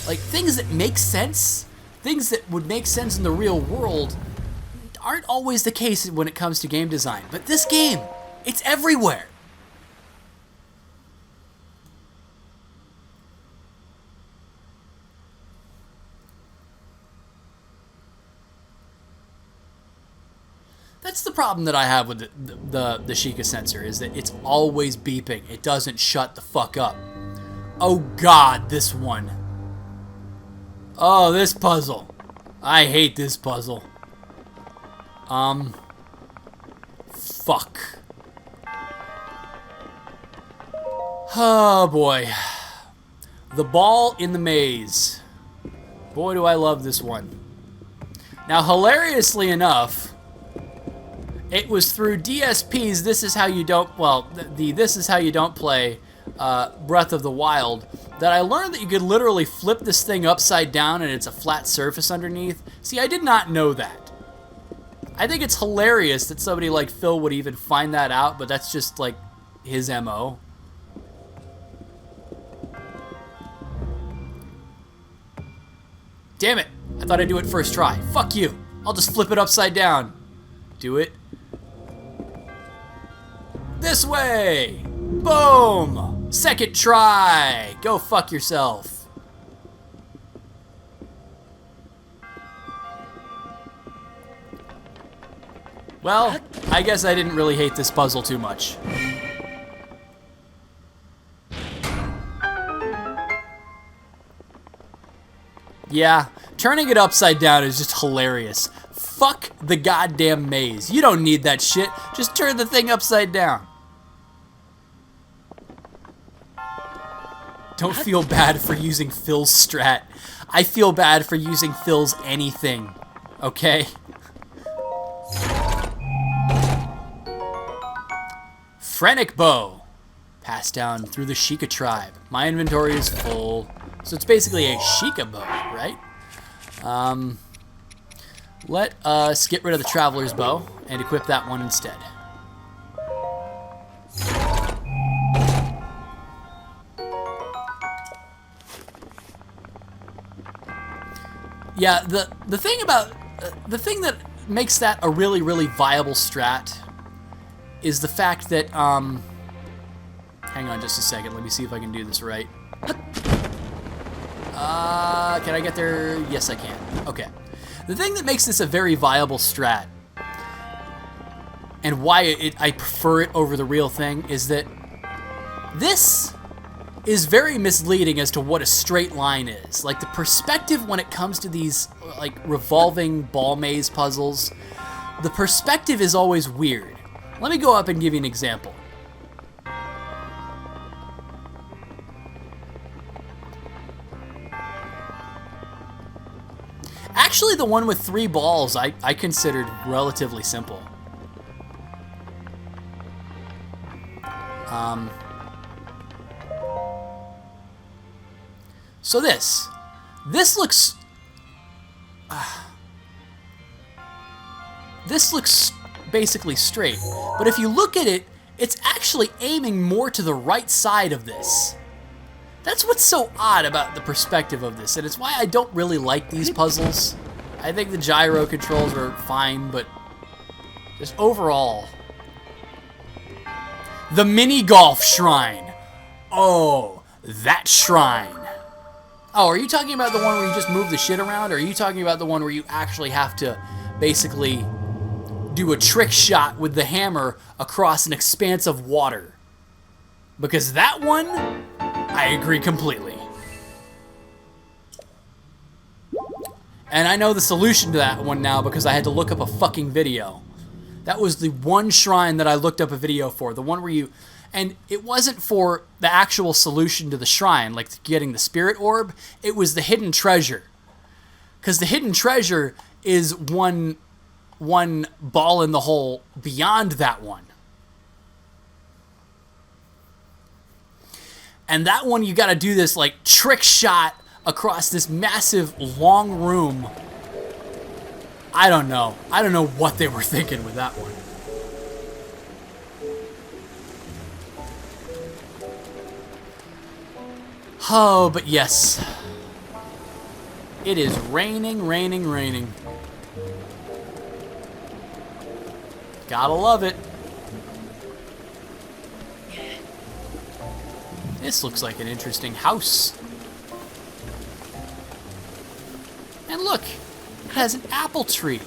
Like, things that make sense, things that would make sense in the real world, aren't always the case when it comes to game design. But this game, it's everywhere. That's the problem that I have with the Sheikah sensor, is that it's always beeping. It doesn't shut the fuck up. Oh god, this one. Oh, this puzzle. I hate this puzzle. Fuck. Oh boy. The ball in the maze. Boy, do I love this one. Now, hilariously enough, it was through DSP's This Is How You Don't, well, the This Is How You Don't Play Breath of the Wild, that I learned that you could literally flip this thing upside down and it's a flat surface underneath. See, I did not know that. I think it's hilarious that somebody like Phil would even find that out, but that's just like his MO. Damn it! I thought I'd do it first try. Fuck you! I'll just flip it upside down. Do it. This way! Boom! Second try! Go fuck yourself. Well, I guess I didn't really hate this puzzle too much. Yeah, turning it upside down is just hilarious. Fuck the goddamn maze. You don't need that shit. Just turn the thing upside down. Don't feel bad for using Phil's strat. I feel bad for using Phil's anything. Okay? Phrenic Bow. Passed down through the Sheikah tribe. My inventory is full. So it's basically a Sheikah bow, right? Let us get rid of the Traveler's Bow and equip that one instead. Yeah, the thing about the thing that makes that a really, really viable strat is the fact that hang on just a second, let me see if I can do this right. Can I get there? Yes, I can. Okay. The thing that makes this a very viable strat, and why I prefer it over the real thing, is that this is very misleading as to what a straight line is. Like, the perspective when it comes to these, like, revolving ball maze puzzles, the perspective is always weird. Let me go up and give you an example. Actually, the one with 3 balls I considered relatively simple. So this looks basically straight, but if you look at it, it's actually aiming more to the right side of this. That's what's so odd about the perspective of this, and it's why I don't really like these puzzles. I think the gyro controls are fine, but just overall. The mini golf shrine. Oh, that shrine. Oh, are you talking about the one where you just move the shit around, or are you talking about the one where you actually have to basically do a trick shot with the hammer across an expanse of water? Because that one, I agree completely. And I know the solution to that one now because I had to look up a fucking video. That was the one shrine that I looked up a video for. The one where you... And it wasn't for the actual solution to the shrine, like getting the spirit orb. It was the hidden treasure. Because the hidden treasure is one ball in the hole beyond that one. And that one, you gotta do this, like, trick shot across this massive, long room I don't know. I don't know what they were thinking with that one. Oh, but yes. It is raining, raining, raining. Gotta love it. This looks like an interesting house. And look, it has an apple tree.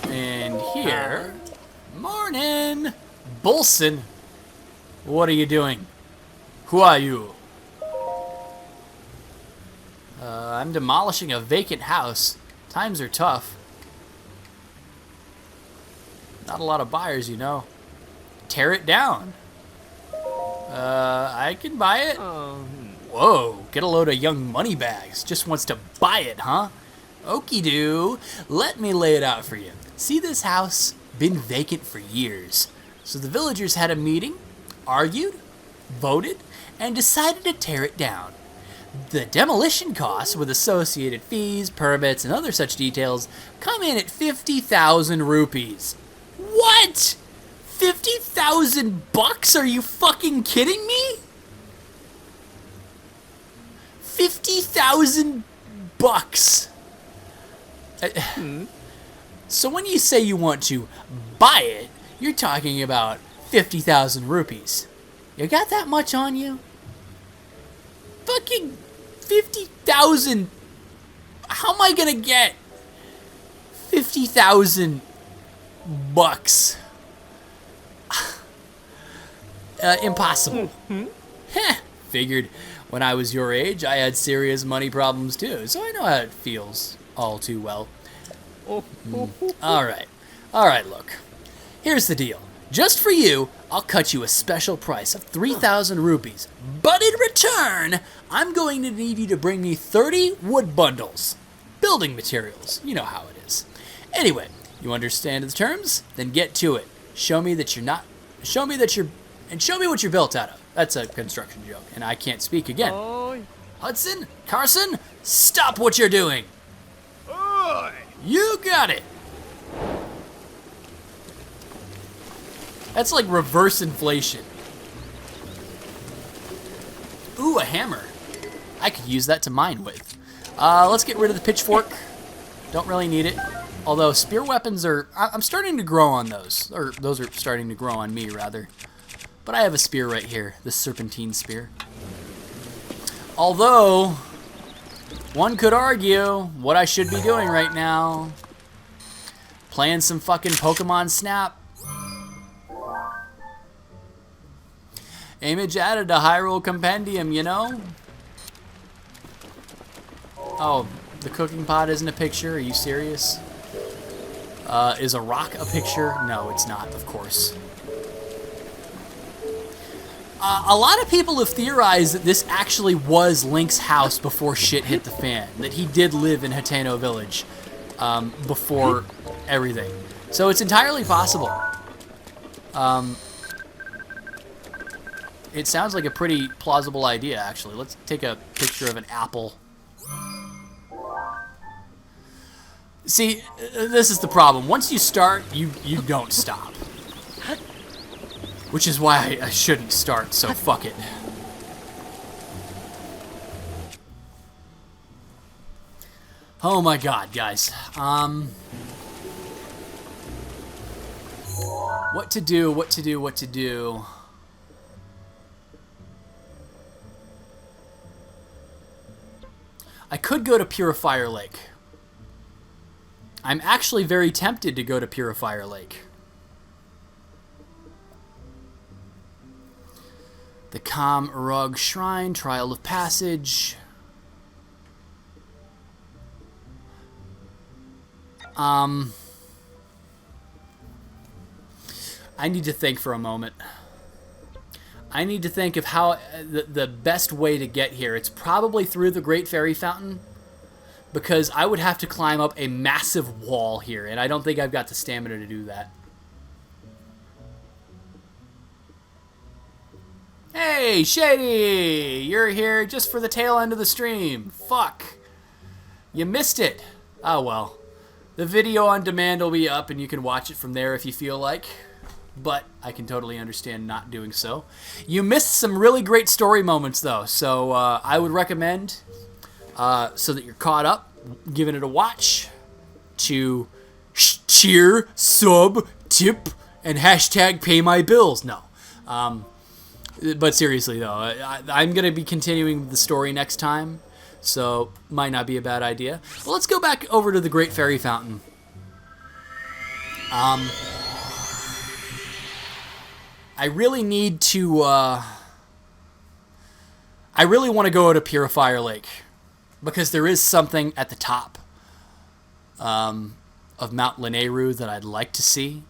And here, morning, Bolson. What are you doing? Who are you? I'm demolishing a vacant house. Times are tough. Not a lot of buyers, you know. Tear it down. I can buy it. Whoa, get a load of young moneybags. Just wants to buy it, huh? Okie doo. Let me lay it out for you. See this house? Been vacant for years. So the villagers had a meeting, argued, voted, and decided to tear it down. The demolition costs, with associated fees, permits, and other such details, come in at 50,000 rupees. What? 50,000 bucks? Are you fucking kidding me? 50,000 bucks. So when you say you want to buy it, you're talking about 50,000 rupees. You got that much on you? Fucking 50,000. How am I gonna get 50,000 bucks? Impossible. Heh, figured when I was your age, I had serious money problems too, so I know how it feels all too well. Alright, look. Here's the deal. Just for you, I'll cut you a special price of 3,000 rupees. But in return, I'm going to need you to bring me 30 wood bundles. Building materials. You know how it is. Anyway, you understand the terms? Then get to it. Show me what you're built out of. That's a construction joke, and I can't speak again.
Oi.
Hudson, Carson, stop what you're doing.
Oi.
You got it. That's like reverse inflation. Ooh, a hammer. I could use that to mine with. Let's get rid of the pitchfork. Don't really need it. Although spear weapons are... I'm starting to grow on those. Or those are starting to grow on me, rather. But I have a spear right here. The serpentine spear. Although, one could argue what I should be doing right now. Playing some fucking Pokemon Snap. Image added to Hyrule Compendium, you know? Oh, the cooking pot isn't a picture? Are you serious? Is a rock a picture? No, it's not, of course. A lot of people have theorized that this actually was Link's house before shit hit the fan. That he did live in Hateno Village before everything. So it's entirely possible. It sounds like a pretty plausible idea, actually. Let's take a picture of an apple. See, this is the problem. Once you start, you don't stop. Which is why I shouldn't start, so fuck it. Oh my god, guys. What to do. I could go to Purifier Lake. I'm actually very tempted to go to Purifier Lake. The Kam Urug Shrine, Trial of Passage. I need to think for a moment. I need to think of how the best way to get here. It's probably through the Great Fairy Fountain, because I would have to climb up a massive wall here, and I don't think I've got the stamina to do that. Hey, Shady! You're here just for the tail end of the stream. Fuck. You missed it. Oh, well. The video on demand will be up, and you can watch it from there if you feel like. But I can totally understand not doing so. You missed some really great story moments, though. So I would recommend, so that you're caught up, giving it a watch, to cheer, sub, tip, and hashtag pay my bills. No. But seriously, though, I'm going to be continuing the story next time. So, might not be a bad idea. Well, let's go back over to the Great Fairy Fountain. I really need to, I really want to go to Purifier Lake. Because there is something at the top of Mount Laneru that I'd like to see.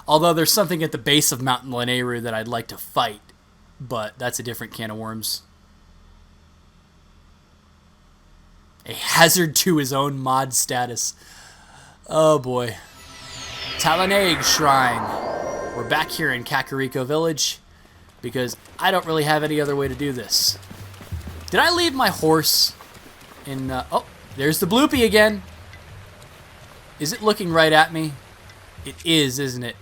Although there's something at the base of Mount Laneru that I'd like to fight. But that's a different can of worms. A hazard to his own mod status. Oh boy. Taloneg Shrine. We're back here in Kakariko Village because I don't really have any other way to do this. Did I leave my horse in... oh, there's the Bloopy again. Is it looking right at me? It is, isn't it?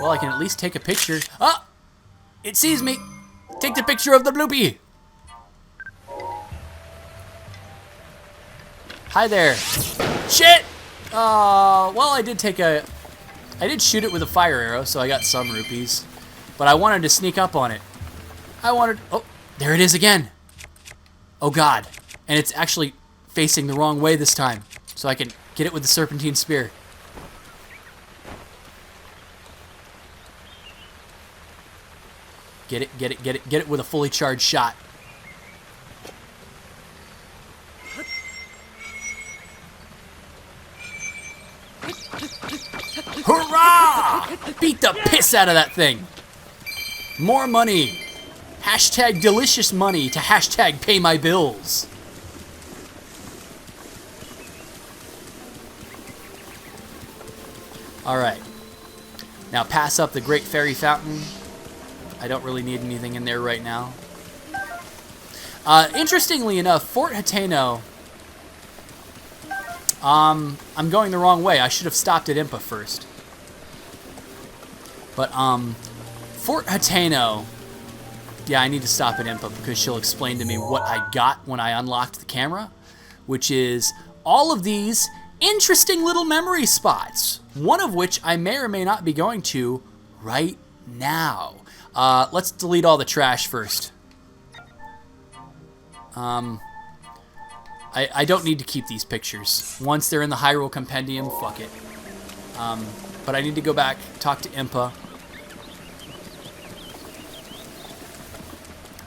Well, I can at least take a picture. Ah! It sees me. Take the picture of the Bloopy. Hi there. Shit! Well, I did shoot it with a fire arrow, so I got some rupees. But I wanted to sneak up on it. Oh, there it is again. Oh, God. And it's actually facing the wrong way this time. So I can get it with the Serpentine Spear. Get it with a fully charged shot. Hurrah! Beat the piss out of that thing. More money. Hashtag delicious money to hashtag pay my bills. Alright. Now pass up the Great Fairy Fountain. I don't really need anything in there right now. Interestingly enough, Fort Hateno... I'm going the wrong way. I should have stopped at Impa first. But, Fort Hateno... Yeah, I need to stop at Impa because she'll explain to me what I got when I unlocked the camera. Which is all of these interesting little memory spots. One of which I may or may not be going to right now. Let's delete all the trash first. I don't need to keep these pictures. Once they're in the Hyrule Compendium, fuck it. But I need to go back, talk to Impa.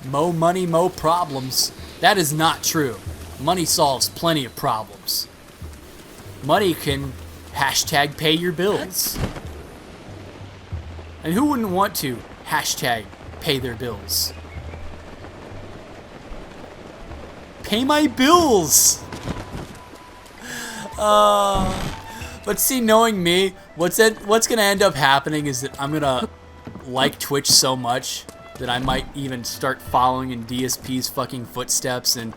Mo money, mo problems. That is not true. Money solves plenty of problems. Money can hashtag pay your bills. And who wouldn't want to hashtag pay their bills? Pay my bills! But see, knowing me, what's gonna end up happening is that I'm gonna like Twitch so much that I might even start following in DSP's fucking footsteps and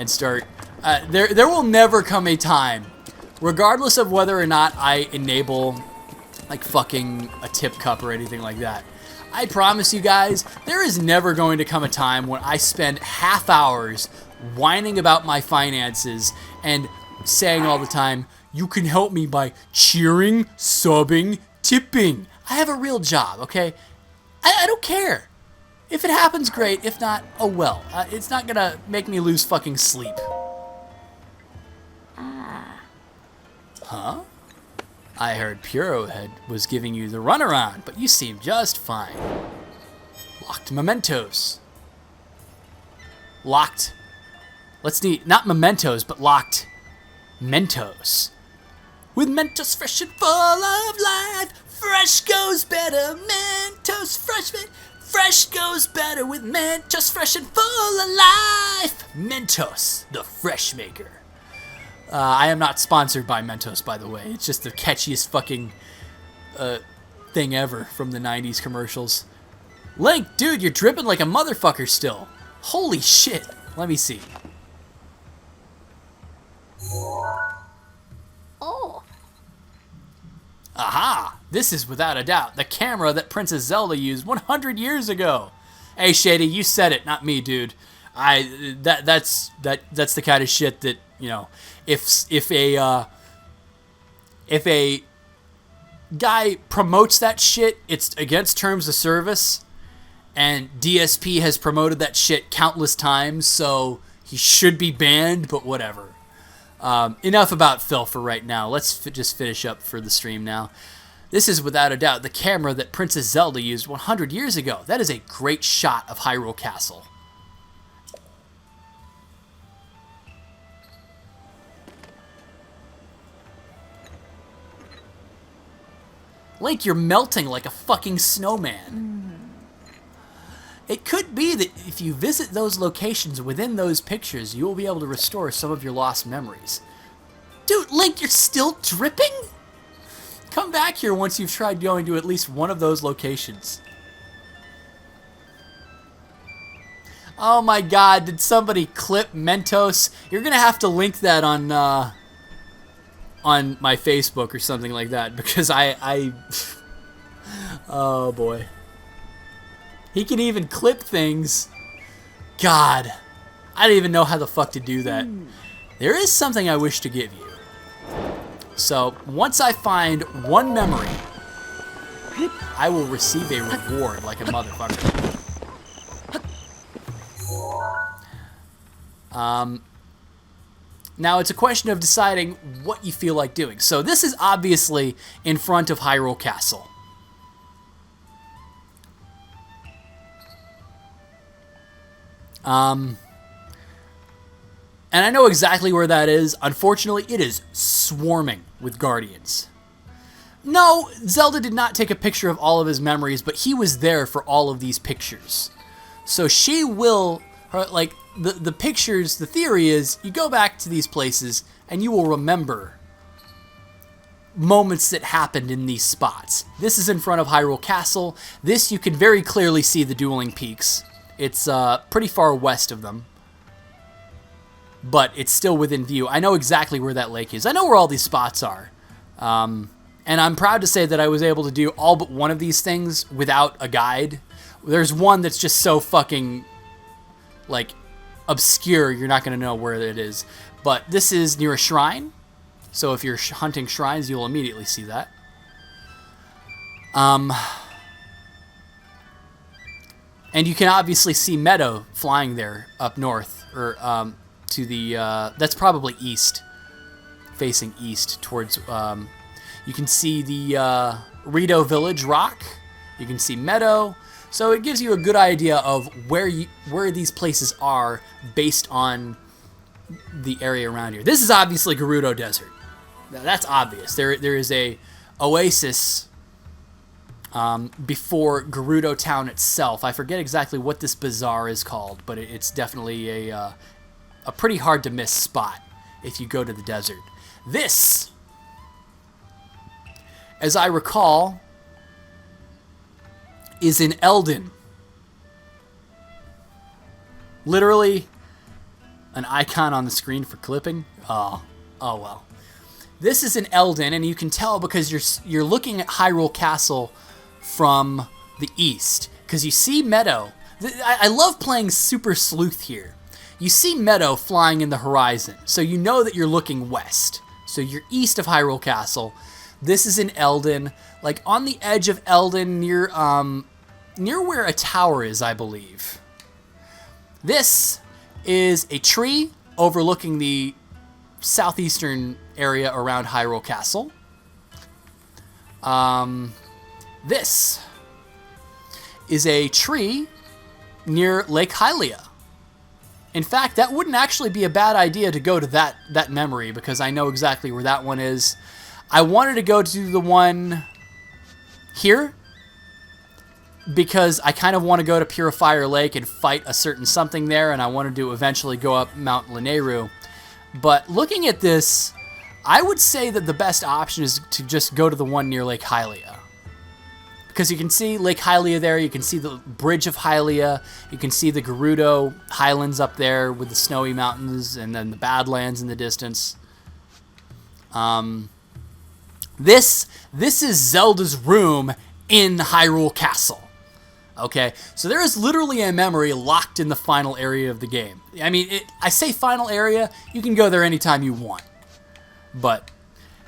start... there will never come a time, regardless of whether or not I enable like fucking a tip cup or anything like that. I promise you guys, there is never going to come a time when I spend half hours whining about my finances and saying all the time, you can help me by cheering, subbing, tipping. I have a real job, okay? I don't care. If it happens, great. If not, oh well. It's not gonna make me lose fucking sleep. Huh? I heard Purohead was giving you the runaround, but you seem just fine. Locked mementos. Locked. Let's need, not mementos, but locked Mentos. With Mentos fresh and full of life, fresh goes better. Mentos fresh goes better with Mentos fresh and full of life. Mentos, the fresh maker. I am not sponsored by Mentos, by the way. It's just the catchiest fucking thing ever from the 90s commercials. Link, dude, you're dripping like a motherfucker still. Holy shit. Let me see.
Oh,
Aha! This is without a doubt the camera that Princess Zelda used 100 years ago. Hey, Shady, you said it, not me, dude. That's the kind of shit that, you know, if a guy promotes that shit, it's against terms of service, and DSP has promoted that shit countless times, so he should be banned, but whatever. Enough about Phil for right now. Let's just finish up for the stream now. This is without a doubt the camera that Princess Zelda used 100 years ago. That is a great shot of Hyrule Castle. Link, you're melting like a fucking snowman. It could be that if you visit those locations within those pictures, you will be able to restore some of your lost memories. Dude, Link, you're still dripping? Come back here once you've tried going to at least one of those locations. Oh my god, did somebody clip Mentos? You're gonna have to link that on my Facebook or something like that, because I oh boy. He can even clip things. God, I don't even know how the fuck to do that. There is something I wish to give you. So, once I find one memory, I will receive a reward like a motherfucker. Now it's a question of deciding what you feel like doing. So this is obviously in front of Hyrule Castle. And I know exactly where that is. Unfortunately, it is swarming with guardians. No, Zelda did not take a picture of all of his memories, but he was there for all of these pictures. So she will, like, the pictures, the theory is, you go back to these places, and you will remember moments that happened in these spots. This is in front of Hyrule Castle. This, you can very clearly see the dueling peaks. It's pretty far west of them, but it's still within view. I know exactly where that lake is. I know where all these spots are. And I'm proud to say that I was able to do all but one of these things without a guide. There's one that's just so fucking, like, obscure, you're not going to know where it is. But this is near a shrine, so if you're hunting shrines, you'll immediately see that. And you can obviously see Meadow flying there up north, or to the, that's probably east, facing east towards, you can see the Rito Village rock, you can see Meadow, so it gives you a good idea of where these places are based on the area around here. This is obviously Gerudo Desert. Now, that's obvious. There is a oasis before Gerudo Town itself. I forget exactly what this bazaar is called, but it's definitely a pretty hard to miss spot if you go to the desert. This, as I recall, is in Eldin. Literally an icon on the screen for clipping. Oh well. This is in Eldin, and you can tell because you're looking at Hyrule Castle from the east, because you see Meadow. I love playing Super Sleuth here. You see Meadow flying in the horizon, so you know that you're looking west. So you're east of Hyrule Castle. This is in Eldin, like on the edge of Eldin, near where a tower is, I believe. This is a tree overlooking the southeastern area around Hyrule Castle. This is a tree near Lake Hylia. In fact, that wouldn't actually be a bad idea to go to that memory, because I know exactly where that one is. I wanted to go to the one here, because I kind of want to go to Purifier Lake and fight a certain something there, and I wanted to eventually go up Mount Laneru. But looking at this, I would say that the best option is to just go to the one near Lake Hylia, Because you can see Lake Hylia there, you can see the bridge of Hylia, you can see the Gerudo Highlands up there with the snowy mountains, and then the Badlands in the distance. This is Zelda's room in Hyrule Castle. Okay, so there is literally a memory locked in the final area of the game. I mean, I say final area, you can go there anytime you want. But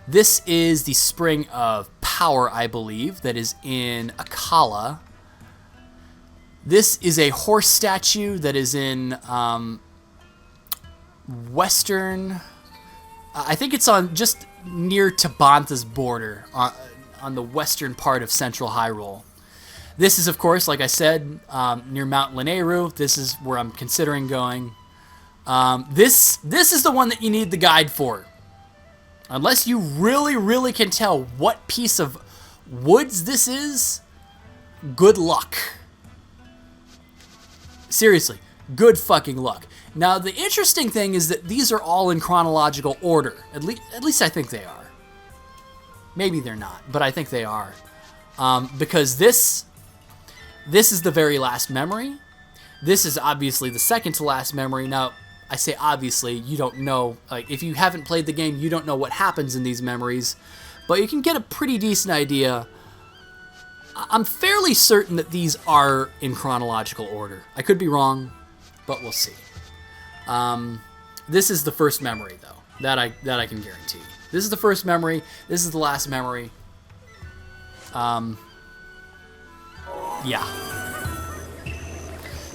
this is the Spring of Power, I believe, that is in Akala. This is a horse statue that is in western... I think it's on just near Tabantha's border, on the western part of central Hyrule. This is, of course, like I said, near Mount Laneru. This is where I'm considering going. This is the one that you need the guide for. Unless you really, really can tell what piece of woods this is, good luck. Seriously, good fucking luck. Now, the interesting thing is that these are all in chronological order. At least I think they are. Maybe they're not, but I think they are. Because this is the very last memory. This is obviously the second to last memory. Now, I say obviously, you don't know. Like, if you haven't played the game, you don't know what happens in these memories. But you can get a pretty decent idea. I'm fairly certain that these are in chronological order. I could be wrong, but we'll see. This is the first memory, though. That I can guarantee. This is the first memory. This is the last memory. Yeah.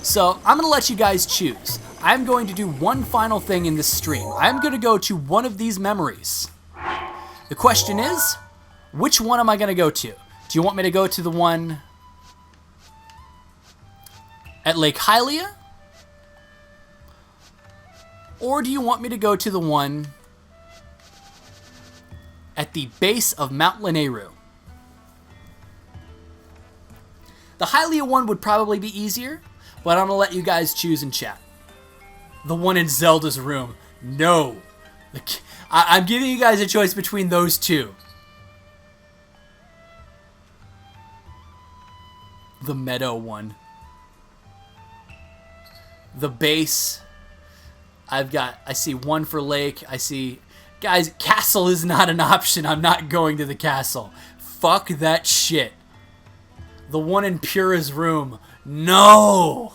So, I'm going to let you guys choose. I'm going to do one final thing in this stream. I'm going to go to one of these memories. The question is, which one am I going to go to? Do you want me to go to the one at Lake Hylia? Or do you want me to go to the one at the base of Mount Laneru? The Hylia one would probably be easier, but I'm going to let you guys choose in chat. The one in Zelda's room. No. I'm giving you guys a choice between those two. The meadow one. The base. I see one for lake. I see... Guys, castle is not an option. I'm not going to the castle. Fuck that shit. The one in Pura's room. No!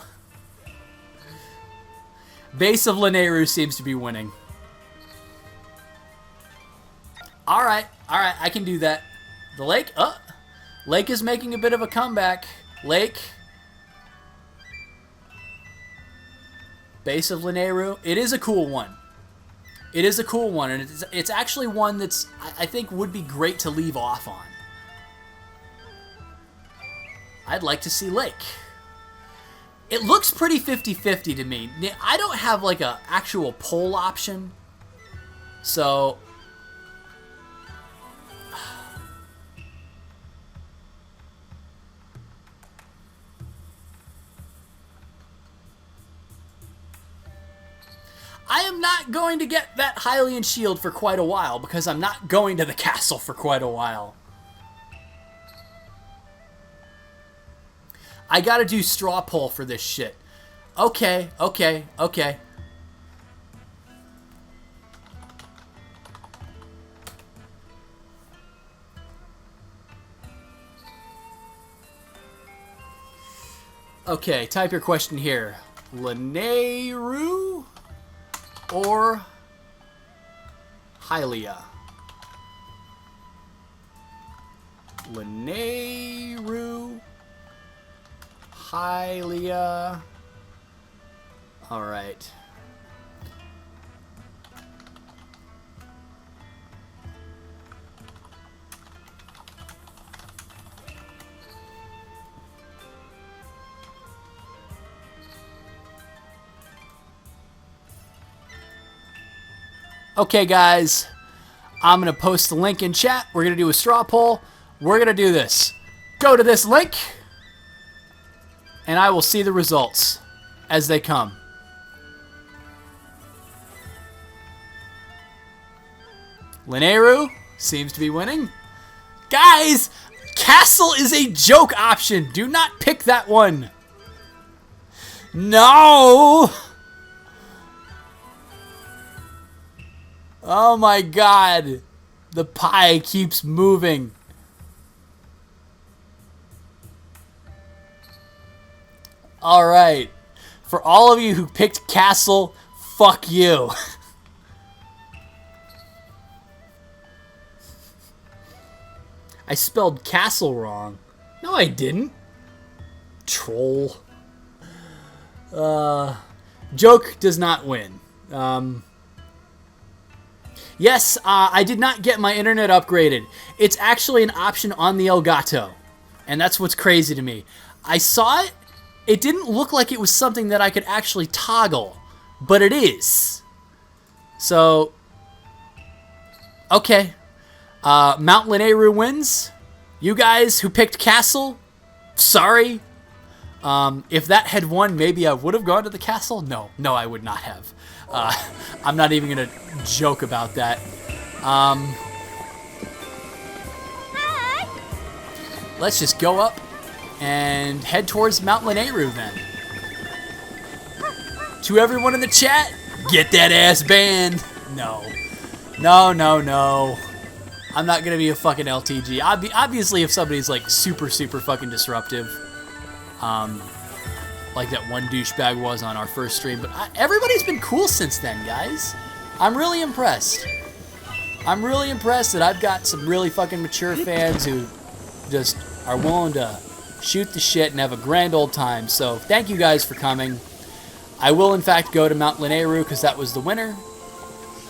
Base of Laneru seems to be winning. Alright, I can do that. The lake? Lake is making a bit of a comeback. Lake. Base of Laneru. It is a cool one. It is a cool one, and it's actually one that's, I think, would be great to leave off on. I'd like to see Lake. It looks pretty 50-50 to me. I don't have, like, a actual poll option, so... I am not going to get that Hylian shield for quite a while, because I'm not going to the castle for quite a while. I gotta do straw poll for this shit. Okay. Okay, type your question here. Laneru or Hylia? Laneru, Hylia. All right. Okay, guys, I'm going to post the link in chat. We're going to do a straw poll. We're going to do this. Go to this link, and I will see the results as they come. Laneru seems to be winning. Guys, Castle is a joke option. Do not pick that one. No. Oh my god. The pie keeps moving. Alright. For all of you who picked Castle, fuck you. I spelled castle wrong. No, I didn't. Troll. Joke does not win. Yes, I did not get my internet upgraded. It's actually an option on the Elgato. And that's what's crazy to me. I saw it. It didn't look like it was something that I could actually toggle. But it is. So, okay. Mount Laneru wins. You guys who picked Castle, sorry. If that had won, maybe I would have gone to the castle. No, I would not have. I'm not even going to joke about that. Let's just go up and head towards Mount Laneru then. To everyone in the chat, get that ass banned. No. I'm not gonna be a fucking LTG. Obviously, if somebody's like super fucking disruptive, like that one douchebag was on our first stream, but everybody's been cool since then, guys. I'm really impressed. I'm really impressed that I've got some really fucking mature fans who just are willing to shoot the shit and have a grand old time. So thank you guys for coming. I will in fact go to Mount Laneru because that was the winner.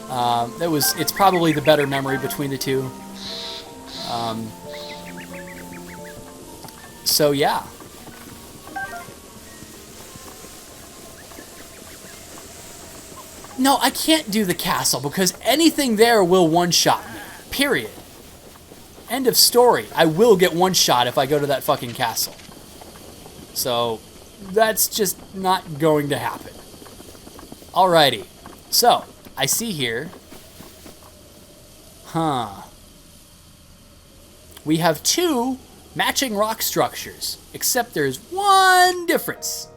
It's probably the better memory between the two. So yeah. No, I can't do the castle because anything there will one-shot me. Period. End of story. I will get one-shot if I go to that fucking castle. So, that's just not going to happen. Alrighty. So, I see here. We have two matching rock structures, except there's one difference.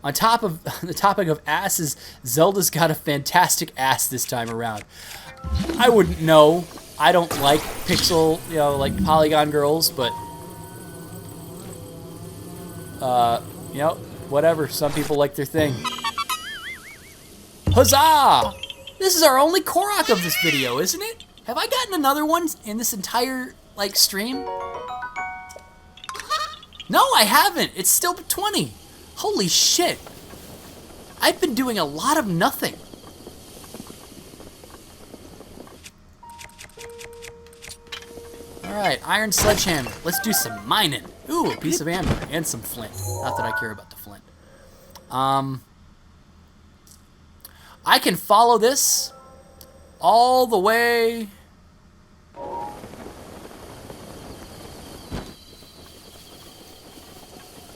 On top of the topic of asses, Zelda's got a fantastic ass this time around. I wouldn't know. I don't like pixel, like polygon girls, but whatever. Some people like their thing. Huzzah! This is our only Korok of this video, isn't it? Have I gotten another one in this entire, stream? No, I haven't. It's still 20. Holy shit. I've been doing a lot of nothing. Alright, iron sledgehammer. Let's do some mining. Ooh, a piece of amber and some flint. Not that I care about the flint. I can follow this all the way.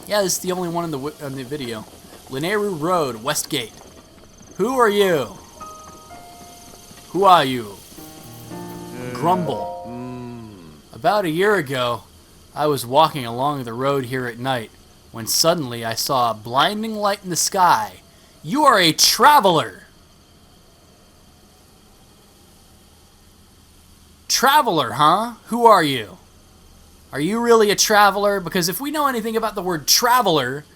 Yeah, this is the only one in the video. Laneru Road, Westgate. Who are you? Who are you? Grumble. About a year ago, I was walking along the road here at night when suddenly I saw a blinding light in the sky. You are a traveler. Traveler, huh? Who are you? Are you really a traveler? Because if we know anything about the word traveler,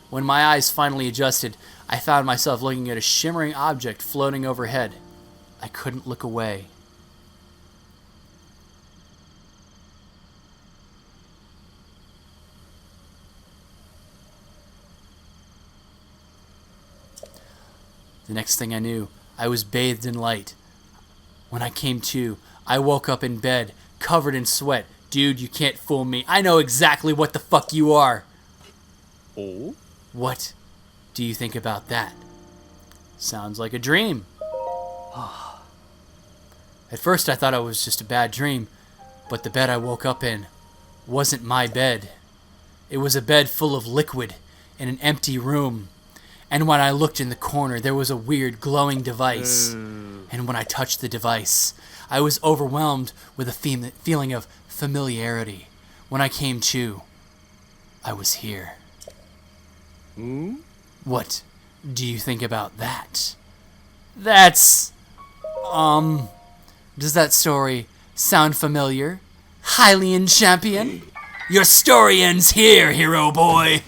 when my eyes finally adjusted, I found myself looking at a shimmering object floating overhead. I couldn't look away. The next thing I knew, I was bathed in light. When I came to, I woke up in bed, covered in sweat. Dude, you can't fool me. I know exactly what the fuck you are.
Oh?
What do you think about that? Sounds like a dream. At first I thought it was just a bad dream, but the bed I woke up in wasn't my bed. It was a bed full of liquid in an empty room. And when I looked in the corner, there was a weird glowing device. And when I touched the device, I was overwhelmed with a feeling of familiarity. When I came to, I was here. What do you think about that? That's... Does that story sound familiar? Hylian champion? Your story ends here, hero boy!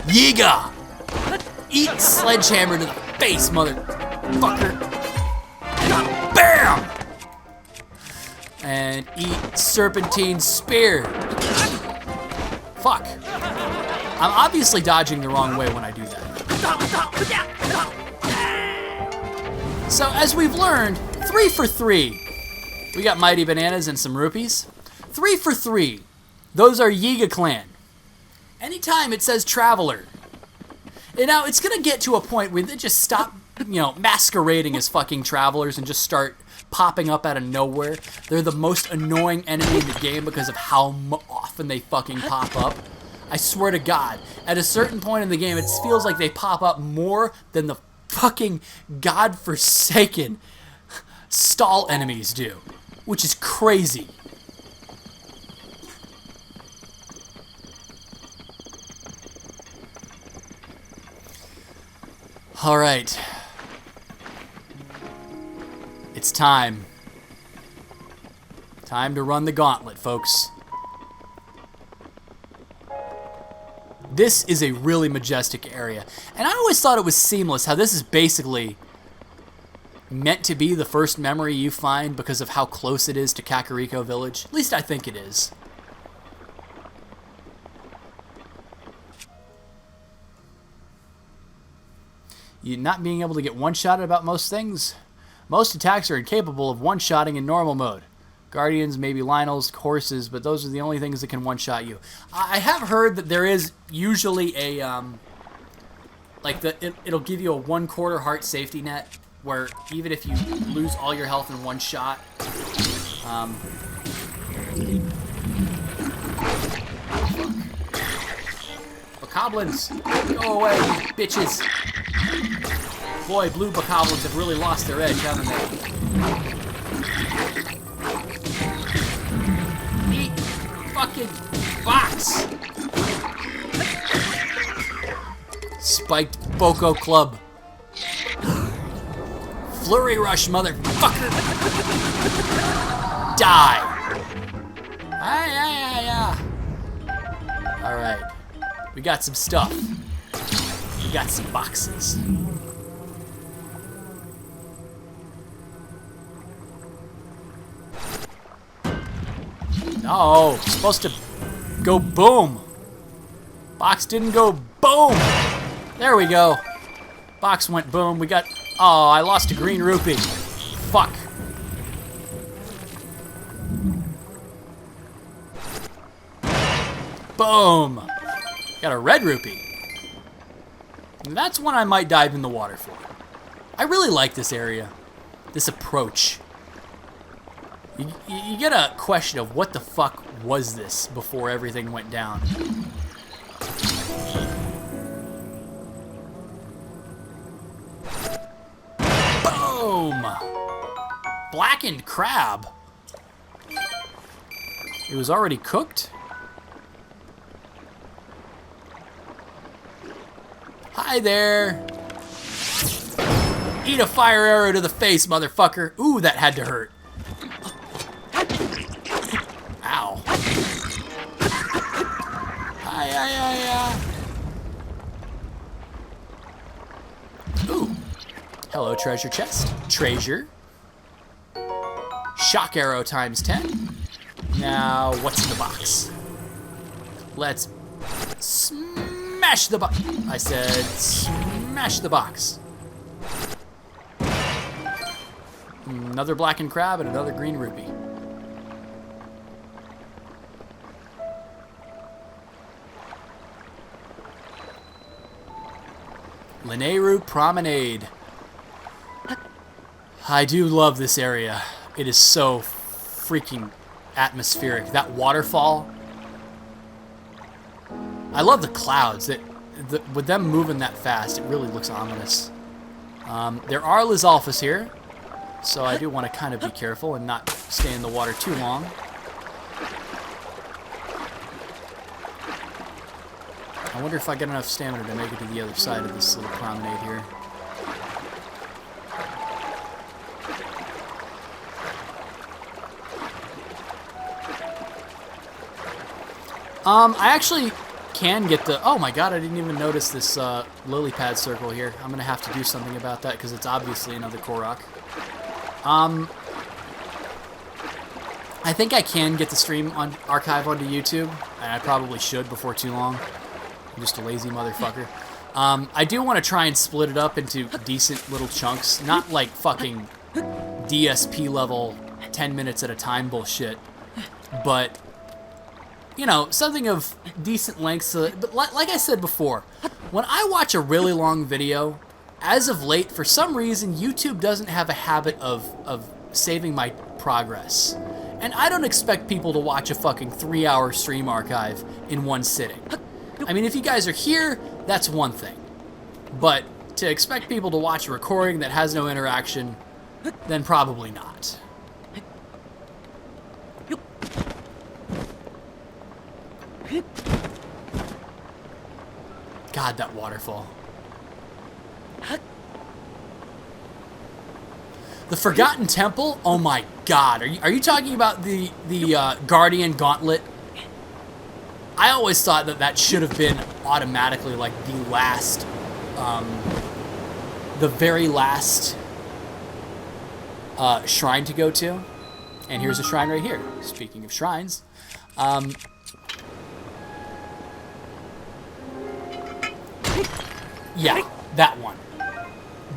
Yiga! Eat sledgehammer to the face, motherfucker! Bam! And eat serpentine spear. Fuck. I'm obviously dodging the wrong way when I do that. So, as we've learned, 3 for 3. We got mighty bananas and some rupees. 3 for 3. Those are Yiga clan. Anytime it says traveler. And now, it's gonna get to a point where they just stop, masquerading as fucking travelers and just start popping up out of nowhere. They're the most annoying enemy in the game because of how often they fucking pop up. I swear to God, at a certain point in the game, it feels like they pop up more than the fucking godforsaken stall enemies do, which is crazy. All right. It's time. Time to run the gauntlet, folks. This is a really majestic area. And I always thought it was seamless how this is basically meant to be the first memory you find because of how close it is to Kakariko Village. At least I think it is. You not being able to get one-shotted about most things. Most attacks are incapable of one-shotting in normal mode. Guardians, maybe Lionels, horses, but those are the only things that can one-shot you. I have heard that there is usually a, it'll give you a 1/4 heart safety net, where even if you lose all your health in one shot, Bokoblins, go away, you bitches. Boy, blue Bokoblins have really lost their edge, haven't they? Eat fucking box! Spiked Boko Club. Flurry Rush, motherfucker! Die! Alright. We got some stuff. We got some boxes. No, it's supposed to go boom. Box didn't go boom. There we go. Box went boom. We got... Oh, I lost a green rupee. Fuck. Boom. Got a red rupee. And that's one I might dive in the water for. I really like this area. This approach. You get a question of what the fuck was this before everything went down. Boom! Blackened crab. It was already cooked? Hi there! Eat a fire arrow to the face, motherfucker. Ooh, that had to hurt. Ow. Ooh. Hello, treasure chest. Treasure. Shock arrow times 10. Now, what's in the box? Let's smash the box. I said smash the box. Another blackened crab and another green rupee. Laneru Promenade. I do love this area. It is so freaking atmospheric. That waterfall. I love the clouds. With them moving that fast, it really looks ominous. There are Lizalfas here. So I do want to kind of be careful and not stay in the water too long. I wonder if I get enough stamina to make it to the other side of this little promenade here. I actually can get the... Oh my god, I didn't even notice this lily pad circle here. I'm going to have to do something about that because it's obviously another Korok. I think I can get the stream on archive onto YouTube, and I probably should before too long. I'm just a lazy motherfucker. I do want to try and split it up into decent little chunks. Not like fucking DSP level 10 minutes at a time bullshit. But, you know, something of decent length. But like I said before, when I watch a really long video, as of late, for some reason, YouTube doesn't have a habit of saving my progress. And I don't expect people to watch a fucking 3-hour stream archive in one sitting. I mean, if you guys are here, that's one thing. But to expect people to watch a recording that has no interaction, then probably not. God, that waterfall. The Forgotten Temple? Oh my god. Are you talking about the Guardian Gauntlet? I always thought that should have been automatically like the last, the very last shrine to go to. And here's a shrine right here. Speaking of shrines. Yeah, that one.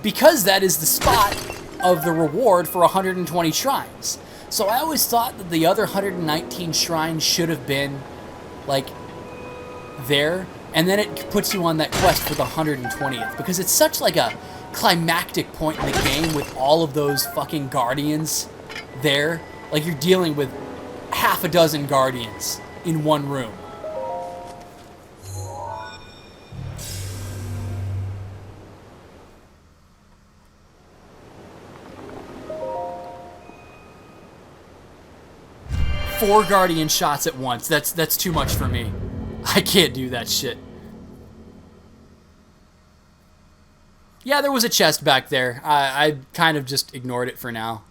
Because that is the spot of the reward for 120 shrines. So I always thought that the other 119 shrines should have been like there, and then it puts you on that quest for the 120th, because it's such like a climactic point in the game with all of those fucking guardians there. Like you're dealing with half a dozen guardians in one room. Four guardian shots at once. That's too much for me. I can't do that shit. Yeah, there was a chest back there. I kind of just ignored it for now.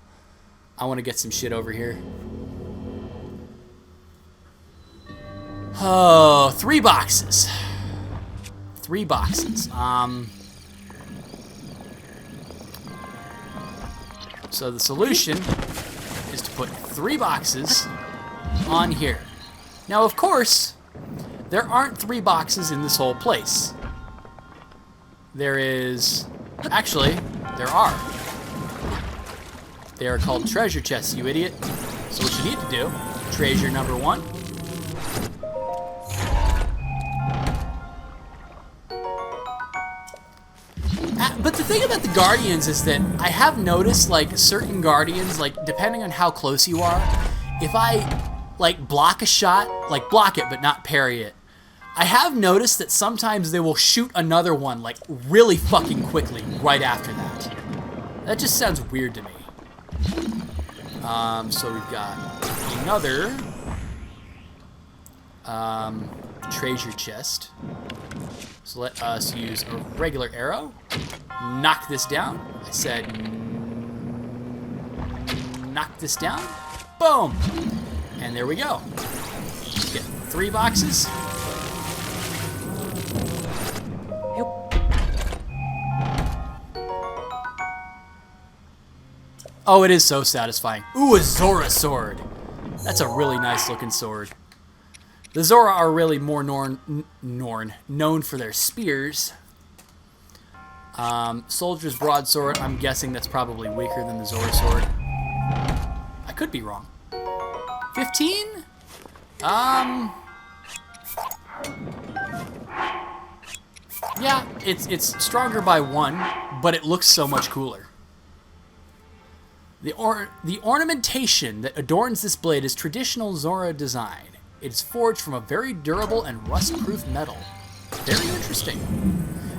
I want to get some shit over here. Oh, 3 boxes. 3 boxes. So the solution is to put 3 boxes on here. Now, of course, there aren't 3 boxes in this whole place. There is... Actually, there are. They are called treasure chests, you idiot. So what you need to do, treasure number 1. But the thing about the Guardians is that I have noticed, like, certain Guardians, like, depending on how close you are, if I, like, block a shot, like, block it but not parry it, I have noticed that sometimes they will shoot another one, like, really fucking quickly right after that. That just sounds weird to me. So we've got another treasure chest. So let us use a regular arrow. Knock this down. I said knock this down. Boom! And there we go. Get 3 boxes. Oh, it is so satisfying. Ooh, a Zora sword. That's a really nice looking sword. The Zora are really more known for their spears. Soldier's broadsword, I'm guessing that's probably weaker than the Zora sword. I could be wrong. 15? Yeah, it's stronger by 1, but it looks so much cooler. The ornamentation that adorns this blade is traditional Zora design. It is forged from a very durable and rust-proof metal. Very interesting.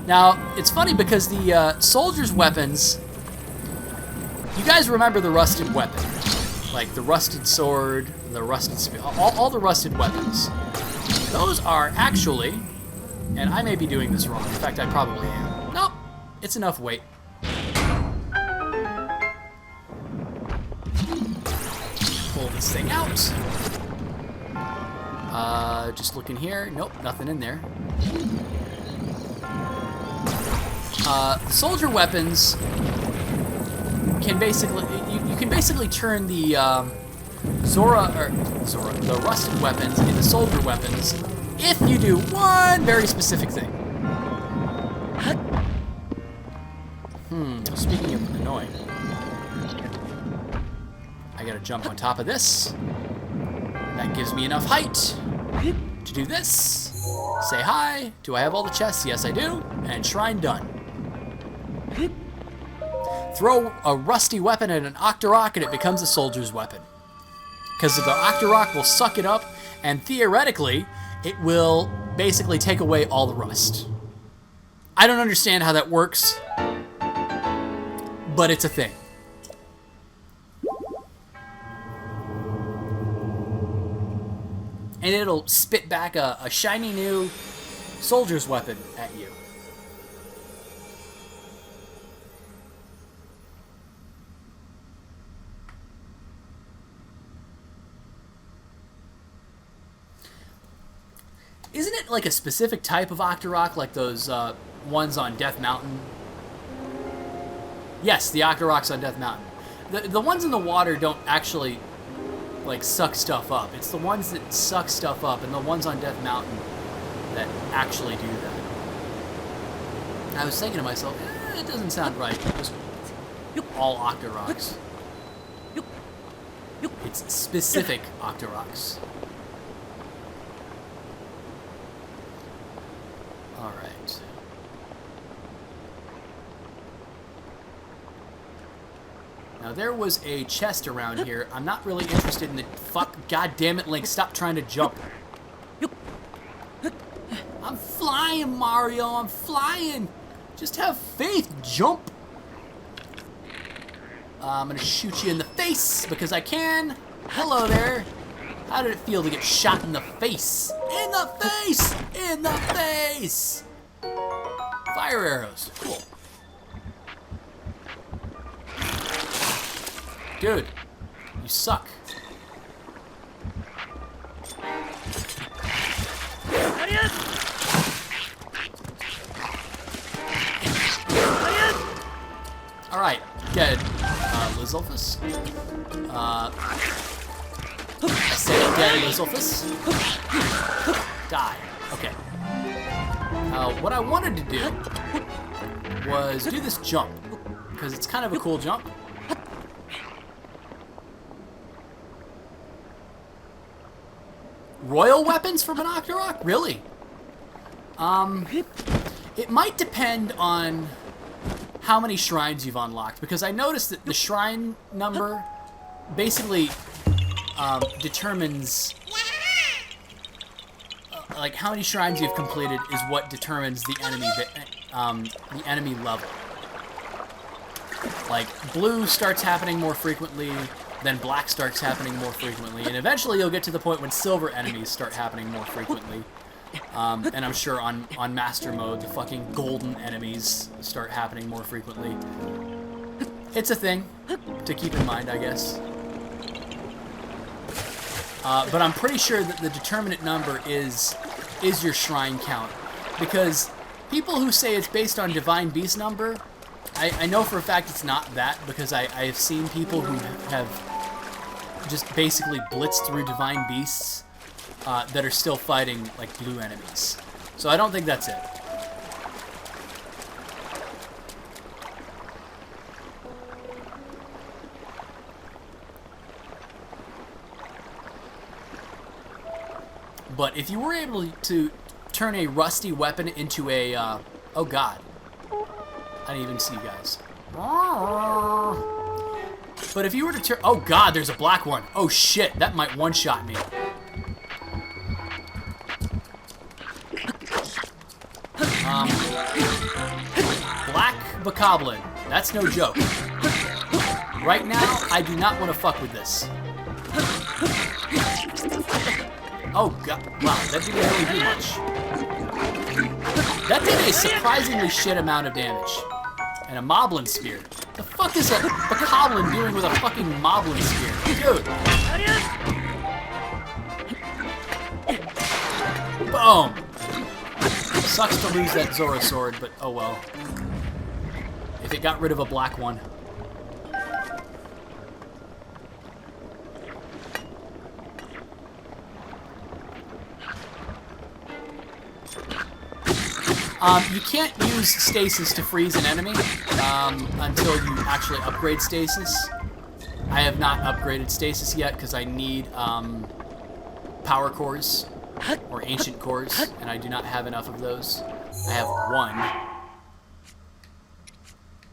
Now, it's funny because the soldier's weapons you guys remember the rusted weapon. Like the rusted sword, the rusted spear, all the rusted weapons. Those are actually, and I may be doing this wrong. In fact, I probably am. Nope, it's enough weight. Pull this thing out. Just looking here. Nope, nothing in there. Soldier weapons can basically, you can basically turn the the rusted weapons into soldier weapons if you do one very specific thing. Speaking of annoying, I gotta jump on top of this. That gives me enough height to do this. Say hi. Do I have all the chests? Yes, I do. And shrine done. Throw a rusty weapon at an Octorok and it becomes a soldier's weapon. Because the Octorok will suck it up, and theoretically, it will basically take away all the rust. I don't understand how that works, but it's a thing. And it'll spit back a shiny new soldier's weapon at you. Isn't it like a specific type of Octorok, like those ones on Death Mountain? Yes, the Octoroks on Death Mountain. The ones in the water don't actually like suck stuff up. It's the ones that suck stuff up and the ones on Death Mountain that actually do that. I was thinking to myself, it doesn't sound right. Just all Octoroks. It's specific Octoroks. All right. Now there was a chest around here. I'm not really interested in the fuck. God damn it, Link! Stop trying to jump. I'm flying, Mario. I'm flying. Just have faith. Jump. I'm gonna shoot you in the face because I can. Hello there. How did it feel to get shot in the face? In the face! In the face! Fire arrows. Cool. Dude, you suck. Alright, dead. Lizulfus. I said dead Lizulfus. Die. Okay. What I wanted to do was do this jump, because it's kind of a cool jump. Royal weapons from an Octorok? Really? It might depend on how many shrines you've unlocked, because I noticed that the shrine number basically determines like how many shrines you've completed is what determines the enemy level. Like blue starts happening more frequently, then black starts happening more frequently, and eventually you'll get to the point when silver enemies start happening more frequently. And I'm sure on Master Mode, the fucking golden enemies start happening more frequently. It's a thing to keep in mind, I guess. But I'm pretty sure that the determinant number is your shrine count. Because people who say it's based on Divine Beast number, I know for a fact it's not that, because I have seen people who have just basically blitzed through Divine Beasts that are still fighting like blue enemies. So I don't think that's it. But if you were able to turn a rusty weapon into a, oh god. I didn't even see you guys. But if you were to turn, oh god, there's a black one. Oh shit, that might one-shot me. Black Bokoblin. That's no joke. Right now, I do not want to fuck with this. Oh, God. Wow, that didn't really do much. That did a surprisingly shit amount of damage. And a Moblin Spear. The fuck is a Bokoblin doing with a fucking Moblin Spear? Dude. Boom. Sucks to lose that Zora sword, but oh well. If it got rid of a black one. You can't use stasis to freeze an enemy until you actually upgrade stasis. I have not upgraded stasis yet because I need power cores or ancient cores, and I do not have enough of those. I have one.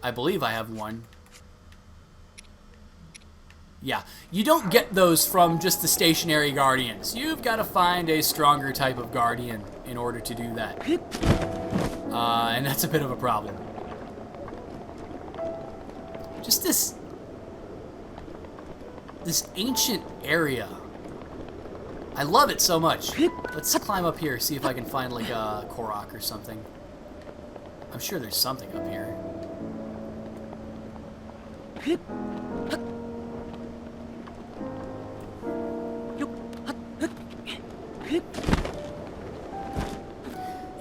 I believe I have one. Yeah, you don't get those from just the stationary guardians. You've got to find a stronger type of guardian in order to do that. And that's a bit of a problem. Just this ancient area. I love it so much. Let's climb up here, see if I can find like a Korok or something. I'm sure there's something up here.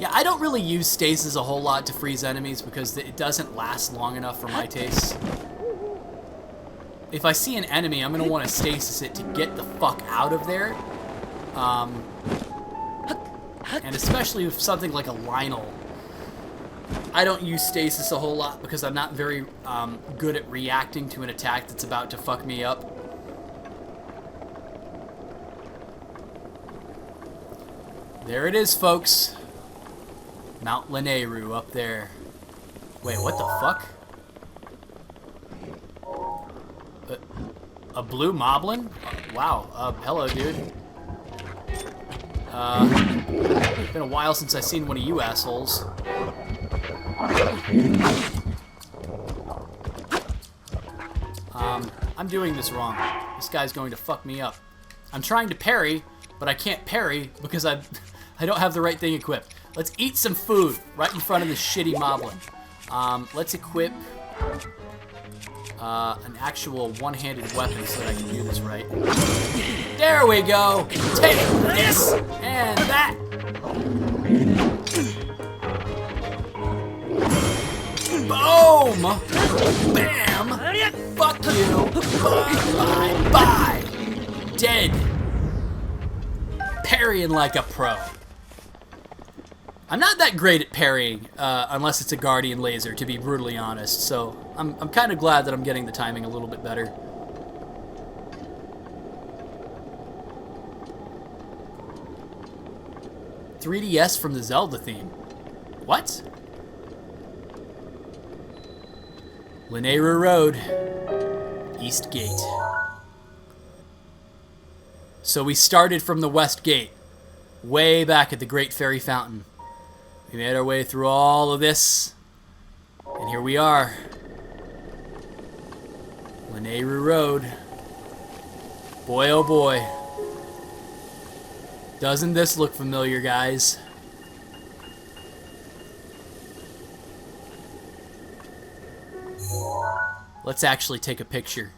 Yeah, I don't really use stasis a whole lot to freeze enemies because it doesn't last long enough for my taste. If I see an enemy, I'm going to want to stasis it to get the fuck out of there. And especially with something like a Lionel. I don't use stasis a whole lot because I'm not very good at reacting to an attack that's about to fuck me up. There it is, folks. Mount Laneru up there. Wait, what the fuck? A blue Moblin? Wow. Hello, dude. It's been a while since I've seen one of you assholes. I'm doing this wrong. This guy's going to fuck me up. I'm trying to parry, but I can't parry because I don't have the right thing equipped. Let's eat some food right in front of this shitty Moblin. Let's equip an actual one-handed weapon so that I can do this right. There we go! Take this and that! Boom! Bam! Fuck you! Bye! Bye! Dead! Parrying like a pro. I'm not that great at parrying, unless it's a Guardian Laser, to be brutally honest, so I'm kind of glad that I'm getting the timing a little bit better. "3DS from the Zelda theme." What? Laneru Road, East Gate. So we started from the West Gate, way back at the Great Fairy Fountain. We made our way through all of this, and here we are. Laneru Road. Boy, oh boy. Doesn't this look familiar, guys? Let's actually take a picture.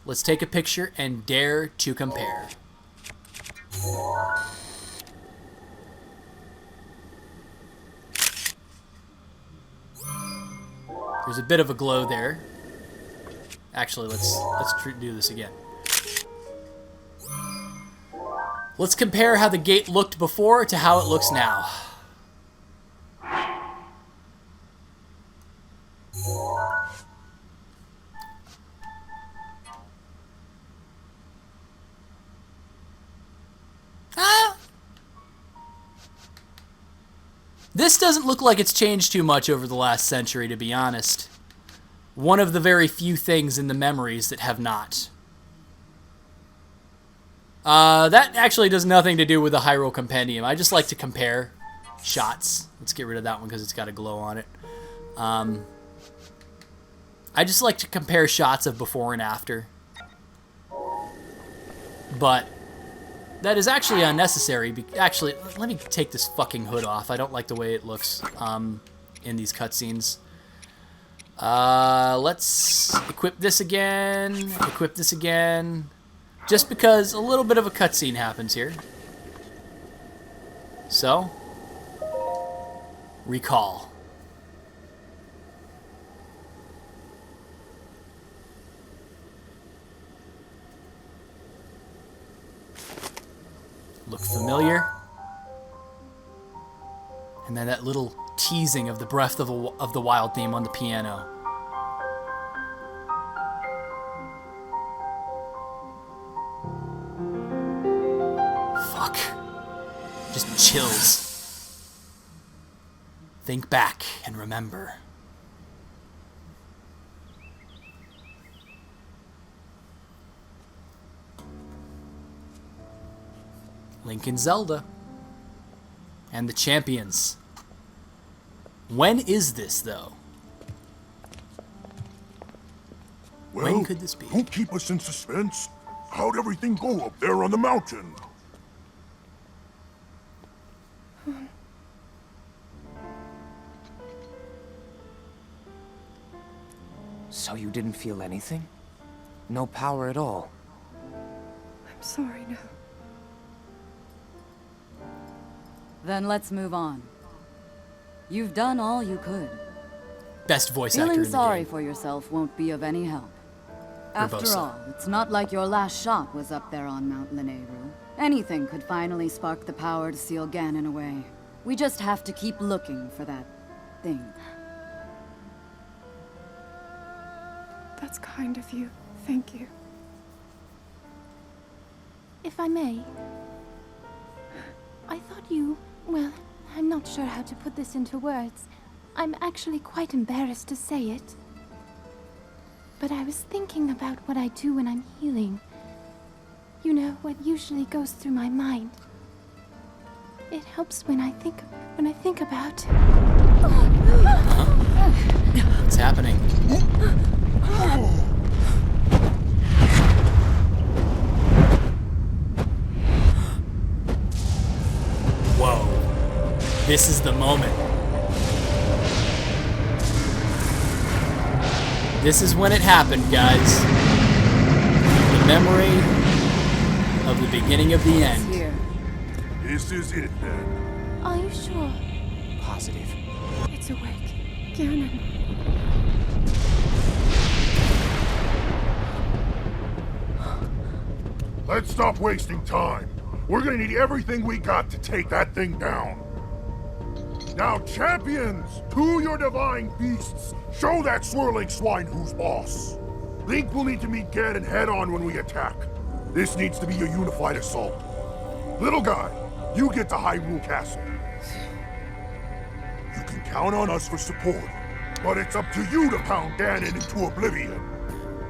Let's take a picture and dare to compare. There's a bit of a glow there. Actually, let's do this again. Let's compare how the gate looked before to how it looks now. This doesn't look like it's changed too much over the last century, to be honest. One of the very few things in the memories that have not. That actually does nothing to do with the Hyrule Compendium. I just like to compare shots. Let's get rid of that one because it's got a glow on it. I just like to compare shots of before and after. But that is actually unnecessary. Actually, let me take this fucking hood off. I don't like the way it looks in these cutscenes. Let's equip this again. Equip this again. Just because a little bit of a cutscene happens here. So, recall. Look familiar. And then that little teasing of the Breath of the Wild theme on the piano. Fuck. Just chills. Think back and remember. Link and Zelda. And the champions. When is this, though?
Well,
when could this be?
Don't keep us in suspense. How'd everything go up there on the mountain?
So you didn't feel anything? No power at all?
I'm sorry, no.
Then let's move on. You've done all you could.
Best voice actor
Feeling
in the
sorry
game.
for yourself won't be of any help. After
Verbosa.
all, it's not like your last shot was up there on Mount Laneru. Anything could finally spark the power to seal Ganon away. We just have to keep looking for that thing.
That's kind of you. Thank you.
If I may, I thought you... Well, I'm not sure how to put this into words. I'm actually quite embarrassed to say it. But I was thinking about what I do when I'm healing. You know, what usually goes through my mind. It helps when I think about...
What's happening? Whoa. This is the moment. This is when it happened, guys. The memory of the beginning of the
It's
end.
here.
This is it then.
Are you sure?
Positive.
It's awake. Ganon.
Let's stop wasting time. We're gonna need everything we got to take that thing down. Now, champions, to your divine beasts, show that swirling swine who's boss. Link will need to meet Ganon head-on when we attack. This needs to be a unified assault. Little guy, you get to Hyrule Castle. You can count on us for support, but it's up to you to pound Ganon into oblivion.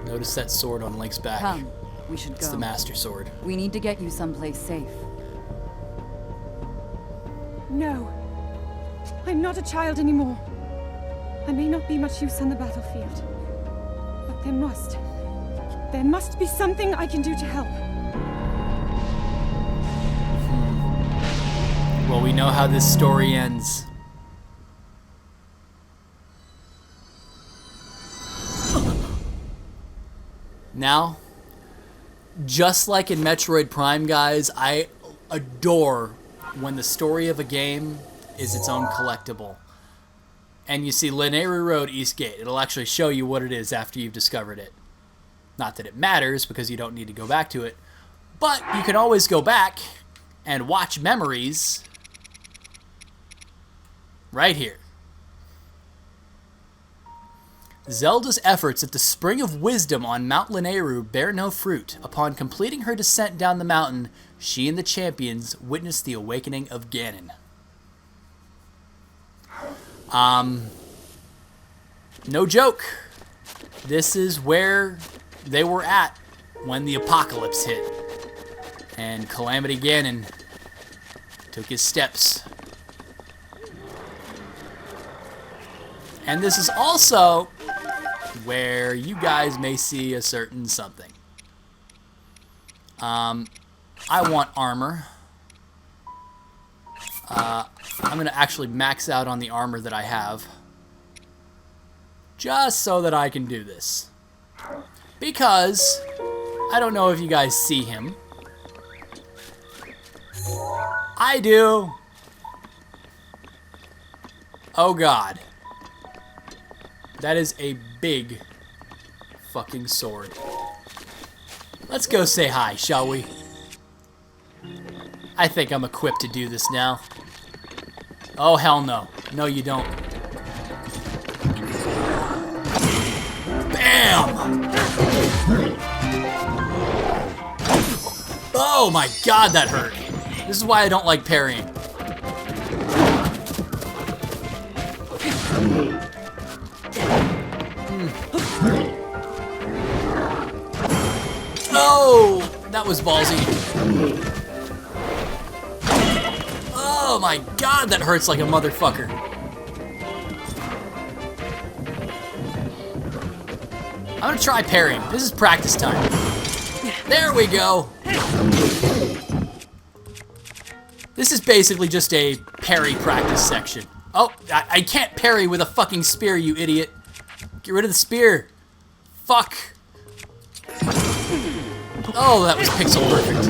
Notice that sword on Link's back.
Come, we should
It's
go.
the Master Sword.
We need to get you someplace safe.
No. I'm not a child anymore. I may not be much use on the battlefield. But there must be something I can do to help.
Well, we know how this story ends. Now, just like in Metroid Prime, guys, I adore when the story of a game is its own collectible. And you see Laneru Road Eastgate. It'll actually show you what it is after you've discovered it. Not that it matters, because you don't need to go back to it. But you can always go back and watch memories right here. Zelda's efforts at the Spring of Wisdom on Mount Laneru bear no fruit. Upon completing her descent down the mountain, she and the champions witness the awakening of Ganon. No joke. This is where they were at when the apocalypse hit. And Calamity Ganon took his steps. And this is also where you guys may see a certain something. I want armor. I'm going to actually max out on the armor that I have. Just so that I can do this. Because, I don't know if you guys see him. I do. Oh god. That is a big fucking sword. Let's go say hi, shall we? I think I'm equipped to do this now. Oh, hell no. No, you don't. Bam! Oh my god, that hurt. This is why I don't like parrying. Oh, that was ballsy. Oh my god, that hurts like a motherfucker. I'm gonna try parrying. This is practice time. There we go. This is basically just a parry practice section. Oh, I can't parry with a fucking spear, you idiot. Get rid of the spear. Fuck. Oh, that was pixel perfect.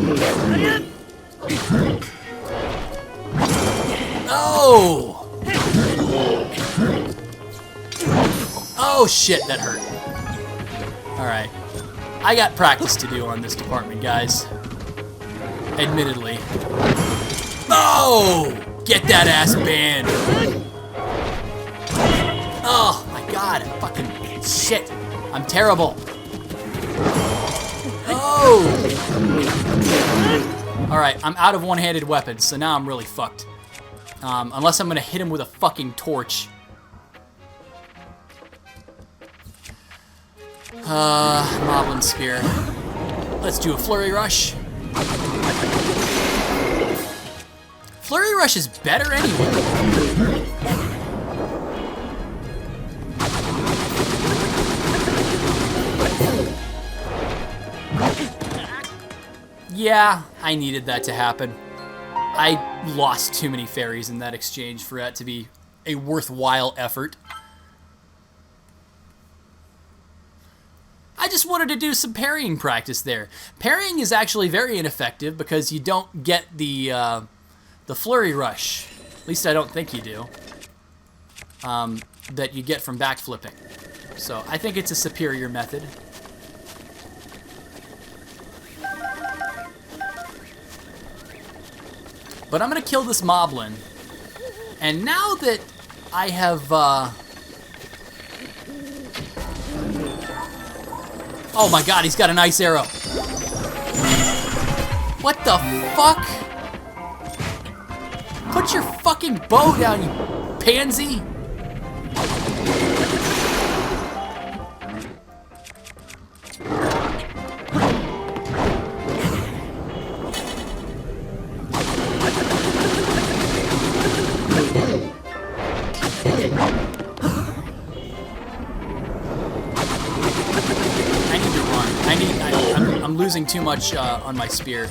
Oh! Oh shit, that hurt. Alright. I got practice to do on this department, guys. Admittedly. Oh! Get that ass banned. Oh my god, fucking shit. I'm terrible. Oh! Alright, I'm out of one-handed weapons, so now I'm really fucked. Unless I'm gonna hit him with a fucking torch. Moblin Spear. Let's do a Flurry Rush. Flurry Rush is better anyway. Yeah, I needed that to happen. I lost too many fairies in that exchange for that to be a worthwhile effort. I just wanted to do some parrying practice there. Parrying is actually very ineffective because you don't get the flurry rush. At least I don't think you do. That you get from backflipping. So I think it's a superior method. But I'm going to kill this moblin. And now that I have... Oh my god, he's got an ice arrow. What the fuck? Put your fucking bow down, you pansy. I'm losing too much on my spear.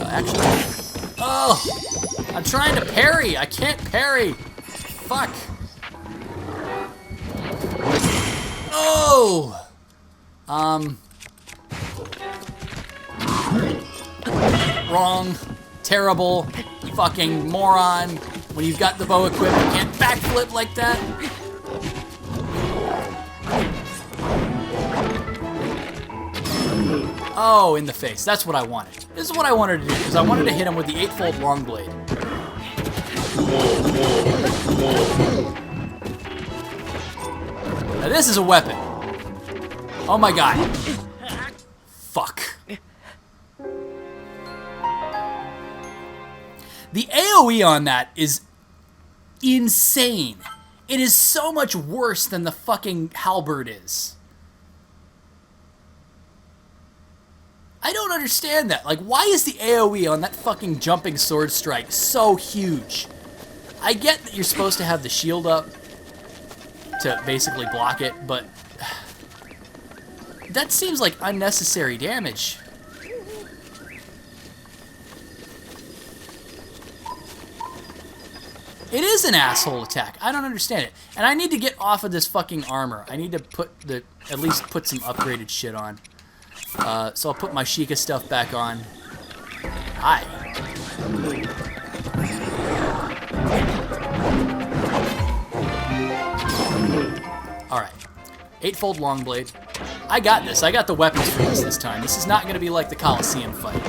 Actually, oh, I'm trying to parry. I can't parry. Fuck. Oh. Wrong. Terrible. Fucking moron. When you've got the bow equipped, you can't backflip like that. Oh, in the face. That's what I wanted. This is what I wanted to do, because I wanted to hit him with the 8-fold long blade. Now this is a weapon. Oh my god. Fuck. The AoE on that is insane. It is so much worse than the fucking halberd is. I don't understand that. Like, why is the AoE on that fucking jumping sword strike so huge? I get that you're supposed to have the shield up, to basically block it, but that seems like unnecessary damage. It is an asshole attack. I don't understand it. And I need to get off of this fucking armor. I need to at least put some upgraded shit on. So I'll put my Sheikah stuff back on. Hi. Alright. 8-fold long blade. I got this. I got the weapons for this time. This is not going to be like the Coliseum fight.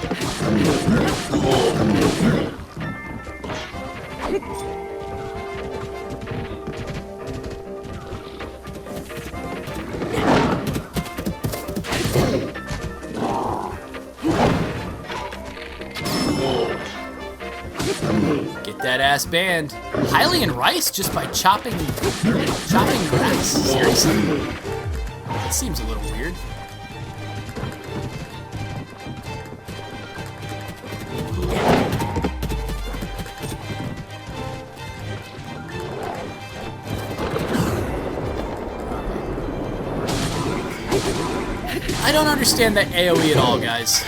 Get that ass banned. Hylian rice just by chopping grass? Seriously? That seems a little weird. I don't understand that AoE at all, guys.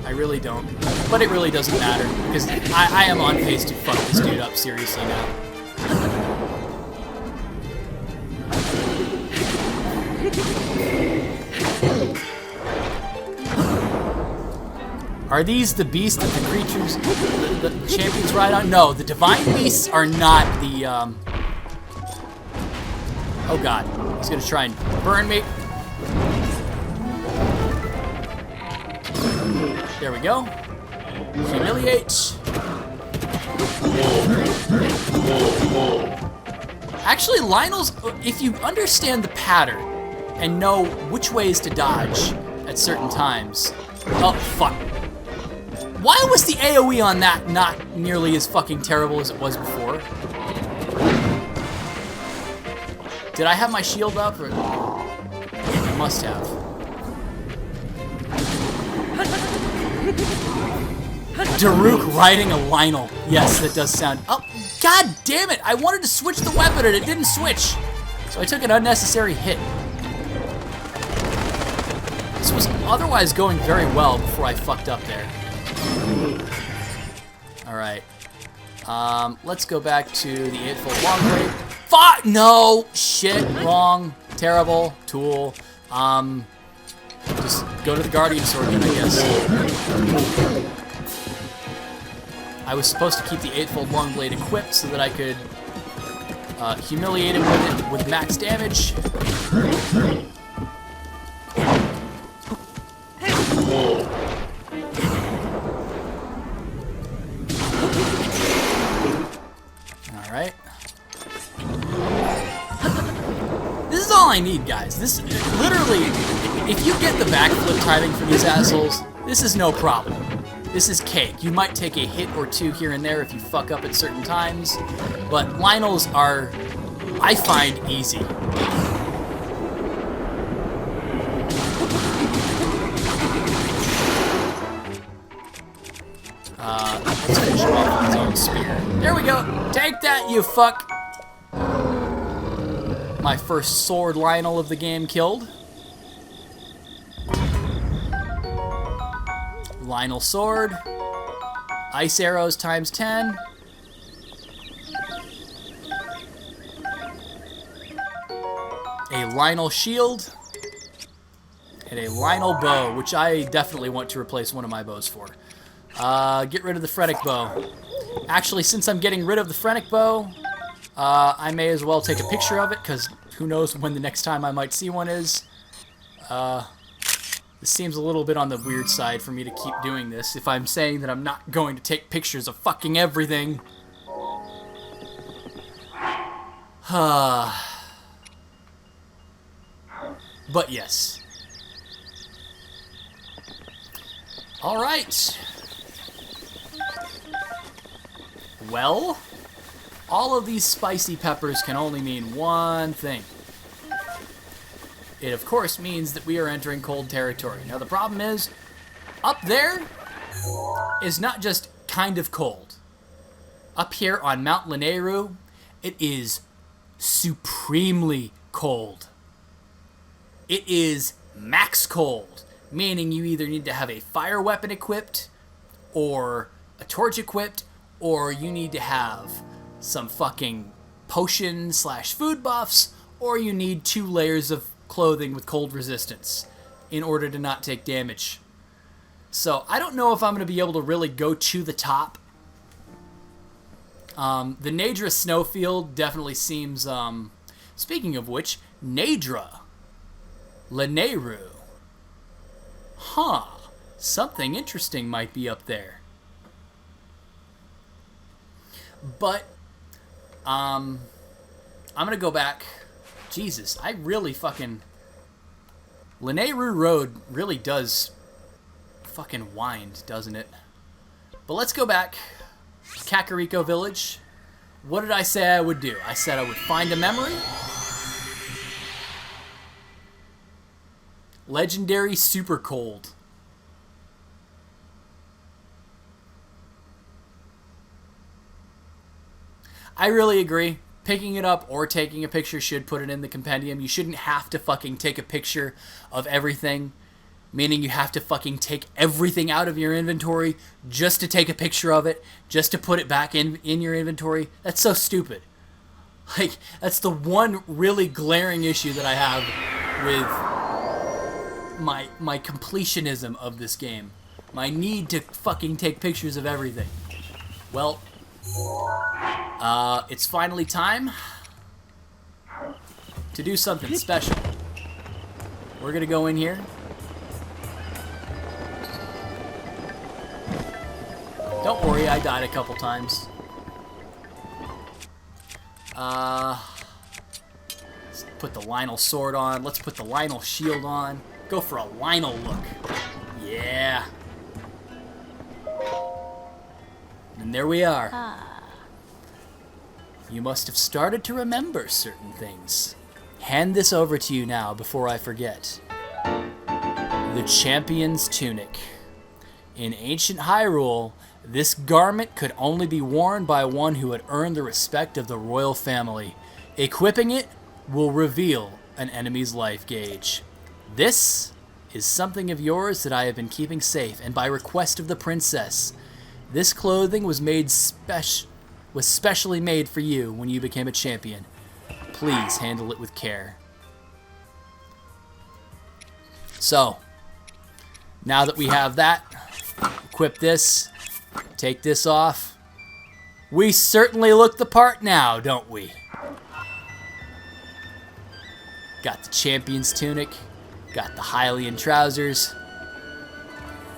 I really don't. But it really doesn't matter, because I am on pace to fuck this dude up seriously now. Are these the beasts that the creatures, the champions ride on? No, the divine beasts are not the, Oh god, he's gonna try and burn me. There we go. Humiliate. Actually, Lionel's, if you understand the pattern and know which ways to dodge at certain times. Oh, fuck. Why was the AoE on that not nearly as fucking terrible as it was before? Did I have my shield up? Or... I must have. Daruk riding a Lionel. Yes, that does sound... Oh, god damn it! I wanted to switch the weapon and it didn't switch. So I took an unnecessary hit. This was otherwise going very well before I fucked up there. Alright. Let's go back to the 8-fold long blade. Fuck! No! Shit. Wrong. Terrible. Tool. Just go to the Guardian Sword then, I guess. I was supposed to keep the 8-fold long blade equipped so that I could humiliate him with it with max damage. Alright. This is all I need, guys. This, literally, if you get the backflip timing for these assholes, this is no problem. This is cake. You might take a hit or two here and there if you fuck up at certain times, but Lionels are, I find, easy. Let's finish him off with his own spear. There we go. Take that, you fuck. My first sword Lionel of the game killed. Lionel sword. Ice arrows times 10. A Lionel shield. And a Lionel bow, which I definitely want to replace one of my bows for. Get rid of the Phrenic bow. Actually, since I'm getting rid of the Phrenic bow, I may as well take a picture of it, because who knows when the next time I might see one is. This seems a little bit on the weird side for me to keep doing this, if I'm saying that I'm not going to take pictures of fucking everything. But yes. Alright. Well, all of these spicy peppers can only mean one thing. It, of course, means that we are entering cold territory. Now, the problem is, up there is not just kind of cold. Up here on Mount Laneru, it is supremely cold. It is max cold, meaning you either need to have a fire weapon equipped, or a torch equipped, or you need to have some fucking potion / food buffs, or you need 2 layers of clothing with cold resistance in order to not take damage. So I don't know if I'm going to be able to really go to the top. The Nadra snowfield definitely seems, speaking of which, Nadra, Laneru. Huh, something interesting might be up there. But, I'm gonna go back. Jesus, I really fucking... Laneru Road really does fucking wind, doesn't it? But let's go back. Kakariko Village. What did I say I would do? I said I would find a memory. Legendary Super Cold. I really agree. Picking it up or taking a picture should put it in the compendium. You shouldn't have to fucking take a picture of everything. Meaning you have to fucking take everything out of your inventory just to take a picture of it, just to put it back in your inventory. That's so stupid. Like, that's the one really glaring issue that I have with my completionism of this game. My need to fucking take pictures of everything. Well, it's finally time to do something special. We're gonna go in here. Don't worry, I died a couple times. Let's put the Lionel sword on. Let's put the Lionel shield on. Go for a Lionel look. Yeah. And there we are. You must have started to remember certain things. Hand this over to you now before I forget. The Champion's Tunic. In ancient Hyrule, this garment could only be worn by one who had earned the respect of the royal family. Equipping it will reveal an enemy's life gauge. This is something of yours that I have been keeping safe, and by request of the princess. This clothing was specially made for you when you became a champion. Please handle it with care. So, now that we have that, equip this, take this off. We certainly look the part now, don't we? Got the Champion's Tunic, got the Hylian trousers,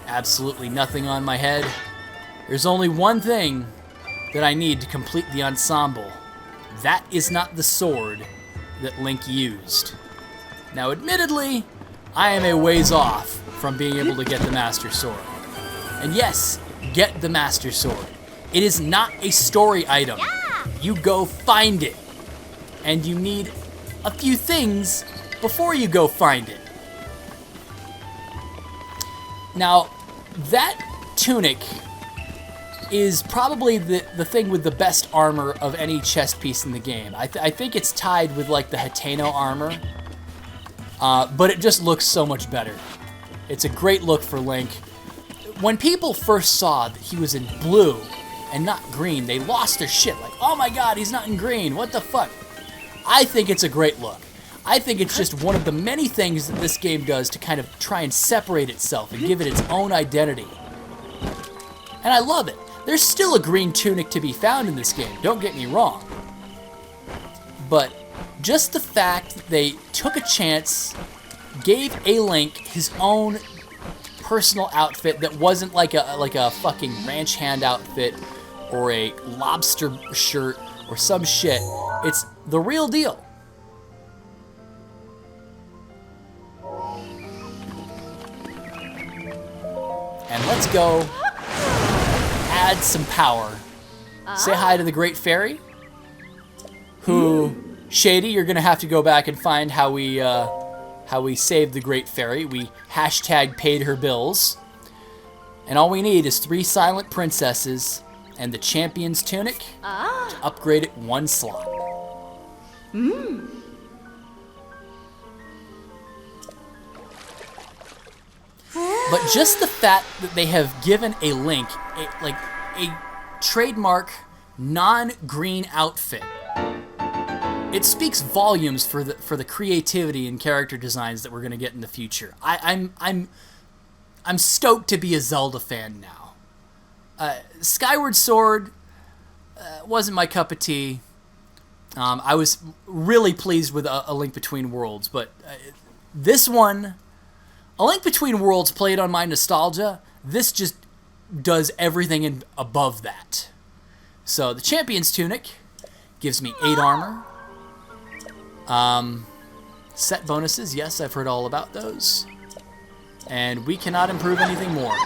absolutely nothing on my head. There's only one thing that I need to complete the ensemble. That is not the sword that Link used. Now, admittedly, I am a ways off from being able to get the Master Sword. And yes, get the Master Sword. It is not a story item. You go find it. And you need a few things before you go find it. Now, that tunic is probably the thing with the best armor of any chest piece in the game. I think it's tied with like the Hateno armor, but it just looks so much better. It's a great look for Link. When people first saw that he was in blue and not green, they lost their shit. Like, oh my god, he's not in green, what the fuck? I think it's a great look. I think it's just one of the many things that this game does to kind of try and separate itself and give it its own identity. And I love it. There's still a green tunic to be found in this game, don't get me wrong. But just the fact that they took a chance, gave a Link his own personal outfit that wasn't like a fucking ranch hand outfit or a lobster shirt or some shit. It's the real deal. And let's go add some power. Say hi to the Great Fairy, who, Shady, you're gonna have to go back and find how we saved the Great Fairy. We # paid her bills. And all we need is 3 silent princesses and the Champion's Tunic to upgrade it 1 slot. But just the fact that they have given a Link a trademark non-green outfit, it speaks volumes for the creativity and character designs that we're gonna get in the future. I'm stoked to be a Zelda fan now. Skyward Sword wasn't my cup of tea. I was really pleased with A Link Between Worlds, but this one, A Link Between Worlds played on my nostalgia. This just does everything above that. So the Champion's Tunic gives me 8 armor. Set bonuses, yes, I've heard all about those. And we cannot improve anything more.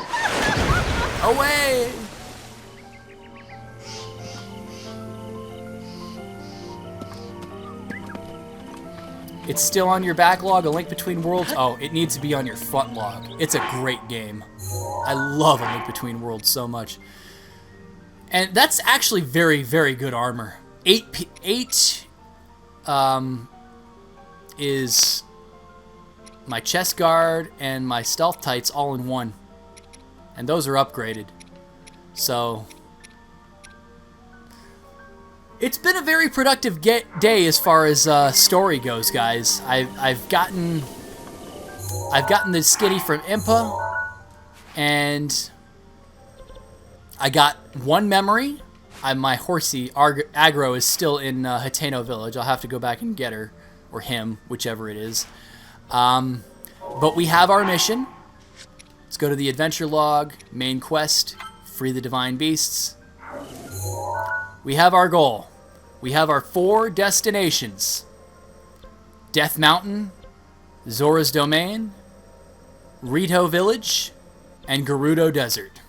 Away! It's still on your backlog, A Link Between Worlds? Oh, it needs to be on your front log. It's a great game. I love A Link Between Worlds so much. And that's actually very, very good armor. 8 is my chest guard and my stealth tights all in one. And those are upgraded. So it's been a very productive day as far as story goes, guys. I've gotten the skitty from Impa, and I got 1 memory. My horsey Aggro is still in Hateno village. I'll have to go back and get her, or him, whichever it is. But we have our mission. Let's go to the adventure log, main quest, free the divine beasts. We have our goal. We have our 4 destinations: Death Mountain, Zora's Domain, Rito Village, and Gerudo Desert.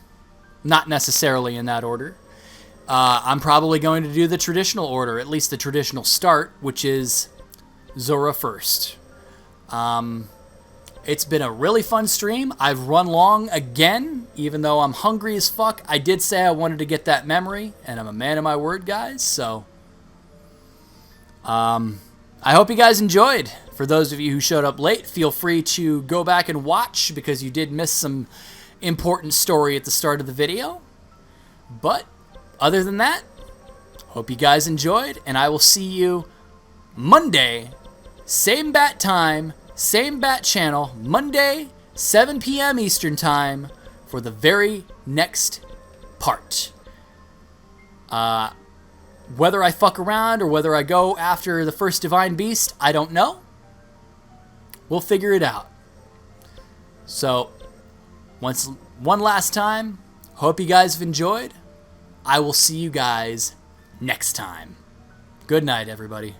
Not necessarily in that order. I'm probably going to do the traditional order, at least the traditional start, which is Zora first. It's been a really fun stream. I've run long again, even though I'm hungry as fuck. I did say I wanted to get that memory, and I'm a man of my word, guys, so I hope you guys enjoyed. For those of you who showed up late, feel free to go back and watch, because you did miss some important story at the start of the video. But other than that, hope you guys enjoyed, and I will see you Monday, same bat time, same bat channel, Monday, 7 p.m. Eastern Time, for the very next part. Whether I fuck around or whether I go after the first Divine Beast, I don't know. We'll figure it out. So, one last time, hope you guys have enjoyed. I will see you guys next time. Good night, everybody.